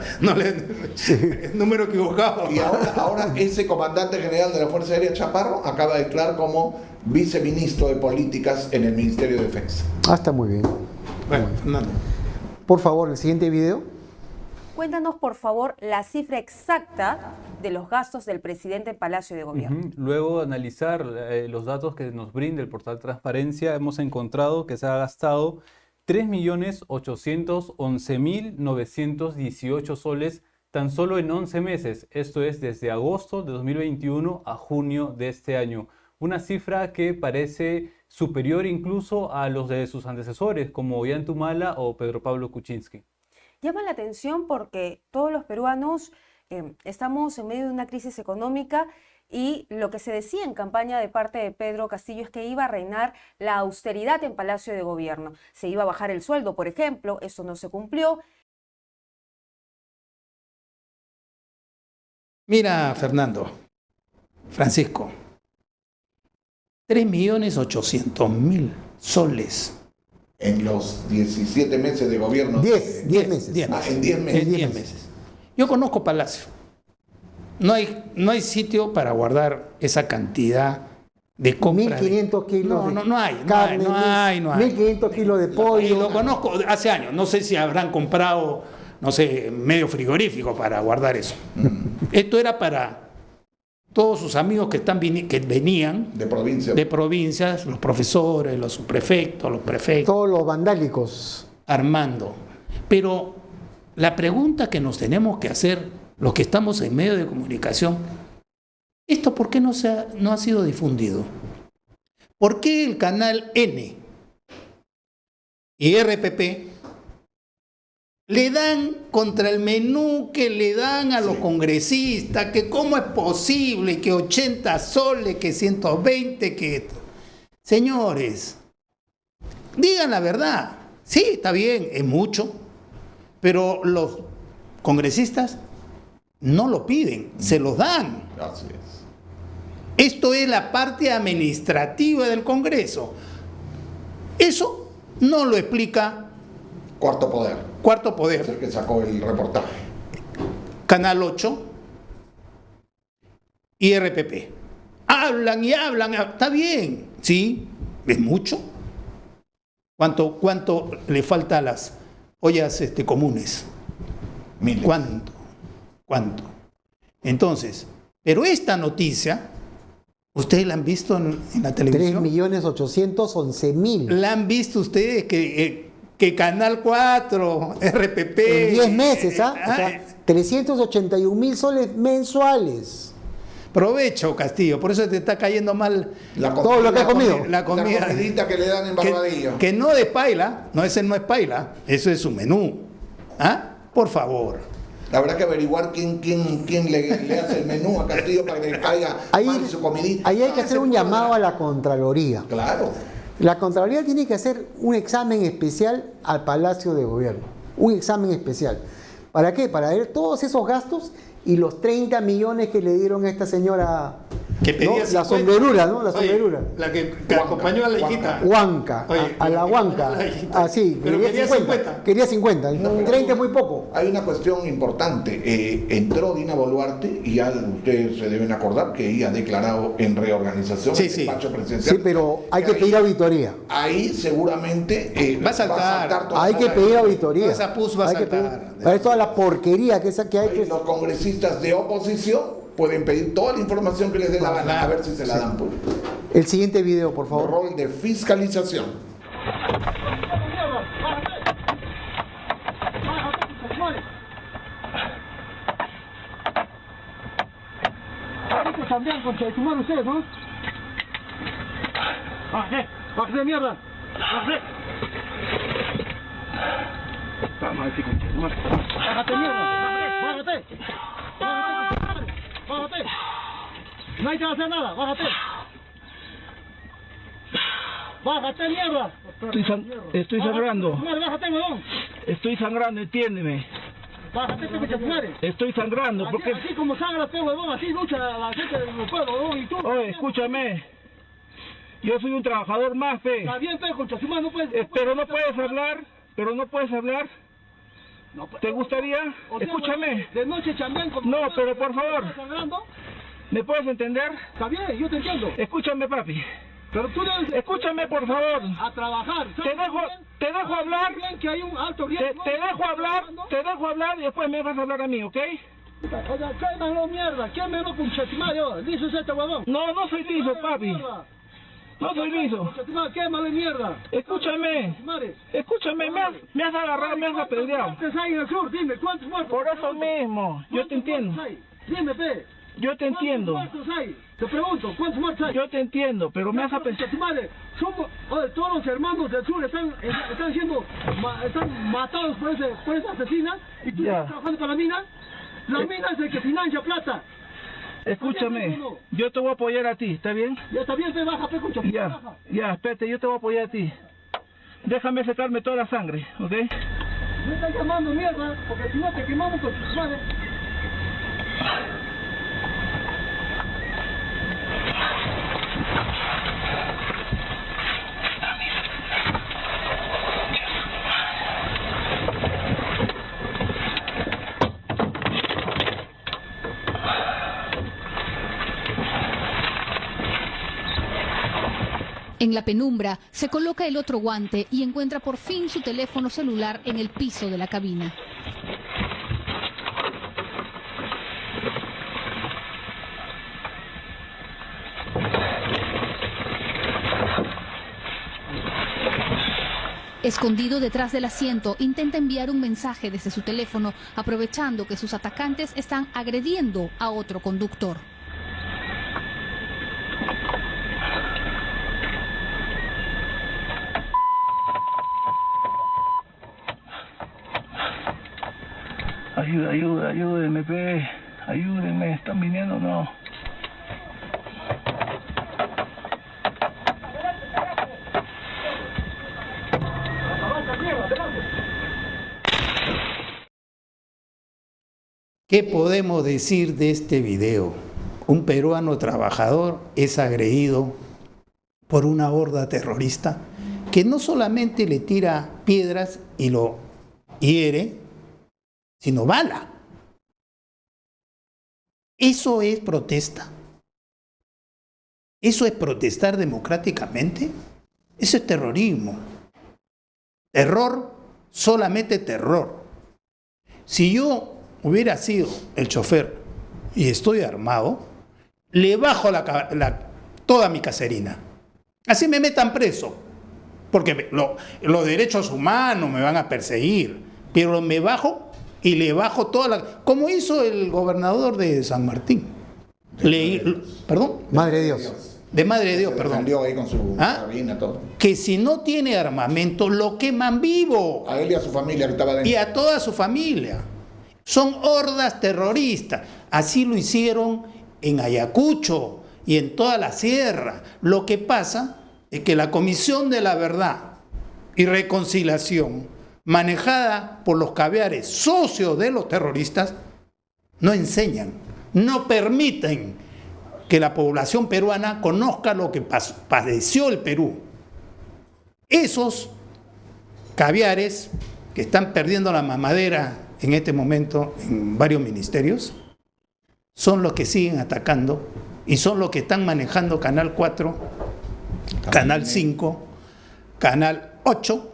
el número equivocado. Y ahora ese comandante general de la Fuerza Aérea, Chaparro, acaba de declarar como viceministro de Políticas en el Ministerio de Defensa. Está muy bien. Bueno, Fernando. Por favor, el siguiente video. Cuéntanos, por favor, la cifra exacta de los gastos del presidente en Palacio de Gobierno. Luego de analizar los datos que nos brinda el portal Transparencia, hemos encontrado que se ha gastado 3.811.918 soles tan solo en 11 meses. Esto es desde agosto de 2021 a junio de este año. Una cifra que parece superior incluso a los de sus antecesores, como Ollantumala o Pedro Pablo Kuczynski. Llama la atención porque todos los peruanos estamos en medio de una crisis económica y lo que se decía en campaña de parte de Pedro Castillo es que iba a reinar la austeridad en Palacio de Gobierno. Se iba a bajar el sueldo, por ejemplo, eso no se cumplió. Mira, Fernando, Francisco, 3.800.000 soles. En los 17 meses de gobierno. 10 meses. En 10 meses. En 10 meses. Yo conozco Palacio. No hay sitio para guardar esa cantidad de compra. 1.500 kilos no hay. 1.500 kilos de pollo. Y lo conozco hace años. No sé si habrán comprado, no sé, medio frigorífico para guardar eso. Esto era para todos sus amigos que venían de provincias, los profesores, los subprefectos, los prefectos. Todos los vandálicos. Armando. Pero la pregunta que nos tenemos que hacer, los que estamos en medio de comunicación, ¿esto por qué no ha sido difundido? ¿Por qué el canal N y RPP le dan contra el menú que le dan a los congresistas, que cómo es posible, que 80 soles, que 120, que... Señores, digan la verdad. Sí, está bien, es mucho, pero los congresistas no lo piden, se los dan. Así es. Esto es la parte administrativa del Congreso. Eso no lo explica Cuarto Poder. Cuarto Poder. Es el que sacó el reportaje. Canal 8 y RPP. Hablan y hablan, está bien, sí, es mucho. ¿Cuánto le falta a las ollas comunes? Miles. ¿Cuánto? Entonces, pero esta noticia, ¿ustedes la han visto en la televisión? 3.811.000. ¿La han visto ustedes que Canal 4, RPP... En 10 meses, ¿ah? O sea, 381.000 soles mensuales. Provecho, Castillo, por eso te está cayendo mal todo lo que has comido. La comidita que le dan en Barbadillo. Que no de paila, ese no es paila, eso es su menú. ¿Ah? Por favor. Habrá que averiguar quién le hace el menú a Castillo para que le caiga mal su comidita. Ahí hay que hacer un llamado a la Contraloría. Claro. La Contraloría tiene que hacer un examen especial al Palacio de Gobierno. Un examen especial. ¿Para qué? Para ver todos esos gastos y los 30 millones que le dieron a esta señora, que pedía, ¿no? La sombrerura, ¿no? La sombrerura. La que acompañó a la hijita. Huanca, a la Huanca. Así, pero quería 50. Quería 50. 30 es muy poco. Hay una cuestión importante. Entró Dina Boluarte y ya ustedes se deben acordar que ella ha declarado en reorganización el despacho presidencial. Sí, pero hay que pedir auditoría. Ahí seguramente va a saltar hay que pedir auditoría. Esa PUS va a saltar. Para toda la porquería que hay que... Los congresistas de oposición pueden pedir toda la información que les dé la gana, a ver si se la dan. Pues. El siguiente video, por favor. Rol de fiscalización. También con que fumar ustedes, ¿no? ¡Bájate de mierda! ¡Bájate! ¡Bájate mierda! ¡Bájate! ¡Bájate! No hay que hacer nada, bájate. ¡Bájate mierda! Estoy sangrando. ¡Bájate, huevón! Estoy sangrando, entiéndeme. Bájate que te fumares. Estoy sangrando porque... Así como sangra, huevón, así lucha la gente del pueblo, huevón, y tú... Oye, escúchame. Yo soy un trabajador más, fe. Está bien, pero contra su mano no puedes... Pero no puedes hablar, No, pues, ¿te gustaría? Escúchame. De noche chambean como... No, pero por favor. ¿Me puedes entender? Está bien, yo te entiendo. Escúchame, papi. Pero tú debes... Escúchame, por favor. A trabajar. Te dejo hablar. Que hay un alto riesgo. Te dejo hablar y después me vas a hablar a mí, ¿ok? Oye, quémalo, mierda. Quémalo con chetimayo. ¿Liso es este huevón? No soy liso, papi. No soy liso. Quémalo, mierda. Escúchame, me has agarrado, me has apedreado. ¿Cuántos hay en el sur? Dime, ¿cuántos muertos? Por eso mismo, yo te entiendo. Dime, pe. Yo te entiendo. ¿Cuántos muertos hay? Te pregunto, ¿cuántos muertos hay? Yo te entiendo, pero me has apedreado. Oye, todos los hermanos del sur están matados por esa asesina. ¿Y tú estás trabajando para la mina? La mina es el que financia plata. Escúchame, yo te voy a apoyar a ti, ¿está bien? Ya está bien, te baja, pe, concha. Ya, espérate, yo te voy a apoyar a ti. Déjame sacarme toda la sangre, ¿ok? Me estás llamando mierda, porque si no te quemamos con tus madres. En la penumbra, se coloca el otro guante y encuentra por fin su teléfono celular en el piso de la cabina. Escondido detrás del asiento, intenta enviar un mensaje desde su teléfono, aprovechando que sus atacantes están agrediendo a otro conductor. Ayúdenme, pe. Ayúdenme, ¿están viniendo o no? ¿Qué podemos decir de este video? Un peruano trabajador es agredido por una horda terrorista que no solamente le tira piedras y lo hiere, sino bala. ¿Eso es protesta? ¿Eso es protestar democráticamente? Eso es terrorismo. Terror, solamente terror. Si yo hubiera sido el chofer y estoy armado, le bajo toda mi caserina. Así me metan preso, porque los derechos humanos me van a perseguir, pero me bajo y le bajo toda la... Como hizo el gobernador de San Martín. ¿Perdón? Madre de Dios. De Madre de Dios, perdón. Ahí con su carabina, todo. Que si no tiene armamento, lo queman vivo. A él y a su familia que estaba dentro. Y a toda su familia. Son hordas terroristas. Así lo hicieron en Ayacucho y en toda la sierra. Lo que pasa es que la Comisión de la Verdad y Reconciliación, manejada por los caviares socios de los terroristas, no enseñan, no permiten que la población peruana conozca lo que padeció el Perú. Esos caviares que están perdiendo la mamadera en este momento en varios ministerios son los que siguen atacando y son los que están manejando Canal 4, Canal 5, Canal 8,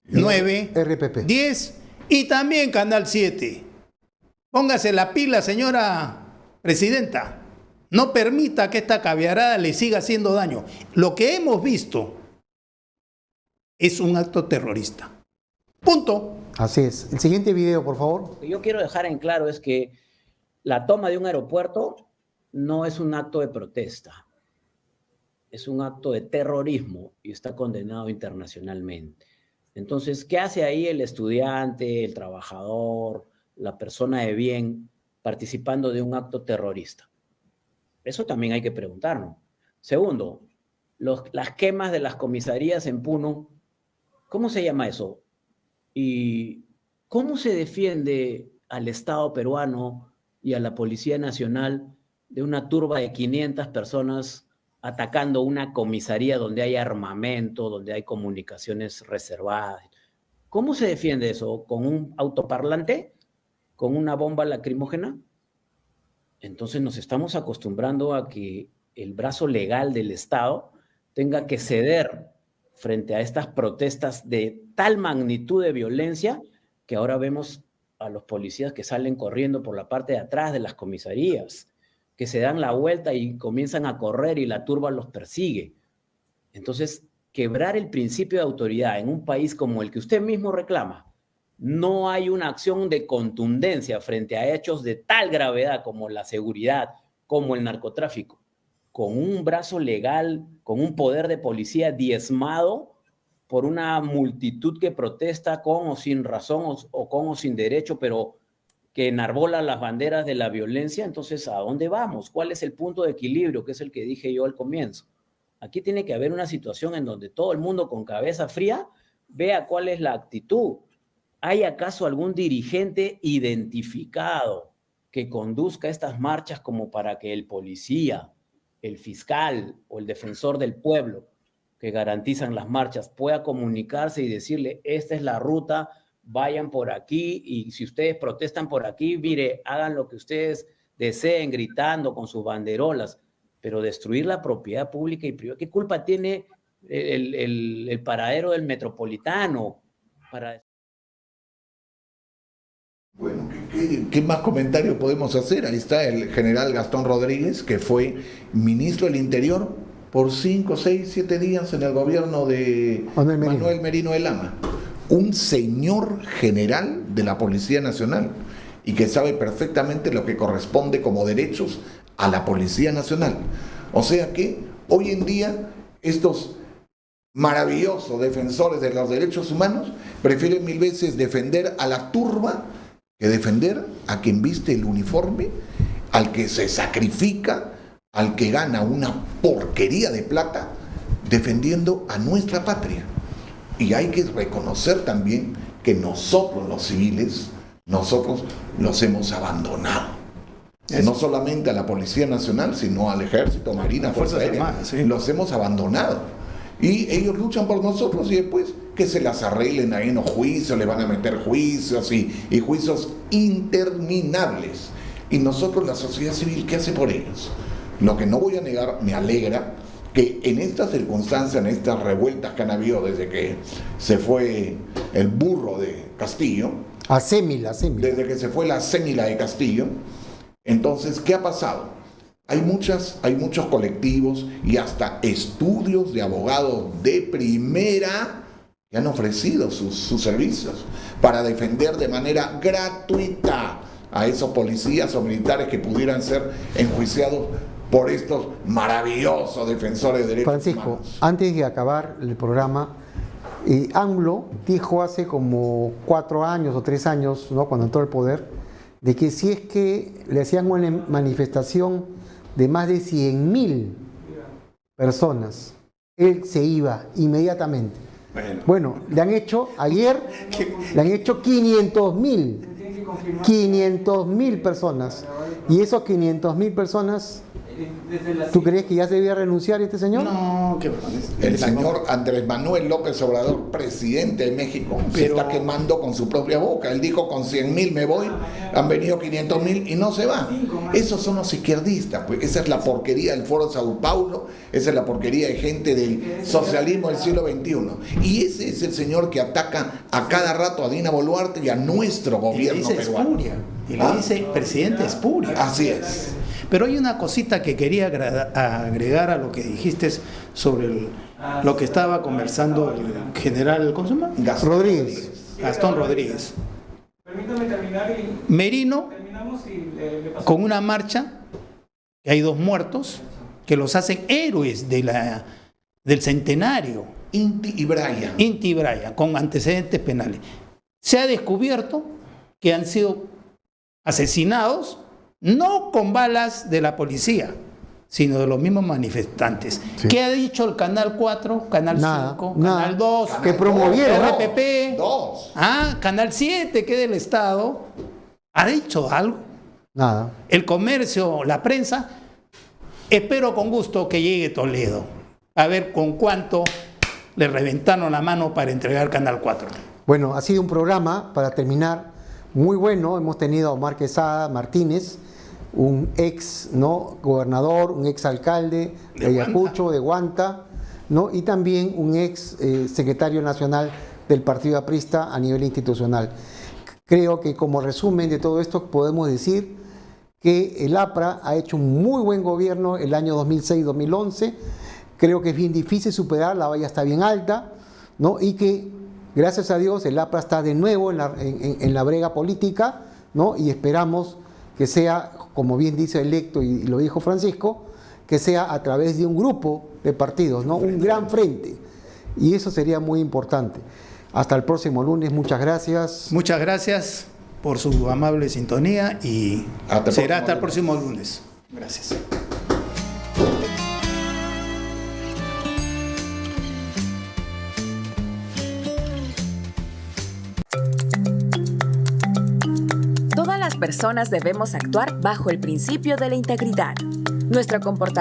9, RPP, 10 y también Canal 7. Póngase la pila, señora presidenta. No permita que esta caviarada le siga haciendo daño. Lo que hemos visto es un acto terrorista. Punto. Así es. El siguiente video, por favor. Lo que yo quiero dejar en claro es que la toma de un aeropuerto no es un acto de protesta. Es un acto de terrorismo y está condenado internacionalmente. Entonces, ¿qué hace ahí el estudiante, el trabajador, la persona de bien participando de un acto terrorista? Eso también hay que preguntarnos. Segundo, las quemas de las comisarías en Puno, ¿cómo se llama eso? ¿Y cómo se defiende al Estado peruano y a la Policía Nacional de una turba de 500 personas atacando una comisaría donde hay armamento, donde hay comunicaciones reservadas? ¿Cómo se defiende eso? ¿Con un autoparlante? ¿Con una bomba lacrimógena? Entonces nos estamos acostumbrando a que el brazo legal del Estado tenga que ceder frente a estas protestas de tal magnitud de violencia que ahora vemos a los policías que salen corriendo por la parte de atrás de las comisarías, que se dan la vuelta y comienzan a correr y la turba los persigue. Entonces, quebrar el principio de autoridad en un país como el que usted mismo reclama, no hay una acción de contundencia frente a hechos de tal gravedad como la seguridad, como el narcotráfico, con un brazo legal, con un poder de policía diezmado por una multitud que protesta con o sin razón o con o sin derecho, pero que enarbola las banderas de la violencia. Entonces, ¿a dónde vamos? ¿Cuál es el punto de equilibrio? Que es el que dije yo al comienzo. Aquí tiene que haber una situación en donde todo el mundo con cabeza fría vea cuál es la actitud. ¿Hay acaso algún dirigente identificado que conduzca estas marchas como para que el policía, el fiscal o el defensor del pueblo que garantizan las marchas pueda comunicarse y decirle, esta es la ruta, vayan por aquí y si ustedes protestan por aquí, mire, hagan lo que ustedes deseen gritando con sus banderolas, pero destruir la propiedad pública y privada? ¿Qué culpa tiene el paradero del Metropolitano para... Bueno, ¿qué más comentarios podemos hacer? Ahí está el general Gastón Rodríguez, que fue ministro del Interior por 5, 6, 7 días en el gobierno de Manuel Merino de Lama. Un señor general de la Policía Nacional y que sabe perfectamente lo que corresponde como derechos a la Policía Nacional. O sea que hoy en día estos maravillosos defensores de los derechos humanos prefieren mil veces defender a la turba que defender a quien viste el uniforme, al que se sacrifica, al que gana una porquería de plata, defendiendo a nuestra patria. Y hay que reconocer también que nosotros los civiles, nosotros los hemos abandonado. No solamente a la Policía Nacional, sino al Ejército, Marina, Fuerzas Armadas, los hemos abandonado. Y ellos luchan por nosotros y después que se las arreglen ahí en los juicios, le van a meter juicios y juicios interminables. y nosotros, la sociedad civil, ¿qué hace por ellos? Lo que no voy a negar, me alegra que en estas circunstancias, en estas revueltas que han habido desde que se fue el burro de Castillo, desde que se fue la Acémila de Castillo, entonces, ¿qué ha pasado? Hay muchos colectivos y hasta estudios de abogados de primera que han ofrecido sus servicios para defender de manera gratuita a esos policías o militares que pudieran ser enjuiciados por estos maravillosos defensores de derechos Francisco, humanos. antes de acabar el programa, AMLO dijo hace como 4 años o 3 años, ¿no?, cuando entró al poder, de que si es que le hacían una manifestación de más de 100.000 personas, él se iba inmediatamente. Bueno, le han hecho, ayer, le han hecho 500.000 personas. Y esos 500.000 personas, ¿tú crees que ya se debía renunciar este señor? No, que el señor Andrés Manuel López Obrador, presidente de México, se está quemando con su propia boca. Él dijo, con 100.000 me voy, han venido 500.000 y no se va. Esos son los izquierdistas, pues esa es la porquería del Foro Sao Paulo, esa es la porquería de gente del socialismo del siglo XXI. Y ese es el señor que ataca a cada rato a Dina Boluarte y a nuestro gobierno peruano. Y le dice, presidente espuria. Así es. Pero hay una cosita que quería agregar a lo que dijiste sobre lo que estaba conversando el general, ¿cómo se llama? Gastón Rodríguez. Permítame terminar y... Merino, con una marcha, que hay 2 muertos, que los hacen héroes del centenario. Inti y Brian, con antecedentes penales. Se ha descubierto que han sido asesinados no con balas de la policía, sino de los mismos manifestantes. Sí. ¿Qué ha dicho el Canal 4, Canal 5, Canal 2? Que promovieron. RPP, Canal 7, que es del Estado. ¿Ha dicho algo? Nada. El comercio, la prensa. Espero con gusto que llegue Toledo. A ver con cuánto le reventaron la mano para entregar Canal 4. Bueno, ha sido un programa, para terminar, muy bueno. Hemos tenido a Omar Quesada Martínez, un ex gobernador, un ex alcalde de Ayacucho, de Huanta, ¿no?, y también un ex secretario nacional del Partido Aprista a nivel institucional. Creo que como resumen de todo esto podemos decir que el APRA ha hecho un muy buen gobierno el año 2006-2011. Creo que es bien difícil superar, la valla está bien alta, ¿no?, y que gracias a Dios el APRA está de nuevo en la brega política, ¿no?, y esperamos que sea, como bien dice electo y lo dijo Francisco, que sea a través de un grupo de partidos, ¿no?, un gran frente. Y eso sería muy importante. Hasta el próximo lunes, muchas gracias. Muchas gracias por su amable sintonía y será hasta el próximo lunes. Gracias. Todas las personas debemos actuar bajo el principio de la integridad. Nuestro comportamiento